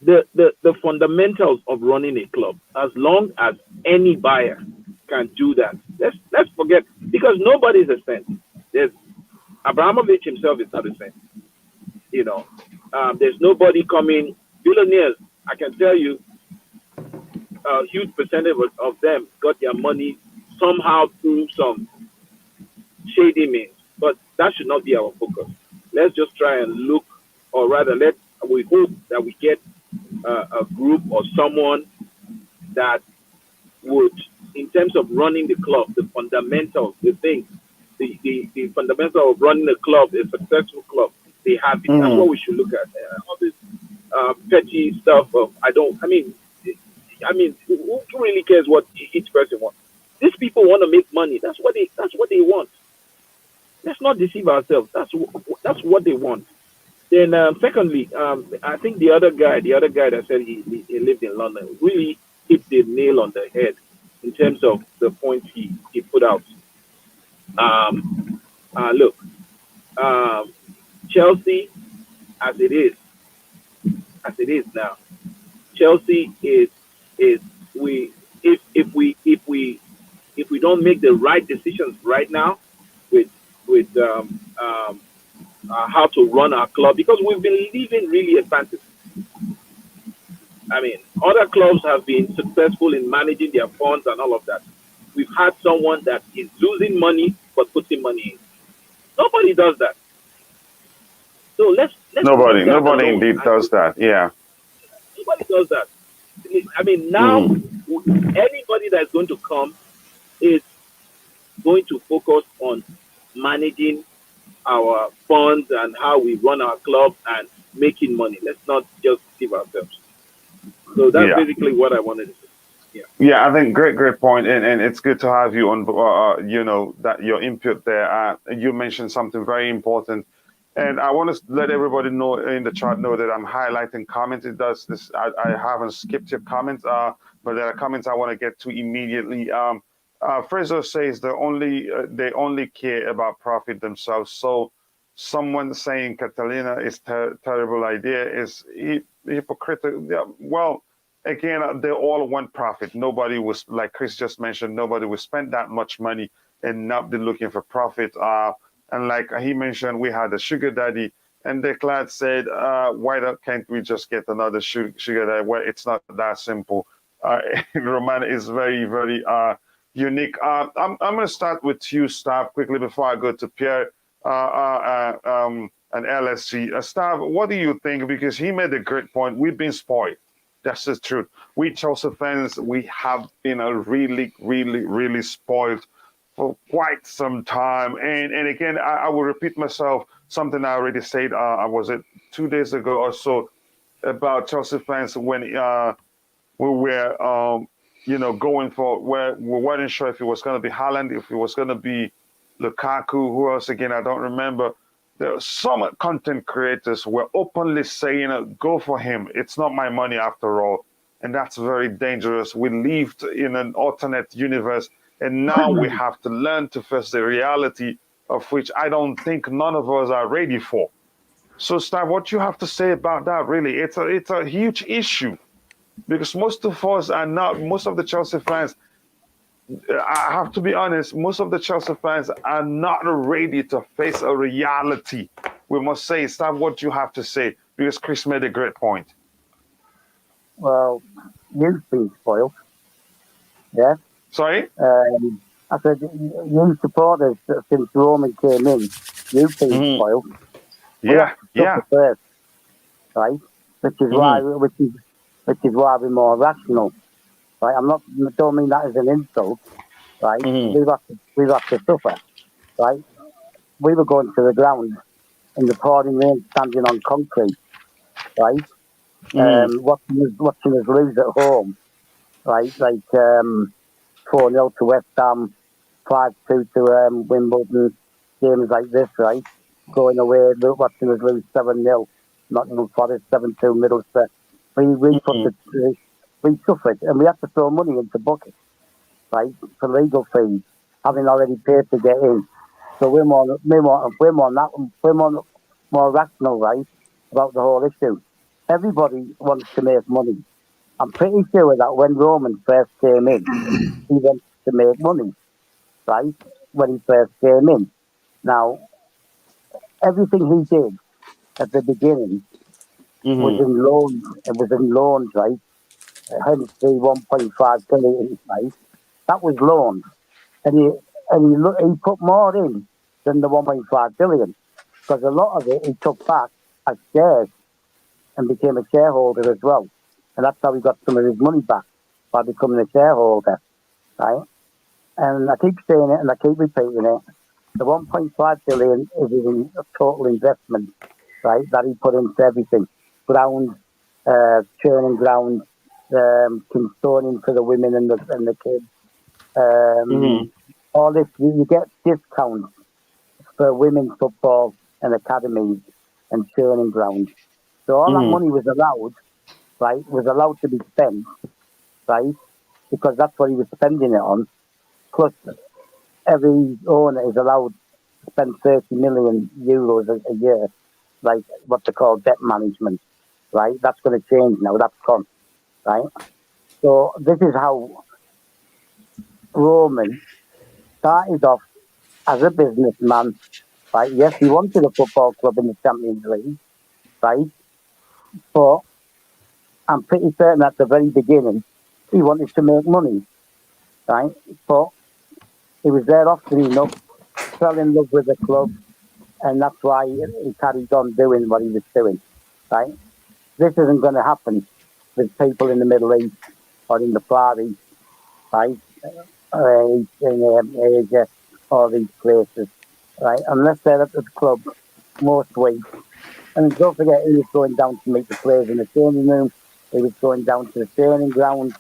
the fundamentals of running a club, as long as any buyer can do that, let's forget, because nobody's a saint. There's Abramovich himself is not a saint. There's nobody coming. Billionaires, I can tell you, a huge percentage of them got their money somehow through some shady means. But that should not be our focus. Let's just try and look, or rather, we hope that we get a group or someone that would, in terms of running the club, the fundamentals, the things, the fundamental of running a club, a successful club, they have it. That's what we should look at. All this petty stuff of, who really cares what each person wants? These people want to make money. That's what they want. Let's not deceive ourselves. That's what they want. Then, secondly, I think the other guy that said he lived in London really hit the nail on the head in terms of the points he put out. Look, Chelsea, as it is now, Chelsea is if we don't make the right decisions right now with how to run our club, because we've been living really a fantasy. Other clubs have been successful in managing their funds and all of that. We've had someone that is losing money but putting money in. Nobody does that. So let's nobody indeed does that. Yeah. Nobody does that. I mean, now anybody that's going to come is going to focus on managing our funds and how we run our club and making money. Let's not just deceive ourselves. So that's Yeah. basically what I wanted to say. Yeah. Yeah, I think great point, and it's good to have you on. That your input there. You mentioned something very important, and I want to let everybody know in the chat know that I'm highlighting comments. It does this. I haven't skipped your comments, but there are comments I want to get to immediately. Fraser says they only care about profit themselves. So someone saying Catalina is terrible idea is hypocritical. Yeah, well, again, they all want profit. Nobody was, like Chris just mentioned, nobody will spend that much money and not be looking for profit. And like he mentioned, we had a sugar daddy, and Declan said, why can't we just get another sugar daddy? Well, it's not that simple. Roman is very, very unique. I'm going to start with you, Stav, quickly before I go to Pierre and LSC. Stav, what do you think? Because he made a great point. We've been spoiled. That's the truth. We Chelsea fans, we have been really, really, really spoiled for quite some time. And again, I will repeat myself, something I already said, was it 2 days ago or so, about Chelsea fans when we were, going for, where we weren't sure if it was going to be Haaland, if it was going to be Lukaku, who else again, I don't remember. There are some content creators were openly saying, go for him. It's not my money after all. And that's very dangerous. We lived in an alternate universe, and now we have to learn to face the reality of which I don't think none of us are ready for. So, Stav, what you have to say about that, really, it's a huge issue, because most of the Chelsea fans, I have to be honest, most of the Chelsea fans are not ready to face a reality. We must say, Stav, what you have to say, because Chris made a great point. Well, you've been spoiled. Yeah. Sorry? I said, you supporters, since Roman came in, you've been spoiled. Yeah. First, right? Which is why we're more rational. Right? Don't mean that as an insult. Right? We've had to suffer. Right? We were going to the ground in the pouring rain, standing on concrete. Right? Watching us lose at home. Right? Like 4-0 to West Ham, 5-2 to Wimbledon, games like this. Right? Going away, watching us lose 7-0. Nottingham Forest, 7-2 Middlesbrough. We suffered, and we had to throw money into buckets, right, for legal fees, having already paid to get in. So we're more rational, right, about the whole issue. Everybody wants to make money. I'm pretty sure that when Roman first came in, he wanted to make money, right, when he first came in. Now, everything he did at the beginning was in loans. It was in loans, right? Hence the 1.5 billion, right? That was loans, and he put more in than the 1.5 billion, because a lot of it he took back as shares and became a shareholder as well, and that's how he got some of his money back, by becoming a shareholder, right? And I keep saying it and I keep repeating it. The 1.5 billion is a total investment, right? That he put into everything, ground, churning ground, consortium for the women and the kids. All this, you get discounts for women's football and academies and churning ground. So all that money was allowed to be spent, right? Because that's what he was spending it on. Plus, every owner is allowed to spend 30 million euros a year, like what they call debt management, right? That's going to change now. That's gone, right? So this is how Roman started off as a businessman, right? Yes, he wanted a football club in the Champions League, right? But I'm pretty certain at the very beginning he wanted to make money, right? But he was there often enough, fell in love with the club, and that's why he carried on doing what he was doing, right? This isn't going to happen with people in the Middle East or in the Far East, right? In Asia, all these places, right? Unless they're at the club most weeks. And don't forget, he was going down to meet the players in the training room. He was going down to the training ground,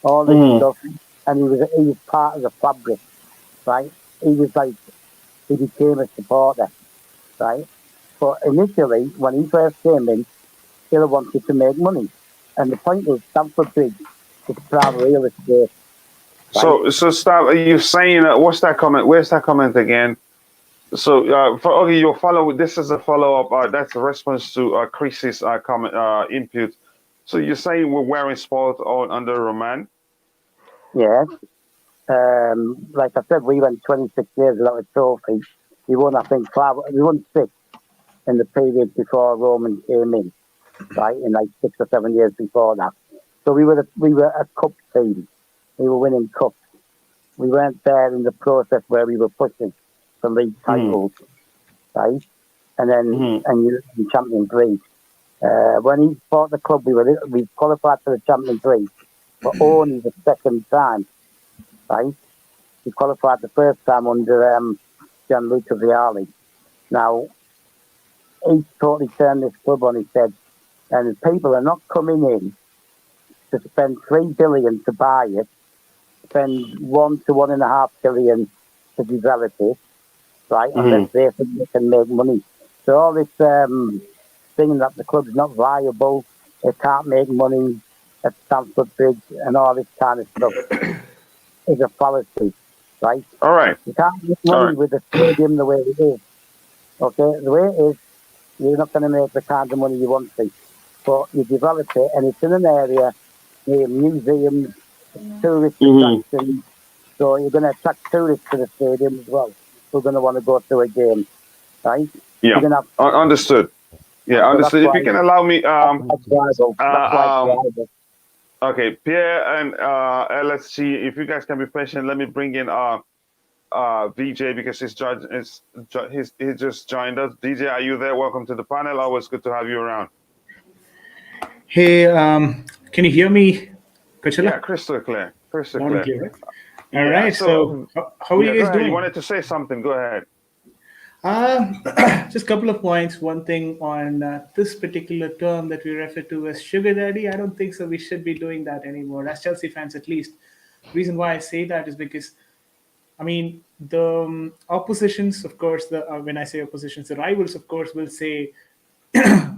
all this stuff. And he was part of the fabric, right? He was like, he became a supporter, right? But initially, when he first came in, he wanted to make money. And the point is, Stamford Bridge is prime real estate, right? So stop. Are you saying what's that comment? Where's that comment again? So okay, your follow. This is a follow up. That's a response to Chris's comment input. So you're saying we're wearing sport on under Roman? Yes. Like I said, we went 26 years without a trophy. We won, I think, we won 6 in the period before Roman came in, right? In like 6 or 7 years before that. So we were a cup team. We were winning cups. We weren't there in the process where we were pushing for league titles, right? And then in Champions League. When he bought the club, we qualified for the Champions League, but only the second time, right? We qualified the first time under Gianluca Vialli. Now, he totally turned this club on his head, and people are not coming in to spend 3 billion to buy it, spend 1 to 1.5 billion to develop it, right? Unless they think they can make money. So all this thing that the club's not viable, it can't make money at Stamford Bridge, and all this kind of stuff is a fallacy, right? All right. You can't make money with the stadium the way it is. Okay, the way it is, you're not going to make the kind of money you want to. But you develop it, and it's in an area near museums, tourist attractions. So you're going to attract tourists to the stadium as well. Who are going to want to go to a game, right? Yeah. Understood. Yeah, so understood. If you can allow me, okay, Pierre and LSG, if you guys can be patient, let me bring in VJ because he just joined us. DJ, are you there? Welcome to the panel. Always good to have you around. Hey, can you hear me, Coachila? Yeah, crystal clear. Crystal clear. Right? All right. So how are you guys doing? You wanted to say something? Go ahead. Just a couple of points. One thing on this particular term that we refer to as sugar daddy. I don't think so. We should be doing that anymore, as Chelsea fans at least. Reason why I say that is because, I mean, the oppositions, of course, when I say oppositions, the rivals, of course, will say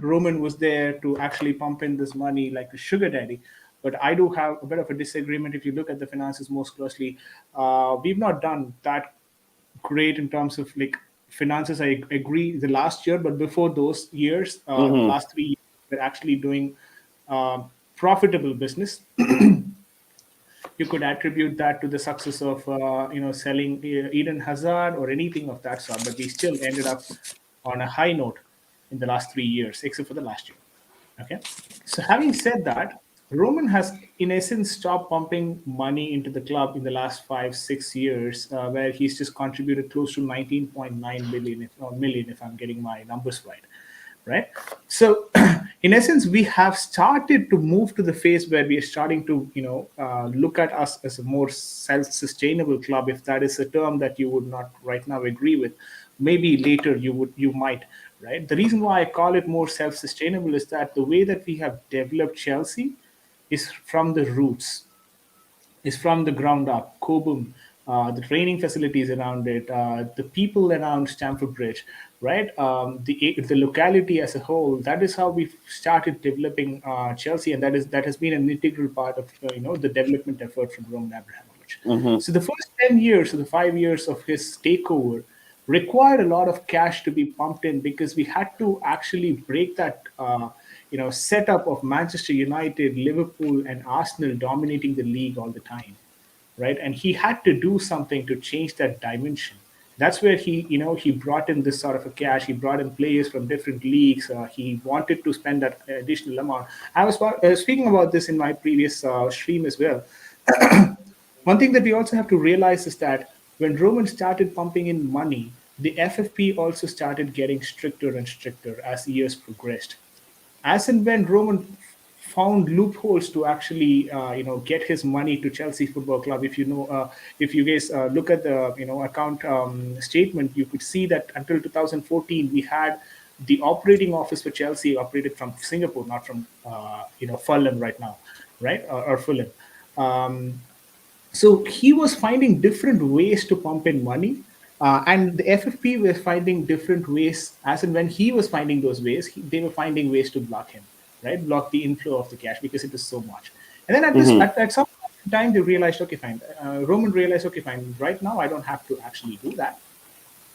Roman was there to actually pump in this money like a sugar daddy. But I do have a bit of a disagreement. If you look at the finances most closely, we've not done that great in terms of like finances. I agree the last year, but before those years, last 3 years, we're actually doing profitable business. You could attribute that to the success of selling Eden Hazard or anything of that sort, but we still ended up on a high note in the last 3 years, except for the last year. Okay, so having said that, Roman has in essence stopped pumping money into the club in the last 5-6 years, where he's just contributed close to 19.9 million, if I'm getting my numbers right? So in essence, we have started to move to the phase where we are starting to look at us as a more self-sustainable club, if that is a term that you would not right now agree with. Maybe later you might, right? The reason why I call it more self-sustainable is that the way that we have developed Chelsea is from the roots, is from the ground up. Cobham, the training facilities around it, the people around Stamford Bridge, right? The locality as a whole. That is how we started developing Chelsea, and that has been an integral part of the development effort from Roman Abramovich. So the first 10 years or the 5 years of his takeover required a lot of cash to be pumped in, because we had to actually break that setup of Manchester United, Liverpool, and Arsenal dominating the league all the time, right? And he had to do something to change that dimension. That's where he brought in this sort of a cash. He brought in players from different leagues. He wanted to spend that additional amount. I was speaking about this in my previous stream as well. One thing that we also have to realize is that when Roman started pumping in money, the FFP also started getting stricter and stricter as years progressed. As and when Roman found loopholes to actually get his money to Chelsea Football Club. If you guys look at the account statement, you could see that until 2014 we had the operating office for Chelsea operated from Singapore, not from Fulham right now, right, or Fulham. So he was finding different ways to pump in money, and the FFP was finding different ways. As and when he was finding those ways, they were finding ways to block him, right? Block the inflow of the cash because it was so much. And then at some time, they realized, okay, fine. Roman realized, okay, fine. Right now, I don't have to actually do that.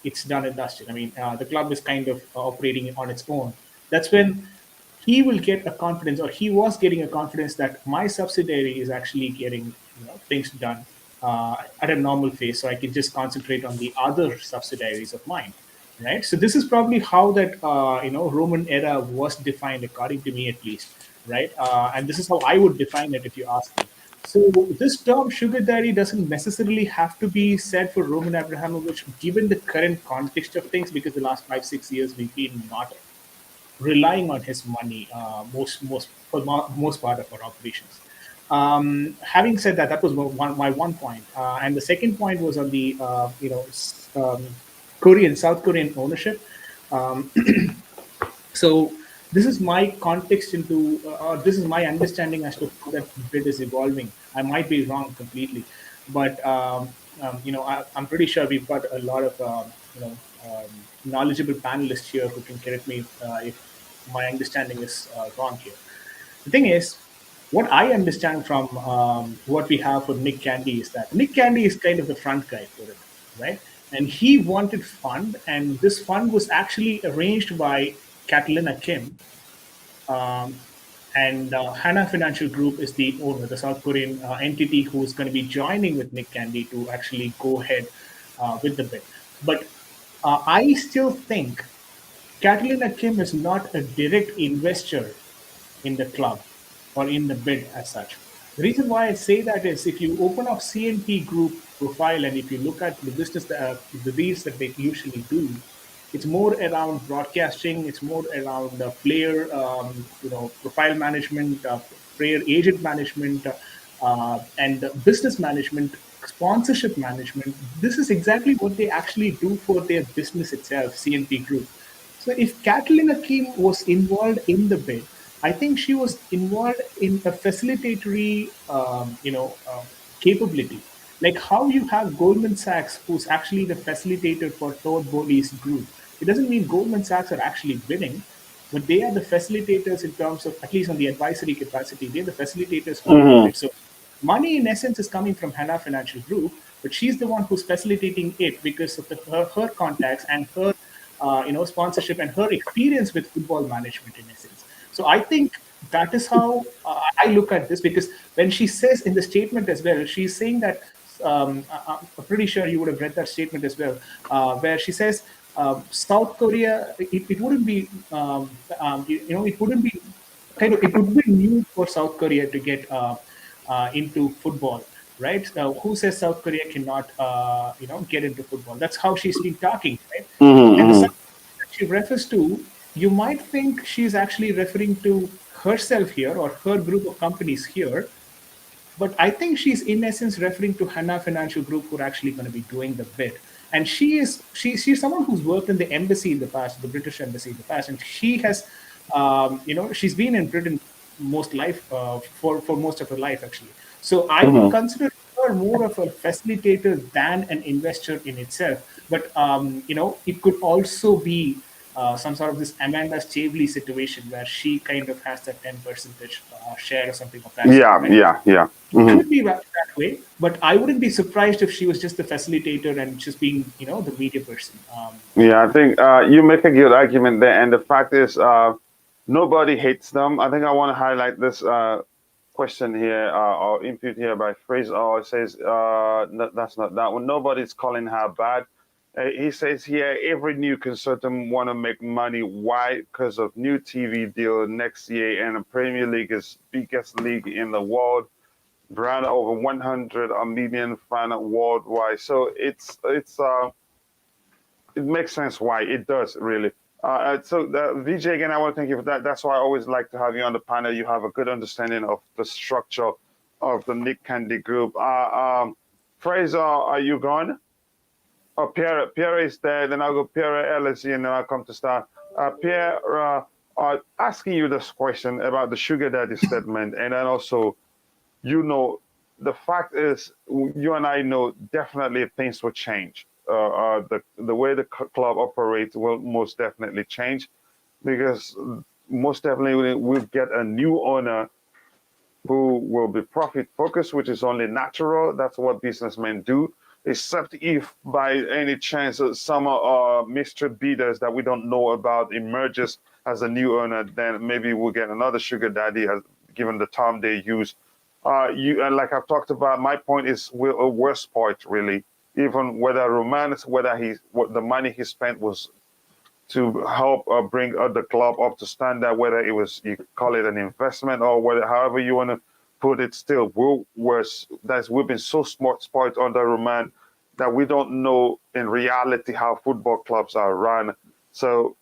It's done and dusted. I mean, the club is kind of operating on its own. That's when he will get a confidence, or he was getting a confidence, that my subsidiary is actually getting things done at a normal phase, so I can just concentrate on the other subsidiaries of mine, right? So this is probably how that Roman era was defined, according to me at least, right? And this is how I would define it if you ask me. So this term sugar daddy doesn't necessarily have to be said for Roman Abramovich, given the current context of things, because the last 5-6 years we've been not relying on his money most part of our operations. Having said that, that was my one point, and the second point was on the South Korean ownership. Um, so this is my context into, or this is my understanding as to how that bid is evolving. I might be wrong completely, but I'm pretty sure we've got a lot of knowledgeable panelists here who can correct me if my understanding is wrong here. The thing is, what I understand from what we have for Nick Candy is that Nick Candy is kind of the front guy for it, right? And he wanted fund, and this fund was actually arranged by Catalina Kim, um, and Hana Financial Group is the owner, the South Korean entity who is going to be joining with Nick Candy to actually go ahead with the bid. But I still think Catalina Kim is not a direct investor in the club or in the bid as such. The reason why I say that is, if you open up CNP Group profile and if you look at the business, the deals that they usually do, it's more around broadcasting. It's more around player, profile management, player agent management, and business management, sponsorship management. This is exactly what they actually do for their business itself, CNP Group. So if Catalina Kim was involved in the bid, I think she was involved in a facilitatory, capability. Like how you have Goldman Sachs, who's actually the facilitator for Todd Bowley's group. It doesn't mean Goldman Sachs are actually bidding, but they are the facilitators in terms of, at least on the advisory capacity, they're the facilitators for the bid. So money, in essence, is coming from Hana Financial Group, but she's the one who's facilitating it because of her contacts and her sponsorship and her experience with football management, in essence. So I think that is how I look at this, because when she says in the statement as well, she's saying that, I'm pretty sure you would have read that statement as well, where she says South Korea, it wouldn't be, it wouldn't be it would be new for South Korea to get into football, right? Who says South Korea cannot, get into football? That's how she's been talking, right? And the subject that she refers to, you might think she's actually referring to herself here or her group of companies here, but I think she's in essence referring to Hana Financial Group, who are actually going to be doing the bid. And she's someone who's worked in the embassy in the past, the British embassy in the past, and she has, she's been in Britain for most of her life actually. So I would consider her more of a facilitator than an investor in itself. But it could also be some sort of this Amanda Stavely situation where she kind of has that 10% share or something of that sort, right? Yeah. Could be that way, but I wouldn't be surprised if she was just the facilitator and just being, the media person. Yeah, I think you make a good argument there, and the fact is, nobody hates them. I think I want to highlight this question here or input here by Fraser. Oh, it says that's not that one. Nobody's calling her bad. He says here every new consortium want to make money. Why? Because of new TV deal next year, and the Premier League is biggest league in the world. Brand over 100 million fan worldwide. So it makes sense why it does really. So VJ, again, I want to thank you for that. That's why I always like to have you on the panel. You have a good understanding of the structure of the Nick Candy group. Fraser, are you gone? Oh, Pierre is there. Then I'll go Pierre LSE, and then I'll come to Star. Pierre, asking you this question about the sugar daddy statement, and then also, the fact is, you and I know definitely things will change. The way the club operates will most definitely change because most definitely we'll get a new owner who will be profit focused, which is only natural. That's what businessmen do. Except if by any chance some mystery bidders that we don't know about emerges as a new owner, then maybe we'll get another sugar daddy, given the term they use. And like I've talked about, my point is a worse point really. Even whether romance, what the money he spent was to help bring the club up to standard, whether it was, you call it an investment or whether, however you want to put it, still, we've been so spoiled under Roman that we don't know in reality how football clubs are run. So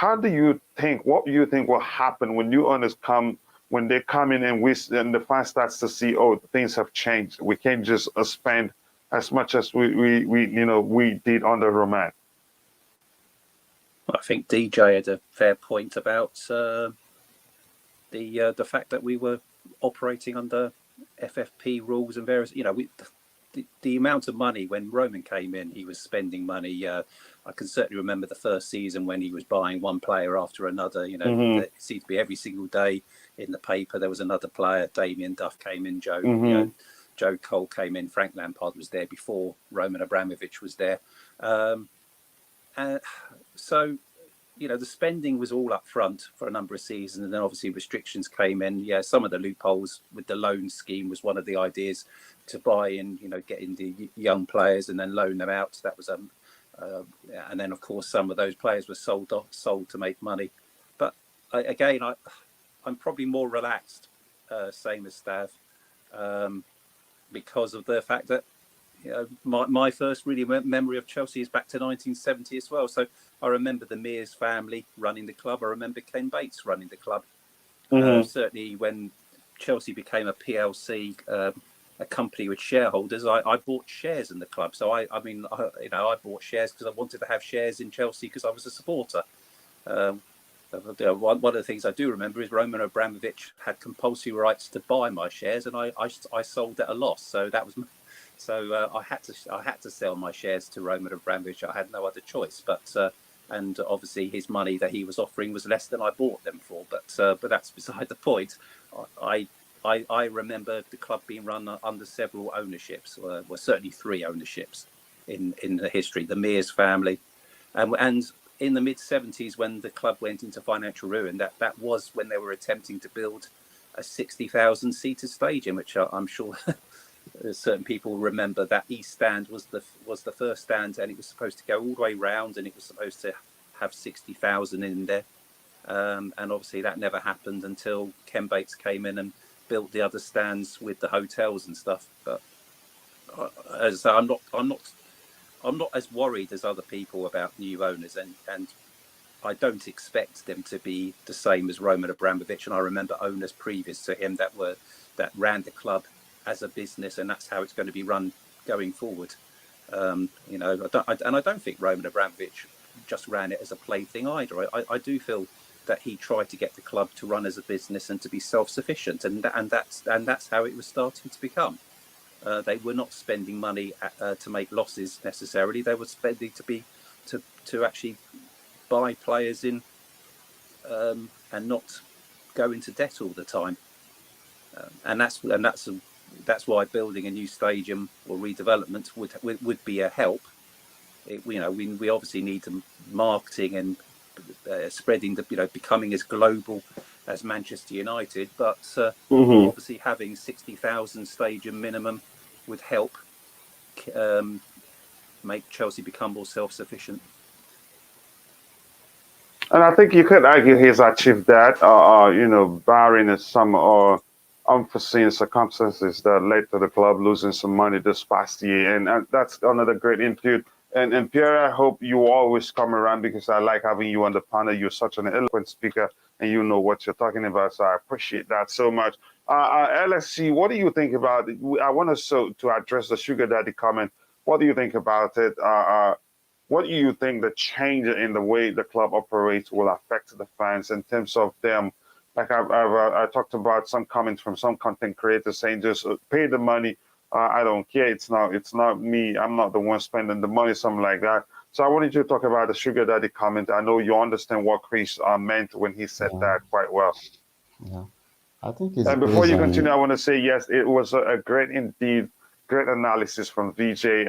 what do you think will happen when new owners come, when they come in and the fan starts to see, oh, things have changed. We can't just spend as much as we did under Roman. I think DJ had a fair point about the fact that we were operating under FFP rules and various, the amount of money when Roman came in, he was spending money. I can certainly remember the first season when he was buying one player after another. It seemed to be every single day in the paper there was another player. Damien Duff came in, Joe Cole came in, Frank Lampard was there before Roman Abramovich was there. So, the spending was all up front for a number of seasons, and then obviously restrictions came in. Yeah, some of the loopholes with the loan scheme was one of the ideas, to buy in, get in the young players and then loan them out. That was and then of course some of those players were sold to make money. But I'm probably more relaxed, same as Stav, because of the fact that my first really memory of Chelsea is back to 1970 as well. So I remember the Mears family running the club. I remember Ken Bates running the club. Certainly when Chelsea became a PLC, a company with shareholders, I bought shares in the club. So I bought shares because I wanted to have shares in Chelsea because I was a supporter. One of the things I do remember is Roman Abramovich had compulsory rights to buy my shares, and I sold at a loss. So that was. So I had to sell my shares to Roman Abramovich. I had no other choice. But and obviously his money that he was offering was less than I bought them for. But that's beside the point. I remember the club being run under several ownerships. Well, certainly 3 ownerships in the history. The Mears family, and in the mid-70s when the club went into financial ruin, that was when they were attempting to build a 60,000 seater stadium, which I'm sure. Certain people remember that East Stand was the first stand, and it was supposed to go all the way round, and it was supposed to have 60,000 in there. And obviously that never happened until Ken Bates came in and built the other stands with the hotels and stuff. But as I'm not as worried as other people about new owners, and I don't expect them to be the same as Roman Abramovich. And I remember owners previous to him that ran the club as a business, and that's how it's going to be run going forward. I don't think Roman Abramovich just ran it as a plaything either. I do feel that he tried to get the club to run as a business and to be self-sufficient, and that's how it was starting to become. They were not spending money to make losses necessarily. They were spending to actually buy players in and not go into debt all the time. And that's why building a new stadium or redevelopment would be a help. We obviously need the marketing and spreading becoming as global as Manchester United, but obviously having 60,000 stadium minimum would help make Chelsea become more self-sufficient. And I think you could argue he's achieved that, barring some unforeseen circumstances that led to the club losing some money this past year. And that's another great input And Pierre, I hope you always come around because I like having you on the panel. You're such an eloquent speaker and you know what you're talking about. So I appreciate that so much. LSC, what do you think about it? I want us to address the sugar daddy comment. What do you think about it? What do you think the change in the way the club operates will affect the fans in terms of them? Like I talked about some comments from some content creators saying just pay the money. I don't care. It's not me. I'm not the one spending the money, something like that. So I wanted you to talk about the sugar daddy comment. I know you understand what Chris meant when he said Yeah, that quite well. yeah. I think it's And before based you continue, I on want to say yes, it was a great indeed, great analysis from VJ.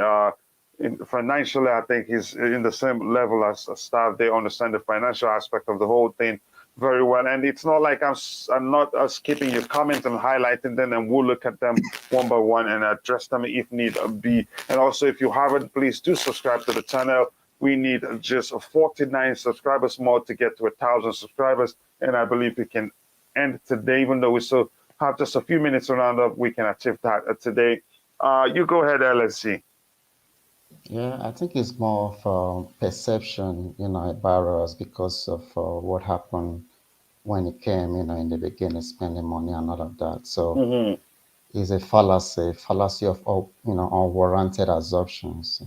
Financially, I think he's in the same level as staff. They understand the financial aspect of the whole thing very well. And it's not like I'm not skipping your comments and highlighting them, and we'll look at them one by one and address them if need be. And also, if you haven't, please do subscribe to the channel. We need just 49 subscribers more to get to 1,000 subscribers, and I believe we can end today, even though we still have just a few minutes to round up, we can achieve that today. You go ahead, LSC. Yeah, I think it's more of perception, about us because of what happened when it came, in the beginning, spending money and all of that. So Mm-hmm. it's a fallacy of all, unwarranted assumptions.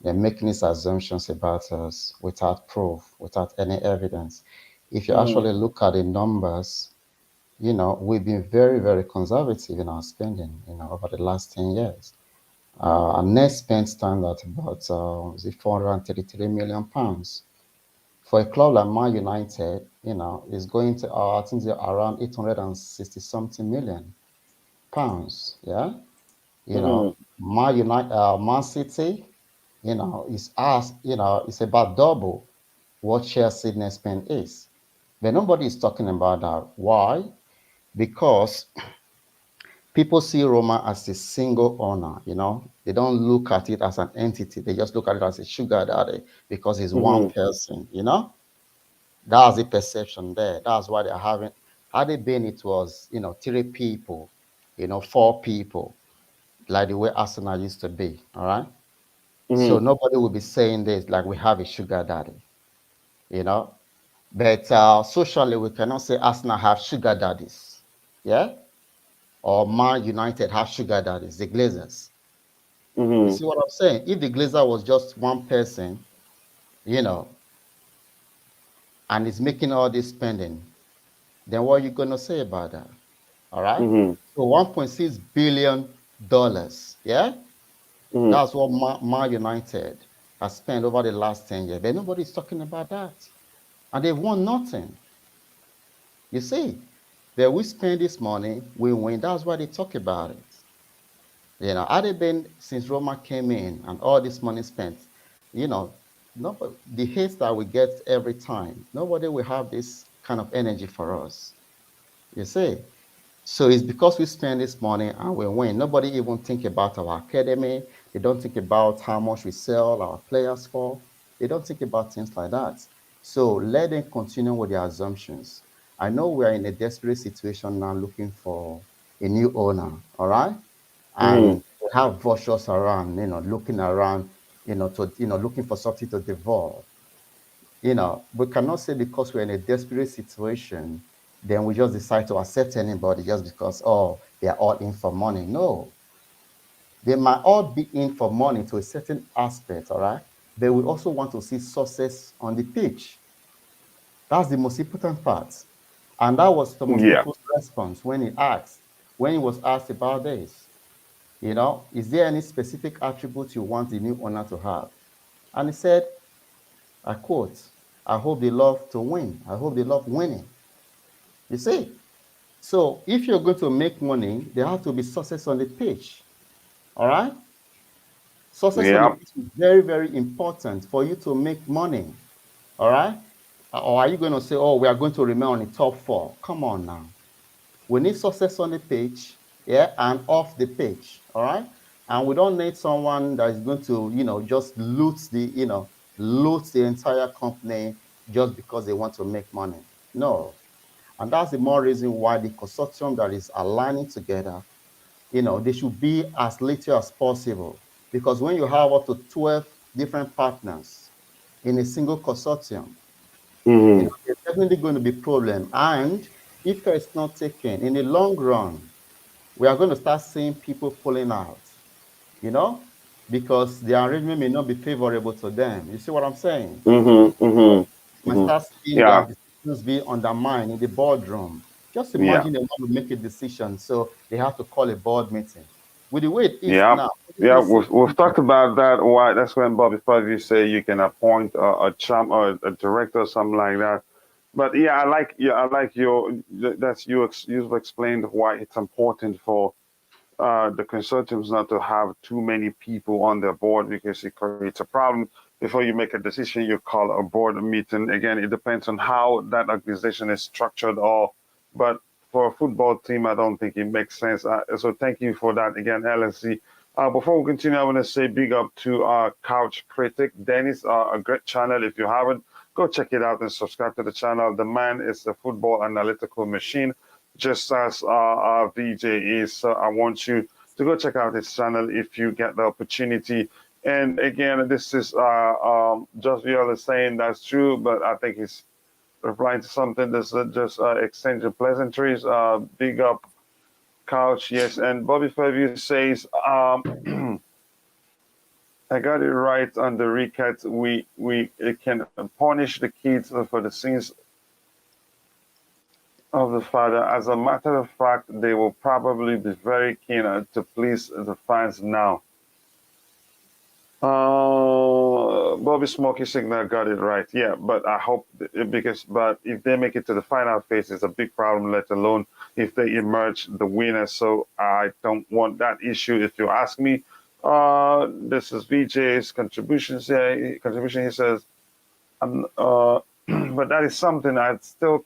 They're making these assumptions about us without proof, without any evidence. If you Mm-hmm. actually look at the numbers, we've been very, very conservative in our spending, over the last 10 years. Our net spend stands at about is it 433 million pounds. For a club like Man United, is going to, I think they're around 860 something million pounds. Yeah. Mm-hmm. Man City, is as, it's about double what Chelsea net spend is. But nobody is talking about that. Why? Because people see Roma as a single owner. They don't look at it as an entity. They just look at it as a sugar daddy because he's one Mm-hmm. person. That's the perception there. That's why they're having, had it been, it was, three people, four people, like the way Arsenal used to be. All right. So Mm-hmm. nobody will be saying this like we have a sugar daddy, you know. But socially, we cannot say Arsenal have sugar daddies. Yeah. Or Man United have sugar daddies, the Glazers. You Mm-hmm. see what I'm saying? If the Glazer was just one person, you know, and is making all this spending, then what are you going to say about that? All right. Mm-hmm. So $1.6 billion. Yeah. Mm-hmm. That's what Man United has spent over the last 10 years. But nobody's talking about that. And they've won nothing. You see, that we spend this money, we win. That's why they talk about it. Had it been since Roma came in and all this money spent, you know, nobody, the hate that we get every time, nobody will have this kind of energy for us. You see? So it's because we spend this money and we win. Nobody even think about our academy. They don't think about how much we sell our players for. They don't think about things like that. So let them continue with their assumptions. I know we're in a desperate situation now looking for a new owner, all right? Mm-hmm. And we have vultures around, looking around, looking for something to devour. We cannot say because we're in a desperate situation, then we just decide to accept anybody just because, oh, they are all in for money. No, they might all be in for money to a certain aspect, all right? But we also want to see success on the pitch. That's the most important part. And that was Thomas Yeah. Tuchel's response when he was asked about this. Is there any specific attribute you want the new owner to have? And he said, I quote, I hope they love to win. I hope they love winning. You see? So if you're going to make money, there has to be success on the pitch. All right? Success on the Yeah. pitch is very, very important for you to make money. All right? Or are you going to say, oh, we are going to remain on the top four? Come on now. We need success on the pitch, yeah, and off the pitch. All right. And we don't need someone that is going to, just loot the entire company just because they want to make money. No. And that's the more reason why the consortium that is aligning together, they should be as little as possible. Because when you have up to 12 different partners in a single consortium, Mm-hmm. there's definitely going to be problem. And if care is not taken in the long run, we are going to start seeing people pulling out, because the arrangement may not be favorable to them. You see what I'm saying? Mm-hmm. Mm-hmm. We Mm-hmm. start seeing their Yeah. decisions be undermined in the boardroom. Just Yeah. imagine they want to make a decision, so they have to call a board meeting. With the way it is Yeah. now, Yeah. everything We've talked about that. Why? That's when Bobby Purvey say you can appoint a champ or a director or something like that. But yeah, I like your that's you've explained why it's important for the consortiums not to have too many people on their board because it creates a problem. Before you make a decision, you call a board meeting. Again, it depends on how that organization is structured. But for a football team, I don't think it makes sense. So thank you for that again, LSC. Before we continue, I want to say big up to our couch critic, Dennis, a great channel. If you haven't, go check it out and subscribe to the channel. The man is a football analytical machine just as our VJ is. So I want you to go check out his channel if you get the opportunity. And again, this is just Viola saying that's true, but I think he's replying to something that's just exchanging pleasantries. Big up, Couch, yes. And Bobby Fairview says, I got it right on the recap. We can punish the kids for the sins of the father. As a matter of fact, they will probably be very keen to please the fans now. Bobby Smoky Signal got it right. Yeah, but I hope but if they make it to the final phase, it's a big problem. Let alone if they emerge the winner. So I don't want that issue. If you ask me, this is VJ's contributions here. Contribution. He says, but that is something I'd still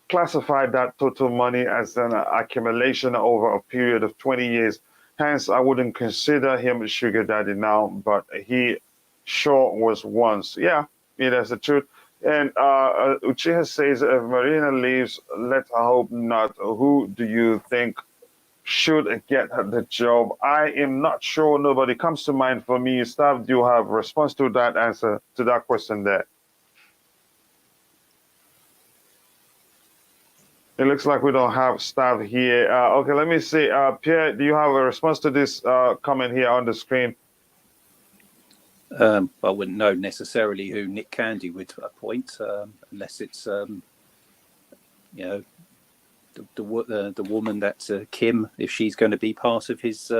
classify that total money as an accumulation over a period of 20 years. Hence, I wouldn't consider him a sugar daddy now, but he sure was once. Yeah, that's the truth. And Uchiha says, if Marina leaves, let her hope not. Who do you think should get the job? I am not sure. Nobody comes to mind for me. Staff, do you have a response to that answer to that question there? It looks like we don't have staff here. Okay, let me see. Pierre, do you have a response to this comment here on the screen? I wouldn't know necessarily who Nick Candy would appoint, unless it's the woman that's Kim, if she's going to be part of his.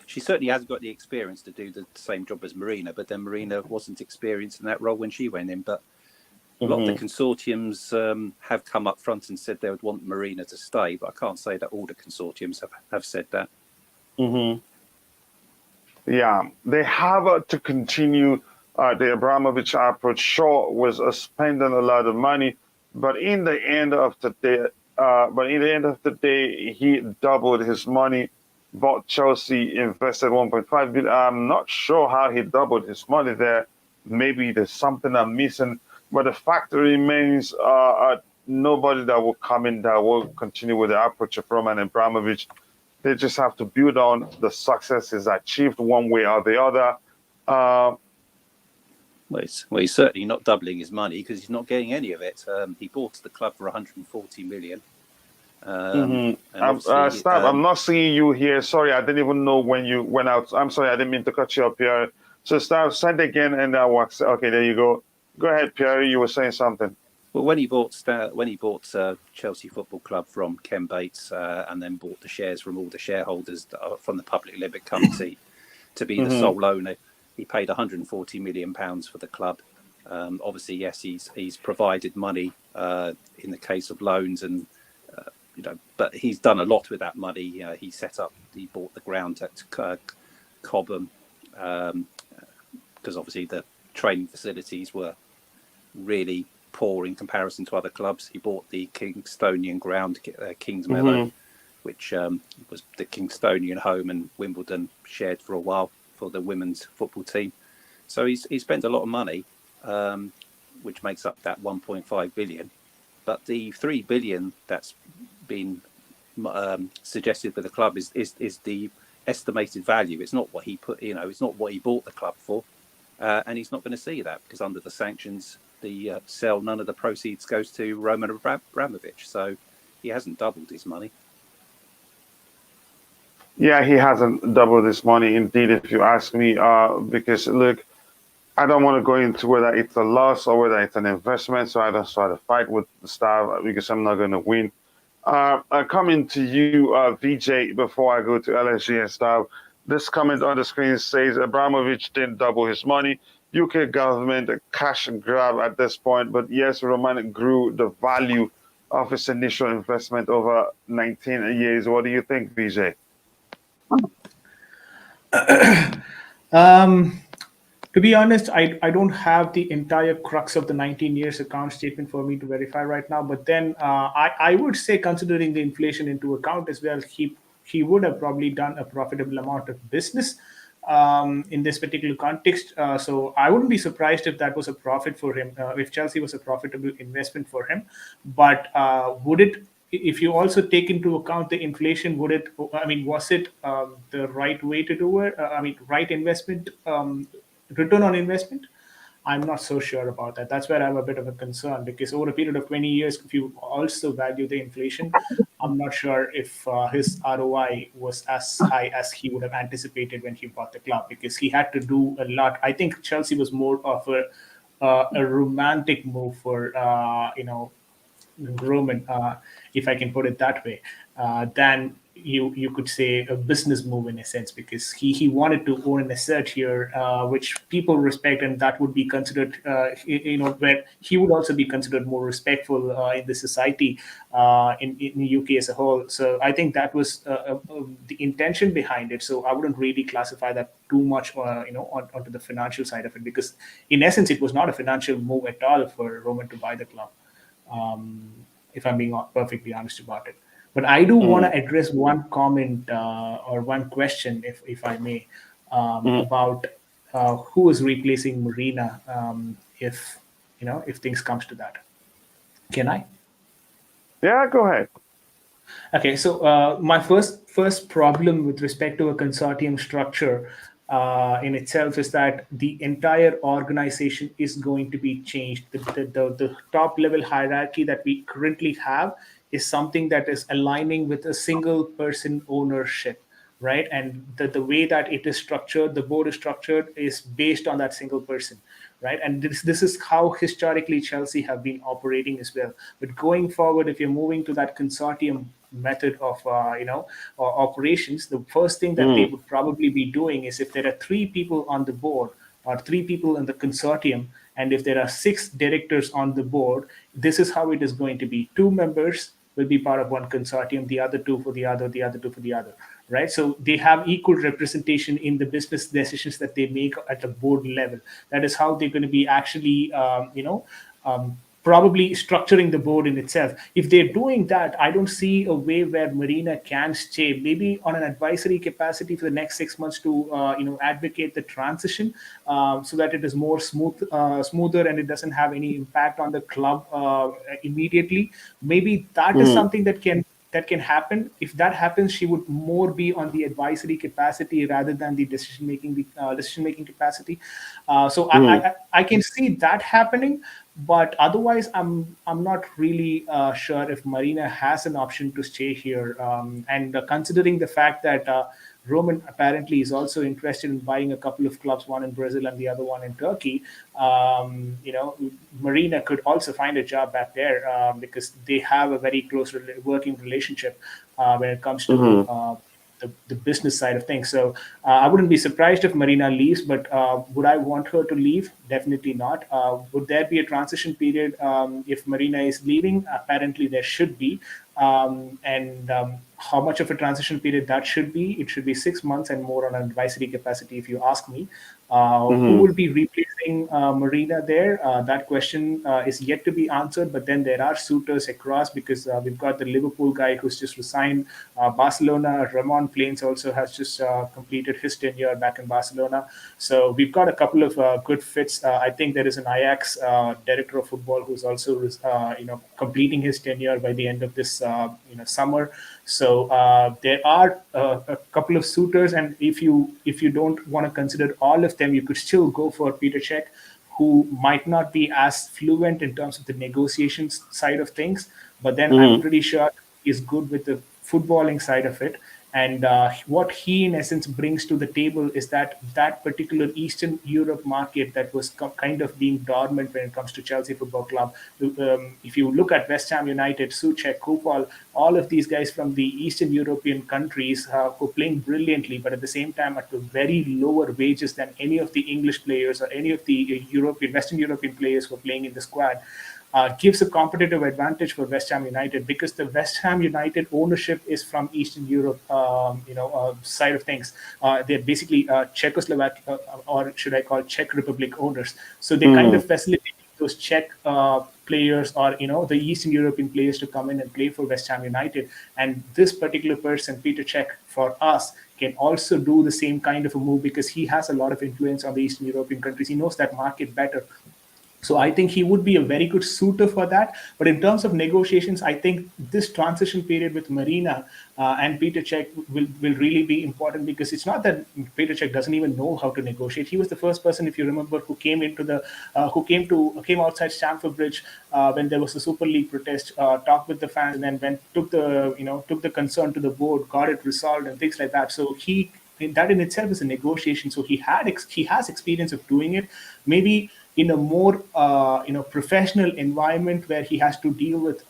She certainly hasn't got the experience to do the same job as Marina, but then Marina wasn't experienced in that role when she went in. But a lot of the consortiums have come up front and said they would want Marina to stay, but I can't say that all the consortiums have said that. Yeah, they have to continue the Abramovich approach. Sure, was spending a lot of money, but in the end of the day, he doubled his money. Bought Chelsea, invested 1.5 billion. I'm not sure how he doubled his money there. Maybe there's something I'm missing, but the fact remains, nobody that will come in that will continue with the approach of Roman Abramovich. They just have to build on the successes achieved one way or the other. Well, he's certainly not doubling his money because he's not getting any of it. He bought the club for 140 million. And Stab, I'm not seeing you here. Sorry, I didn't even know when you went out. I'm sorry, I didn't mean to cut you up here. So Stab, send again and that works. Okay, there you go. Go ahead, Pierre. You were saying something. Well, when he bought Chelsea Football Club from Ken Bates and then bought the shares from all the shareholders from the Public Limit Committee to be the sole owner, he paid 140 million pounds for the club. Obviously, yes, he's provided money in the case of loans and but he's done a lot with that money. He bought the ground at Cobham because obviously the training facilities were really poor in comparison to other clubs. He bought the Kingstonian ground, Kings Meadow, which was the Kingstonian home, and Wimbledon shared for a while for the women's football team. So he spent a lot of money, which makes up that 1.5 billion. But the 3 billion that's been suggested for the club is estimated value. It's not what he put, it's not what he bought the club for. And he's not going to see that because under the sanctions, the sale, none of the proceeds goes to Roman Abramovich. So he hasn't doubled his money. Yeah, he hasn't doubled his money, indeed, if you ask me. Because look, I don't want to go into whether it's a loss or whether it's an investment, so I don't start a fight with the staff because I'm not going to win. Coming to you, VJ, before I go to LSG and stuff. This comment on the screen says Abramovich didn't double his money. UK government a cash grab at this point, but yes, Roman grew the value of his initial investment over 19 years. What do you think, VJ? To be honest, I don't have the entire crux of the 19 years account statement for me to verify right now. But then I would say, considering the inflation into account as well, he would have probably done a profitable amount of business in this particular context. So I wouldn't be surprised if that was a profit for him, if Chelsea was a profitable investment for him. But would it? If you also take into account the inflation, would it? I mean, was it the right way to do it? I mean, right investment, return on investment? I'm not so sure about that. That's where I have a bit of a concern because over a period of 20 years, if you also value the inflation, I'm not sure if his ROI was as high as he would have anticipated when he bought the club because he had to do a lot. I think Chelsea was more of a romantic move for Roman, if I can put it that way, than you could say a business move in a sense because he wanted to own an asset here, which people respect, and that would be considered, where he would also be considered more respectful in the society in the UK as a whole. So I think that was the intention behind it. So I wouldn't really classify that too much, onto the financial side of it because in essence it was not a financial move at all for Roman to buy the club. If I'm being perfectly honest about it. But I do want to address one comment or one question, if I may, about who is replacing Marina, if things comes to that. Can I? Yeah, go ahead. Okay, so my first problem with respect to a consortium structure in itself is that the entire organization is going to be changed. The top level hierarchy that we currently have is something that is aligning with a single person ownership, right? And the way that it is structured, the board is structured, is based on that single person, right? And this is how historically Chelsea have been operating as well. But going forward, if you're moving to that consortium method of operations, the first thing that they would probably be doing is if there are 3 people on the board or 3 people in the consortium, and if there are 6 directors on the board, this is how it is going to be. 2 members will be part of one consortium, the other 2 for the other, the other 2 for the other, right? So they have equal representation in the business decisions that they make at the board level. That is how they're going to be actually, probably structuring the board in itself. If they're doing that, I don't see a way where Marina can stay, maybe on an advisory capacity for the next 6 months to advocate the transition, so that it is more smoother and it doesn't have any impact on the club immediately. Maybe that is something that can happen. If that happens, she would more be on the advisory capacity rather than the decision making capacity. So I can see that happening, but otherwise I'm not really sure if Marina has an option to stay here. And considering the fact that Roman apparently is also interested in buying a couple of clubs, one in Brazil and the other one in Turkey. Marina could also find a job back there because they have a very close working relationship when it comes to the business side of things. So I wouldn't be surprised if Marina leaves, but would I want her to leave? Definitely not. Would there be a transition period if Marina is leaving? Apparently there should be. And how much of a transition period that should be? It should be 6 months and more on an advisory capacity, if you ask me. Who will be replacing Marina there? That question is yet to be answered, but then there are suitors across because we've got the Liverpool guy who's just resigned. Barcelona, Ramon Plains also has just completed his tenure back in Barcelona. So we've got a couple of good fits. I think there is an Ajax director of football who's also completing his tenure by the end of this summer. So there are a couple of suitors, and if you don't want to consider all of them, you could still go for Peter Cech, who might not be as fluent in terms of the negotiations side of things, but then I'm pretty sure he's good with the footballing side of it. And what he, in essence, brings to the table is that particular Eastern Europe market that was kind of being dormant when it comes to Chelsea Football Club. If you look at West Ham United, Souček, Koupal, all of these guys from the Eastern European countries who are playing brilliantly, but at the same time at very lower wages than any of the English players or any of the Western European players who are playing in the squad. Gives a competitive advantage for West Ham United, because the West Ham United ownership is from Eastern Europe, side of things. They're basically Czechoslovak, or should I call Czech Republic owners. So they kind of facilitate those Czech players, or the Eastern European players, to come in and play for West Ham United. And this particular person, Peter Cech, for us, can also do the same kind of a move, because he has a lot of influence on the Eastern European countries. He knows that market better. So I think he would be a very good suitor for that. But in terms of negotiations, I think this transition period with Marina and Peter Cech will really be important, because it's not that Peter Cech doesn't even know how to negotiate. He was the first person, if you remember, who came outside Stamford Bridge when there was a Super League protest, talked with the fans, and then took the concern to the board, got it resolved, and things like that. So that in itself is a negotiation. So he has experience of doing it. Maybe in a more professional environment where he has to deal with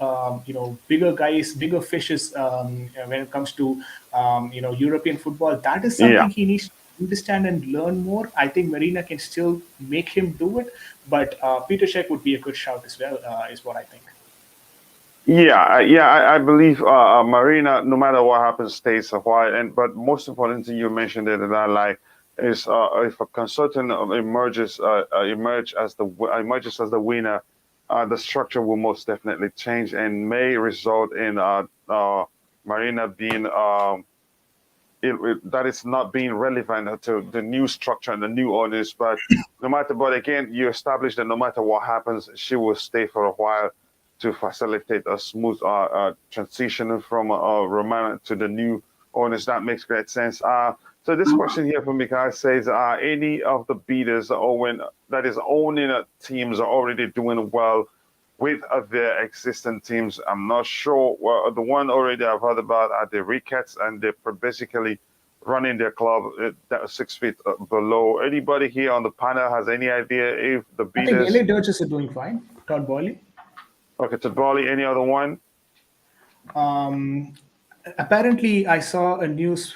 bigger guys, bigger fishes when it comes to European football. That is something he needs to understand and learn more. I think Marina can still make him do it, but Peter Cech would be a good shout as well, is what I think. I believe Marina, no matter what happens, stays a while. But most importantly, you mentioned it, that I like, is if a consultant emerges as the winner, the structure will most definitely change and may result in Marina being that is not being relevant to the new structure and the new owners. But again, you establish that no matter what happens, she will stay for a while to facilitate a smooth transition from Roman to the new owners. That makes great sense. So this question here from Mikhail says, any of the bidders owning teams are already doing well with their existing teams? I'm not sure. Well, the one already I've heard about are the Ricketts, and they're basically running their club 6 feet below. Anybody here on the panel has any idea if the bidders? I think LA Dodgers are doing fine. Todd Boehly. Okay, Todd Boehly. Any other one? Apparently, I saw a news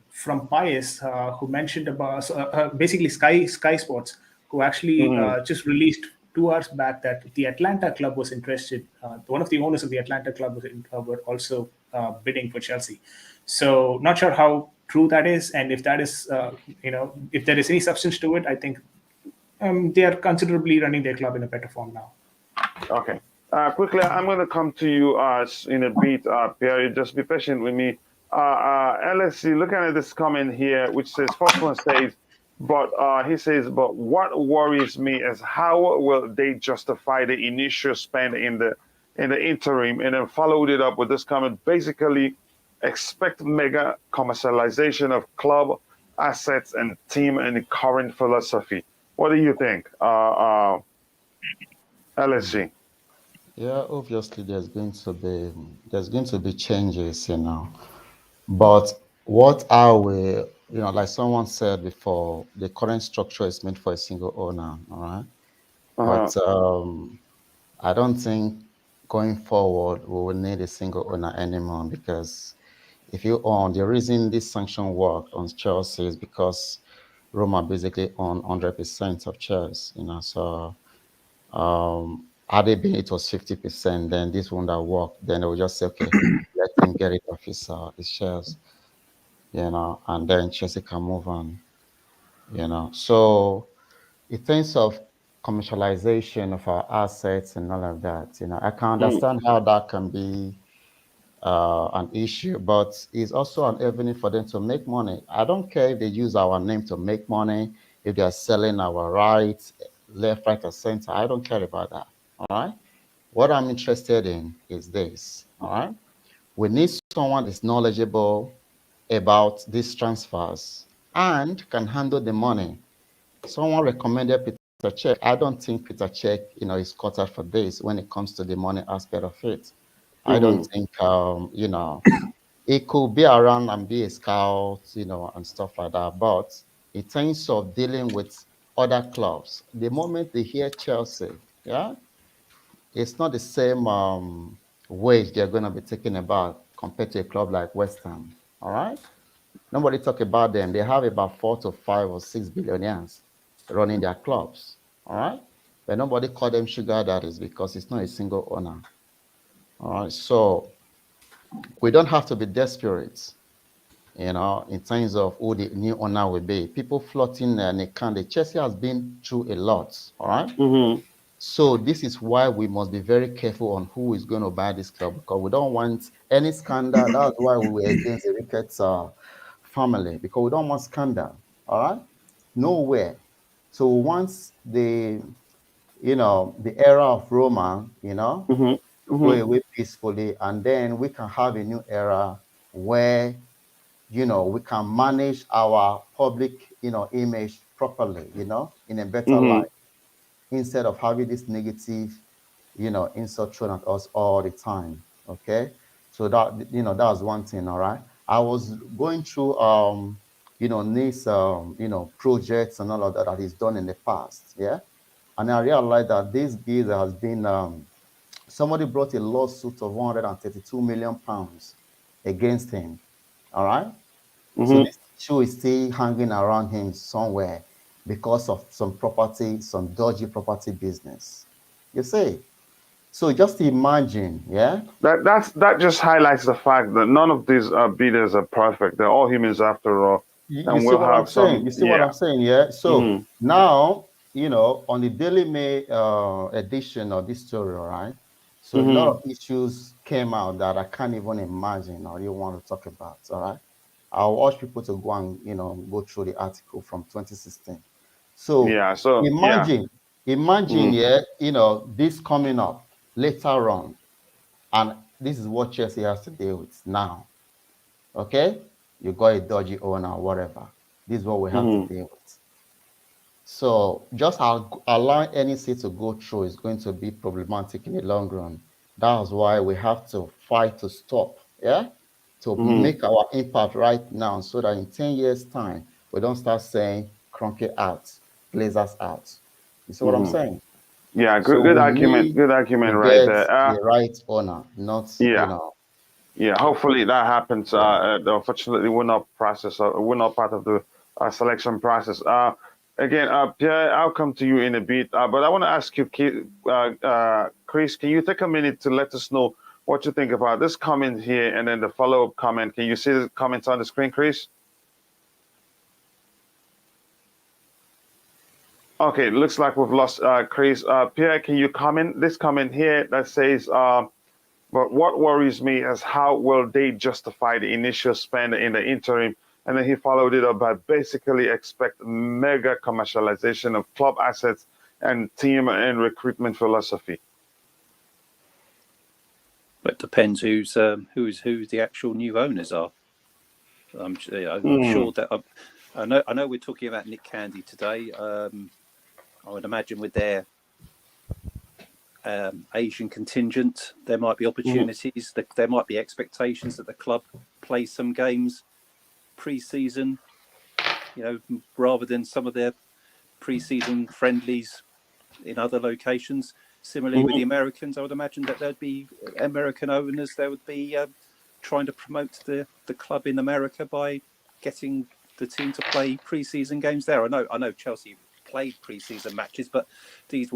from Pius who mentioned about basically Sky Sports, who actually just released 2 hours back that the Atlanta club was interested. One of the owners of the Atlanta club were also bidding for Chelsea. So not sure how true that is, and if that is, if there is any substance to it. I think they are considerably running their club in a better form now. Okay. Quickly, I'm going to come to you in a bit, Pierre. Just be patient with me. LSC, looking at this comment here, which says, first one says, but he says, but what worries me is how will they justify the initial spend in the interim, and then followed it up with this comment, basically expect mega commercialization of club assets and team and the current philosophy. What do you think, LSG? Yeah, obviously there's going to be changes, But what are we, like someone said before, the current structure is meant for a single owner, all right? But I don't think going forward we will need a single owner anymore, because if you own, the reason this sanction worked on Chelsea is because Roma basically own 100% of Chelsea, So had it been it was 50%, then this wouldn't have worked. Then they would just say, okay, let him get rid of his shares, and then Chelsea can move on, So in terms of commercialization of our assets and all of that, I can understand how that can be an issue, but it's also an avenue for them to make money. I don't care if they use our name to make money, if they are selling our rights left, right, or center. I don't care about that. All right. What I'm interested in is this, all right? We need someone that's knowledgeable about these transfers and can handle the money. Someone recommended Peter Cech. I don't think Peter Cech, is cut out for this when it comes to the money aspect of it. I don't think, it could be around and be a scout, and stuff like that. But in terms of dealing with other clubs, the moment they hear Chelsea, yeah, it's not the same wage they're going to be taking about compared to a club like West Ham. All right. Nobody talk about them. They have about 4 to 5 or 6 billionaires running their clubs. All right. But nobody call them sugar daddies because it's not a single owner. All right. So we don't have to be desperate, in terms of who the new owner will be. People floating an account. Chelsea has been through a lot. All right. Mm-hmm. So this is why we must be very careful on who is going to buy this club, because we don't want any scandal. That's why we were against the Ricketts family, because we don't want scandal. All right, nowhere. So once the era of Roman, Mm-hmm. go Mm-hmm. away peacefully, and then we can have a new era where we can manage our public image properly, in a better Mm-hmm. light, instead of having this negative insult thrown at us all the time. Okay. So that was one thing. All right. I was going through these projects and all of that that he's done in the past. Yeah. And I realized that this geezer has been somebody brought a lawsuit of 132 million pounds against him. All right. So Mm-hmm. this issue is still hanging around him somewhere because of some dodgy property business. You see, so just imagine, yeah. That just highlights the fact that none of these bidders are perfect. They're all humans after all, You and see we'll what I'm have saying? some. You see what Yeah. I'm saying? Yeah. So Mm-hmm. now, on the Daily Mail edition of this story, all right? So a lot Mm-hmm. of issues came out that I can't even imagine or you want to talk about, all right? I'll urge people to go and, go through the article from 2016. So Yeah. So yeah. imagine, Mm-hmm. yeah, this coming up later on, and this is what Chelsea has to deal with now. Okay, you got a dodgy owner, whatever. This is what we have to Mm-hmm. deal with. So just allowing any seat to go through is going to be problematic in the long run. That's why we have to fight to stop, yeah, to Mm-hmm. make our impact right now, so that in 10 years' time we don't start saying Cronky out, Glazers out. You see what I'm Mm-hmm. saying? Yeah. Good. So Good we argument. need Good to argument right get there. the right owner, not Yeah. Yeah, hopefully that happens. yeah. Unfortunately, we're not we're not part of the selection process. Again, Pierre, I'll come to you in a bit, but I want to ask you, Chris, can you take a minute to let us know what you think about this comment here, and then the follow-up comment? Can you see the comments on the screen, Chris? Okay, looks like we've lost Chris. Pierre, can you comment this comment here that says? But what worries me is how will they justify the initial spend in the interim? And then he followed it up by basically expect mega commercialization of club assets and team and recruitment philosophy. It depends who the actual new owners are. I'm sure that I know we're talking about Nick Candy today. I would imagine with their Asian contingent, there might be opportunities. There might be expectations that the club plays some games pre-season, rather than some of their pre-season friendlies in other locations. Similarly, with the Americans, I would imagine that there'd be American owners. There would be trying to promote the club in America by getting the team to play pre-season games there. I know Chelsea played pre-season matches, but this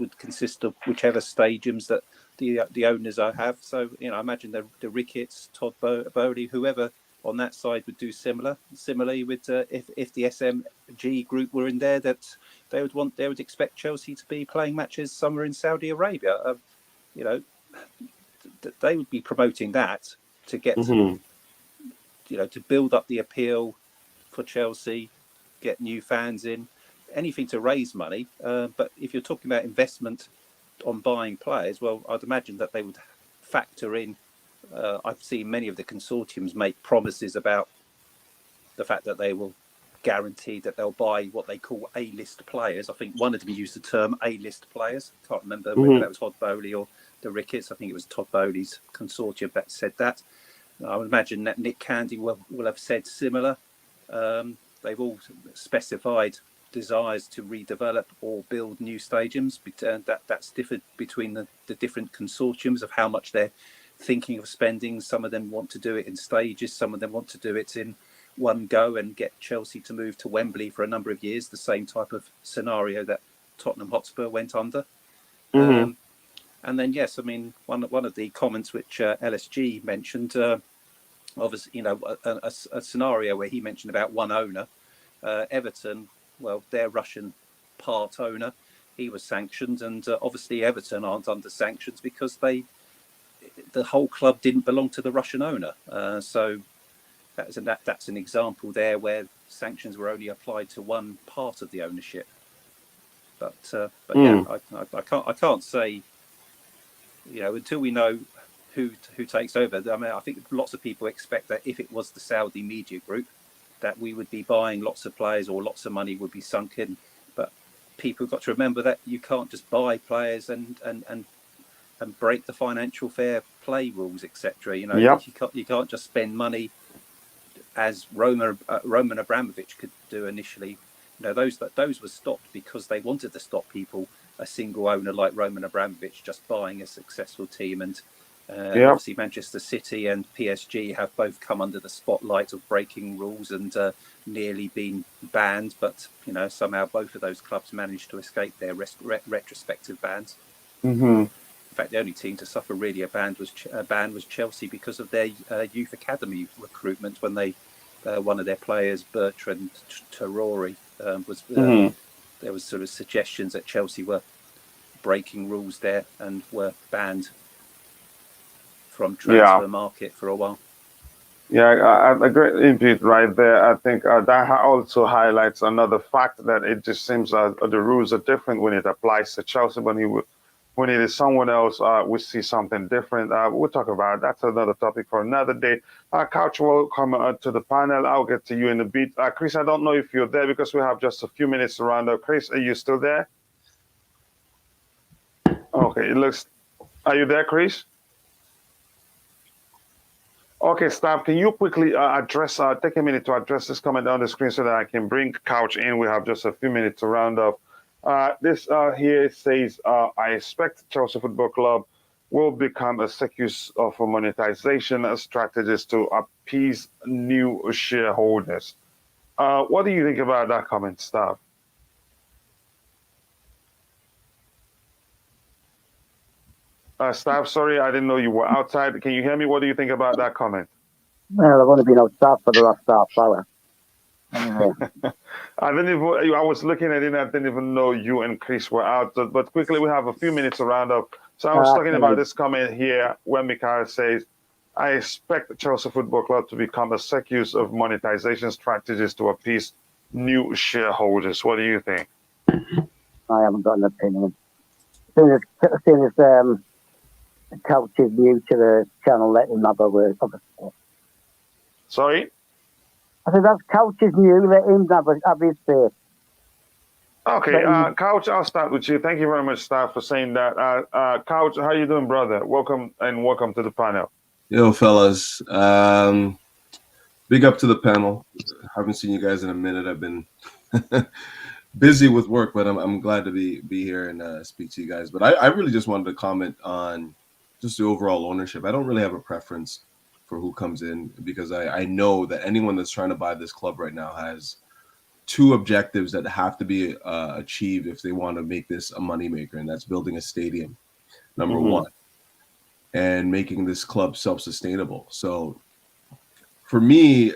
would consist of whichever stadiums that the owners have. So I imagine the Ricketts, Todd Bowley, whoever on that side would do similarly with if the SMG group were in there, that they would expect Chelsea to be playing matches somewhere in Saudi Arabia. They would be promoting that to get Mm-hmm. to build up the appeal for Chelsea, get new fans in, anything to raise money. But if you're talking about investment buying players, well, I'd imagine that they would factor in. I've seen many of the consortiums make promises about the fact that they will guarantee that they'll buy what they call A-list players. I think one of them used the term A-list players. I can't remember whether that was Todd Bowley or the Ricketts. I think it was Todd Bowley's consortium that said that. I would imagine that Nick Candy will have said similar. They've all specified desires to redevelop or build new stadiums. That's different between the different consortiums of how much they're thinking of spending. Some of them want to do it in stages. Some of them want to do it in one go and get Chelsea to move to Wembley for a number of years, the same type of scenario that Tottenham Hotspur went under. And then, yes, I mean, one of the comments which LSG mentioned, obviously, you know, a scenario where he mentioned about one owner, Everton, well, their Russian part owner, he was sanctioned, and obviously Everton aren't under sanctions because the whole club didn't belong to the Russian owner. So that's an example there where sanctions were only applied to one part of the ownership. But yeah, I can't say, you know, until we know who takes over. I mean, I think lots of people expect that if it was the Saudi media group, that we would be buying lots of players or lots of money would be sunk in. But people have got to remember that you can't just buy players and break the financial fair play rules, etc. You know, you can't just spend money as Roman Abramovich could do initially. You know, those were stopped because they wanted to stop people, a single owner like Roman Abramovich, just buying a successful team. And obviously Manchester City and PSG have both come under the spotlight of breaking rules and nearly been banned. But, you know, somehow both of those clubs managed to escape their retrospective bans. In fact, the only team to suffer really a ban was Chelsea because of their youth academy recruitment when they one of their players, Bertrand Traore, there was sort of suggestions that Chelsea were breaking rules there and were banned from transfer market for a while. Yeah, a great input right there. I think that also highlights another fact that it just seems the rules are different when it applies to Chelsea. When it is someone else, we see something different. We'll talk about it. That's another topic for another day. Couch, welcome to the panel. I'll get to you in a bit. Chris, I don't know if you're there because we have just a few minutes to round up. Chris, are you still there? Okay, it looks. Are you there, Chris? Okay, staff, can you quickly take a minute to address this comment on the screen so that I can bring Couch in? We have just a few minutes to round up. This here says, I expect Chelsea Football Club will become a circus for monetization strategies to appease new shareholders. What do you think about that comment, staff? Staff, sorry, I didn't know you were outside. Can you hear me? What do you think about that comment? Well, I've only been outside for the last half hour. Anyway. I was looking at it and I didn't even know you and Chris were out. But quickly, we have a few minutes to round up. So I was talking about this comment here when Mikhail says, I expect the Chelsea Football Club to become a circus of monetization strategies to appease new shareholders. What do you think? I haven't got an opinion. As soon as Couch is new to the channel, let him have a word. Sorry? I said, that's Couch is new, let him have his say. Okay, Couch, I'll start with you. Thank you very much, staff, for saying that. Couch, how you doing, brother? Welcome to the panel. Yo, fellas. Big up to the panel. Haven't seen you guys in a minute. I've been busy with work, but I'm glad to be here and speak to you guys. But I really just wanted to comment on just the overall ownership. I don't really have a preference for who comes in because I know that anyone that's trying to buy this club right now has two objectives that have to be achieved if they want to make this a moneymaker, and that's building a stadium, number one, and making this club self-sustainable. So for me,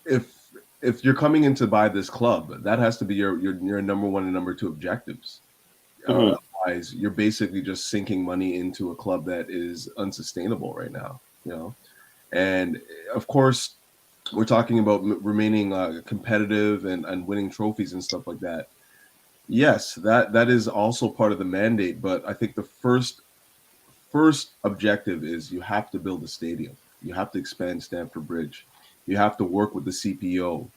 if you're coming in to buy this club, that has to be your number one and number two objectives. Otherwise, you're basically just sinking money into a club that is unsustainable right now, you know. And of course, we're talking about remaining competitive and winning trophies and stuff like that. Yes, that is also part of the mandate. But I think the first objective is you have to build a stadium. You have to expand Stamford Bridge. You have to work with the CPO.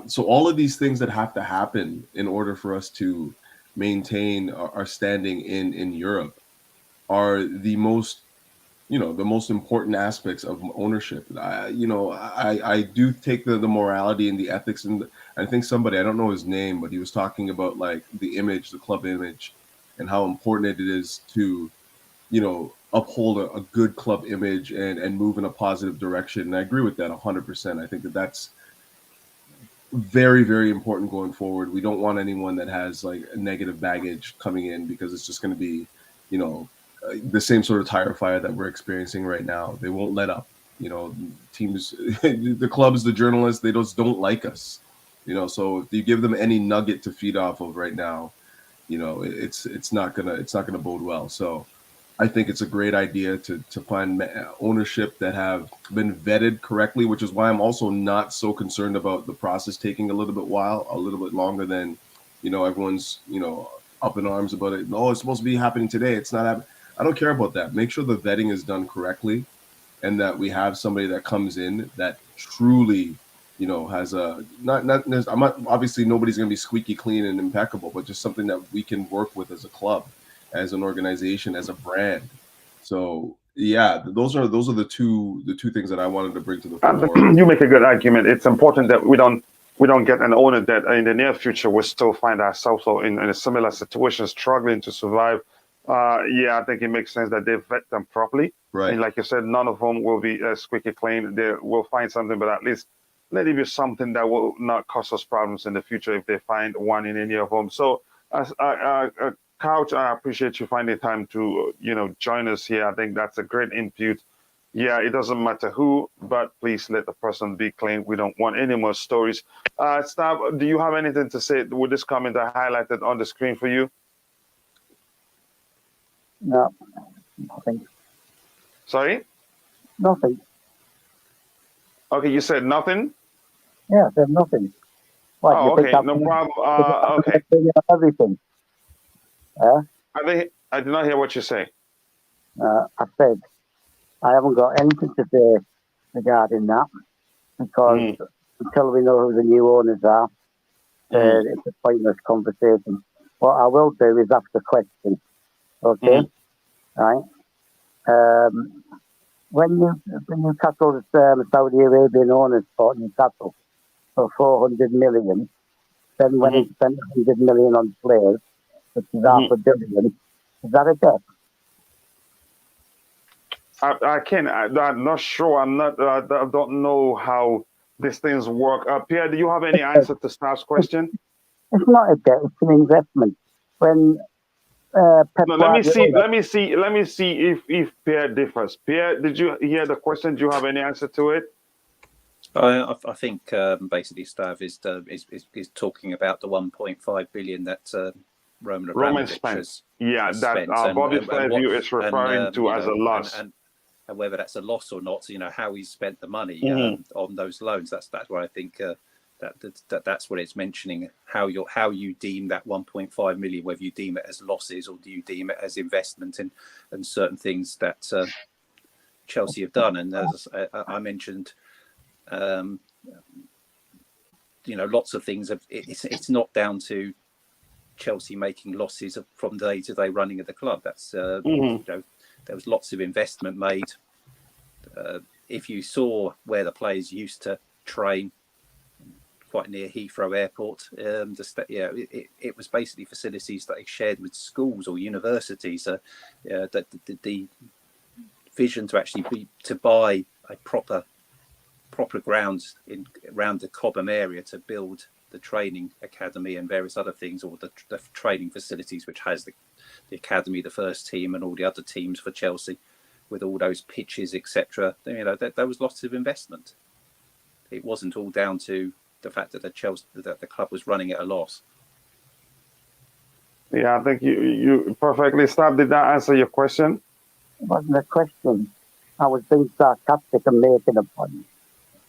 So all of these things that have to happen in order for us to maintain our standing in Europe are the most important aspects of ownership. I do take the morality and the ethics, and I think somebody, I don't know his name, but he was talking about like the image, the club image, and how important it is to uphold a good club image and move in a positive direction. And I agree with that 100%. I think that's very, very important going forward. We don't want anyone that has like a negative baggage coming in, because it's just going to be, the same sort of tire fire that we're experiencing right now. They won't let up. Teams, the clubs, the journalists, they just don't like us. So if you give them any nugget to feed off of right now, it's not gonna bode well. So I think it's a great idea to find ownership that have been vetted correctly, which is why I'm also not so concerned about the process taking a little bit longer than, everyone's, up in arms about it. No, it's supposed to be happening today. It's not happening. I don't care about that. Make sure the vetting is done correctly, and that we have somebody that comes in that truly, has a I'm not, obviously nobody's going to be squeaky clean and impeccable, but just something that we can work with as a club, as an organization, as a brand. So yeah, those are the two things that I wanted to bring to the fore. You make a good argument. It's important that we don't get an owner that in the near future we still find ourselves in a similar situation, struggling to survive. I think it makes sense that they vet them properly. Right. And like you said, none of them will be squeaky clean. They will find something, but at least let it be something that will not cause us problems in the future if they find one in any of them. So, Couch, I appreciate you finding time to join us here. I think that's a great input. Yeah, it doesn't matter who, but please let the person be clean. We don't want any more stories. Stav, do you have anything to say with this comment I highlighted on the screen for you? No, nothing. Sorry? Nothing. Okay, you said nothing? Yeah, there's nothing. What, oh, okay, no problem. Okay. Everything. I did not hear what you say. I said I haven't got anything to say regarding that, because until we know who the new owners are, it's a pointless conversation. What I will do is ask a question. Okay? Right? When Newcastle's Saudi Arabian owners bought Newcastle for 400 million, then when he spent 100 million on players, which is $500 million, is that a debt? I'm not sure. I don't know how these things work. Pierre, do you have any answer to Stav's question? It's not a debt. It's an investment. When let me see if Pierre differs. Pierre, did you hear the question? Do you have any answer to it? I think basically Stav is talking about the 1.5 billion that Roman Abramovich spent. Has that spent, Bobby Fairview is referring to as a loss. And whether that's a loss or not, how he spent the money on those loans. That's where I think that's what it's mentioning. How you deem that 1.5 million, whether you deem it as losses or do you deem it as investment in certain things that Chelsea have done. And as I mentioned, lots of things. It's not down to Chelsea making losses from day to day running of the club. That's there was lots of investment made. If you saw where the players used to train, quite near Heathrow Airport, it was basically facilities that they shared with schools or universities. The vision to actually buy a proper grounds around the Cobham area to build the training academy and various other things, or the training facilities, which has the academy, the first team, and all the other teams for Chelsea, with all those pitches, etc. There was lots of investment. It wasn't all down to the fact that the club was running at a loss. Yeah, I think you perfectly stopped. Did that answer your question? It wasn't a question. I was being sarcastic and making a point.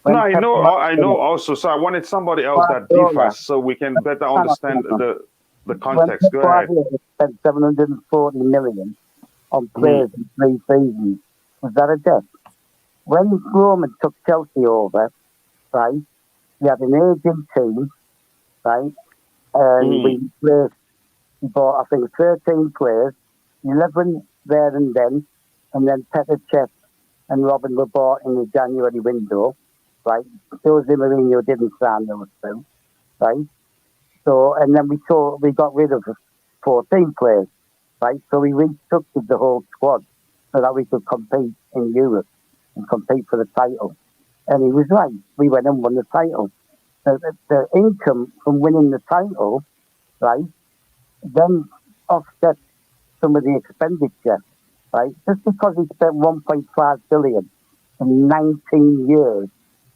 I know also. So I wanted somebody else that differs, so we can better understand the. the when context. Pep Go ahead. Guardiola spent 740 million on players in 3 seasons, was that a debt? When Roman took Chelsea over, right, we had an aging team, right, and we bought, I think, 13 players, 11 there and then Petr Cech and Robin were bought in the January window, right? Jose Mourinho didn't sign those two, right? So, and then we got rid of 14 players, right? So we restructured the whole squad so that we could compete in Europe and compete for the title. And he was right. We went and won the title. The income from winning the title, right, then offset some of the expenditure, right? Just because he spent 1.5 billion in 19 years,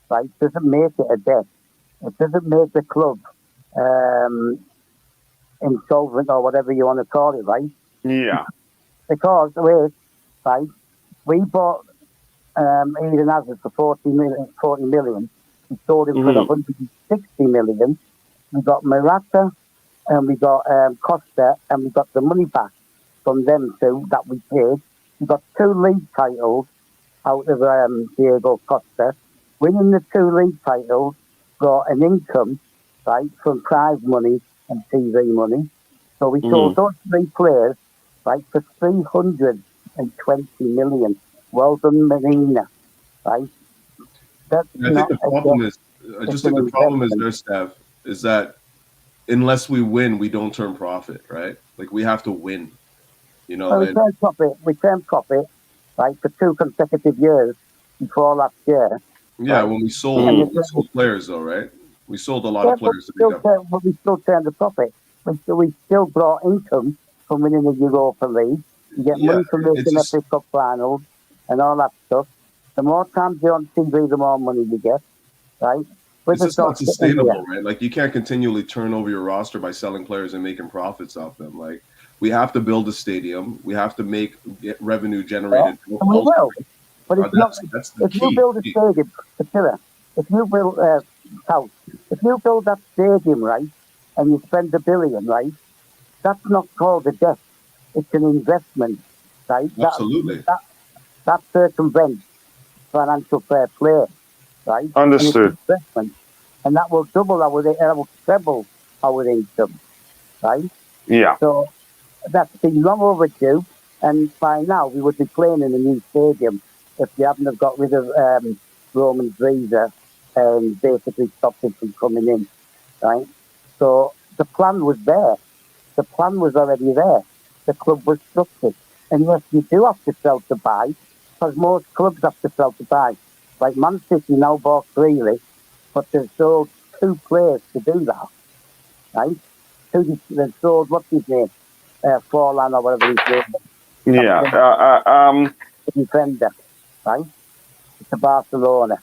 right, doesn't make it a debt. It doesn't make the club insolvent or whatever you want to call it, right? Yeah. Because right, we bought Eden Hazard for 40 million. We sold him for 160 million. We got Morata and we got Costa and we got the money back from them two that we paid. We got 2 league titles out of Diego Costa. Winning the 2 league titles got an income, right, from prize money and TV money. So we sold those 3 players, right, for 320 million. Well done, Medina, right? That's I think the problem is, I just think the problem is investment. their staff is that unless we win, we don't turn profit, right? Like we have to win, you know. Well, And we turned profit, right, for 2 consecutive years before last year. yeah, Right? when we sold players, though, right? We sold a lot of players to make up. But we still turned the profit. We still brought income from winning the Europa League. You get money from making the FA Cup finals and all that stuff. The more times you're on TV, the more money you get, right? It's just not sustainable, right? Like you can't continually turn over your roster by selling players and making profits off them. Like we have to build a stadium. We have to get revenue generated. Yeah, we will. But it's not. That's the If key. you build a stadium, if you build if you build that stadium, right, and you spend $1 billion, right, that's not called a debt. It's an investment, right? Absolutely. That circumvents financial fair play, right? Understood. And it's an investment, and that will treble our income, right? Yeah. So that's been long overdue, and by now we would be playing in a new stadium if they hadn't have got rid of Roman's visa and basically stopped him from coming in, right? So the plan was there. The plan was already there. The club was structured. And yes, you do have to sell to buy, because most clubs have to sell to buy. Like Man City now bought freely, but they've sold 2 players to do that, right? They've sold, what's his name? Forlan or whatever his name is. Yeah. The defender, right? To Barcelona.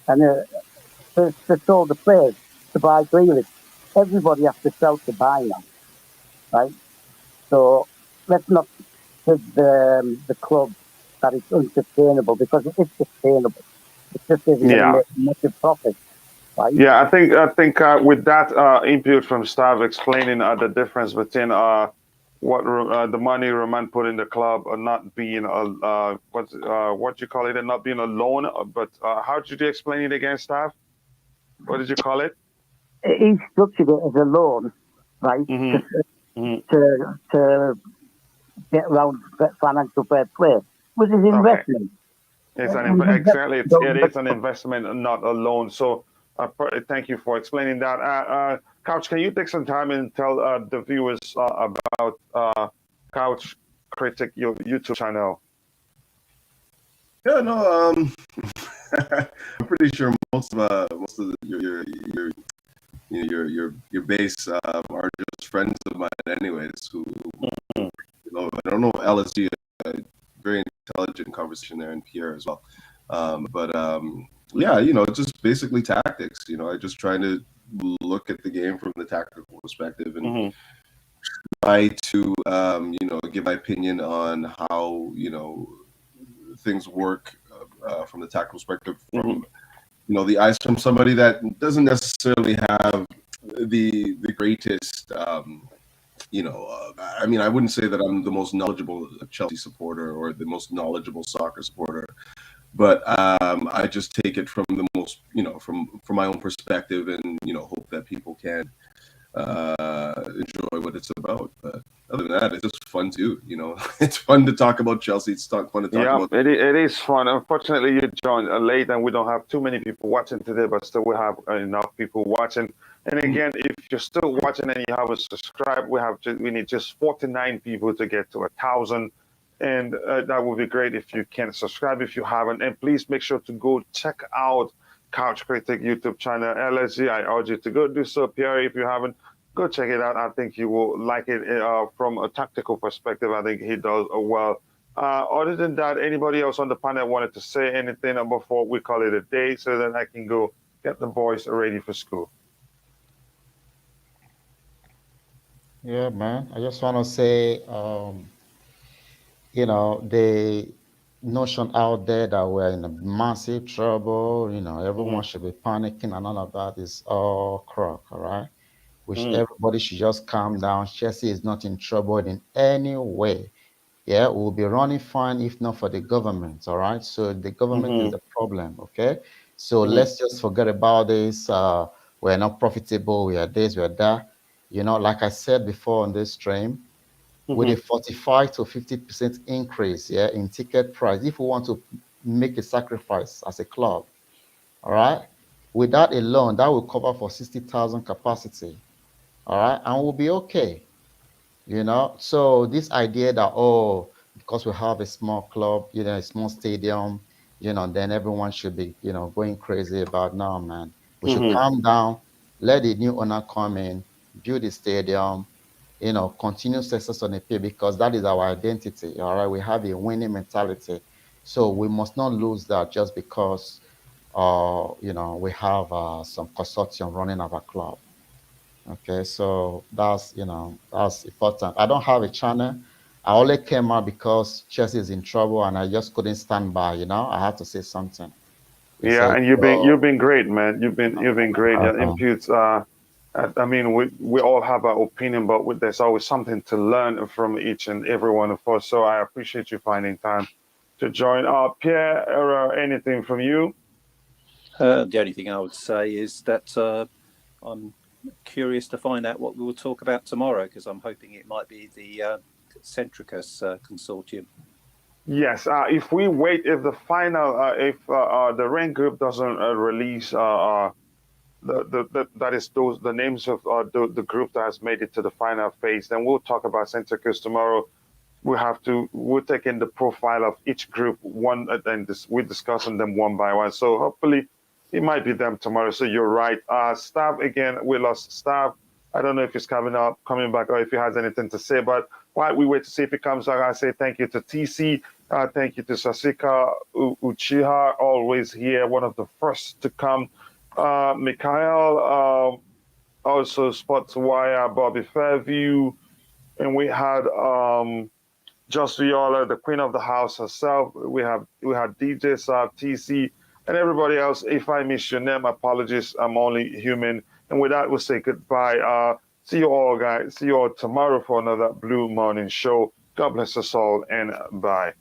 And they sold the players to buy Grealish. Everybody has to sell to buy now, right? So let's not give the club that it's unsustainable, because it is sustainable. It's just isn't going to make massive profit, right? Yeah, I think with that input from Stav explaining the difference between what the money Roman put in the club not being what you call it, and not being a loan, but how did you explain it again, Stav? What did you call it? He structured it as a loan, right? To get around financial fair play, which is investment. It's exactly. It is an investment, not a loan. So, thank you for explaining that. Couch, can you take some time and tell the viewers about Couch Critic, your YouTube channel? Yeah, no, I'm pretty sure most of your base are just friends of mine, anyways. Who you know, I don't know LSG, very intelligent conversation there, and Pierre as well. Yeah, you know, just basically tactics. You know, I just trying to look at the game from the tactical perspective and try to you know, give my opinion on how, you know, things work from the tactical perspective, from you know, the eyes from somebody that doesn't necessarily have the greatest I mean, I wouldn't say that I'm the most knowledgeable Chelsea supporter or the most knowledgeable soccer supporter, but I just take it from the most, from my own perspective, and hope that people can enjoy what it's about. But other than that, it's just fun too. It's fun to talk about Chelsea. It's fun to talk Yeah, about. it is fun. Unfortunately, you joined late, and we don't have too many people watching today, but still we have enough people watching. And again, if you're still watching and you haven't subscribed, we need just 49 people to get to 1,000, and that would be great if you can subscribe if you haven't. And please make sure to go check out Couch Critic YouTube channel, LSG. I urge you to go do so. Pierre, if you haven't, go check it out. I think you will like it from a tactical perspective. I think he does well. Other than that, anybody else on the panel wanted to say anything before we call it a day so that I can go get the boys ready for school? Yeah, man. I just want to say, the notion out there that we're in a massive trouble, everyone should be panicking and all of that is all crock, all right? Which everybody should just calm down. Chelsea is not in trouble in any way. Yeah, we'll be running fine if not for the government, all right? So the government is the problem, okay? So let's just forget about this. We're not profitable, we are this, we are that. Like I said before on this stream, with a 45 to 50% increase, yeah, in ticket price, if we want to make a sacrifice as a club, all right, with that alone, that will cover for 60,000 capacity, all right, and we'll be okay. So this idea that, because we have a small club, a small stadium, then everyone should be, going crazy about, no, man. We should calm down, let the new owner come in, build the stadium, continue success on the pitch, because that is our identity. All right, we have a winning mentality, so we must not lose that just because we have some consortium running our club. Okay, so that's important. I don't have a channel. I only came out because Chelsea is in trouble and I just couldn't stand by, I had to say something. Yeah, and you've been great, man. You've been great. Your inputs I mean, we all have our opinion, but there's always something to learn from each and every one of us. So I appreciate you finding time to join. Pierre, anything from you? The only thing I would say is that I'm curious to find out what we will talk about tomorrow, because I'm hoping it might be the Centricus Consortium. Yes, if we wait, if the final, if the rank group doesn't release that is the names of the group that has made it to the final phase, then we'll talk about Centricus tomorrow. We'll take in the profile of each group one, and we're discussing them one by one. So hopefully it might be them tomorrow. So you're right. Stav, again, we lost Stav. I don't know if he's coming back, or if he has anything to say, but while we wait to see if he comes back, I say thank you to TC. Thank you to Sasika Uchiha, always here, one of the first to come. Mikhail, also Sports Wire, Bobby Fairview, and we had Just Viola, the queen of the house herself. We had DJ Saab, TC, and everybody else. If I miss your name, apologies. I'm only human. And with that, we'll say goodbye. See you all, guys. See you all tomorrow for another Blue Morning Show. God bless us all, and bye.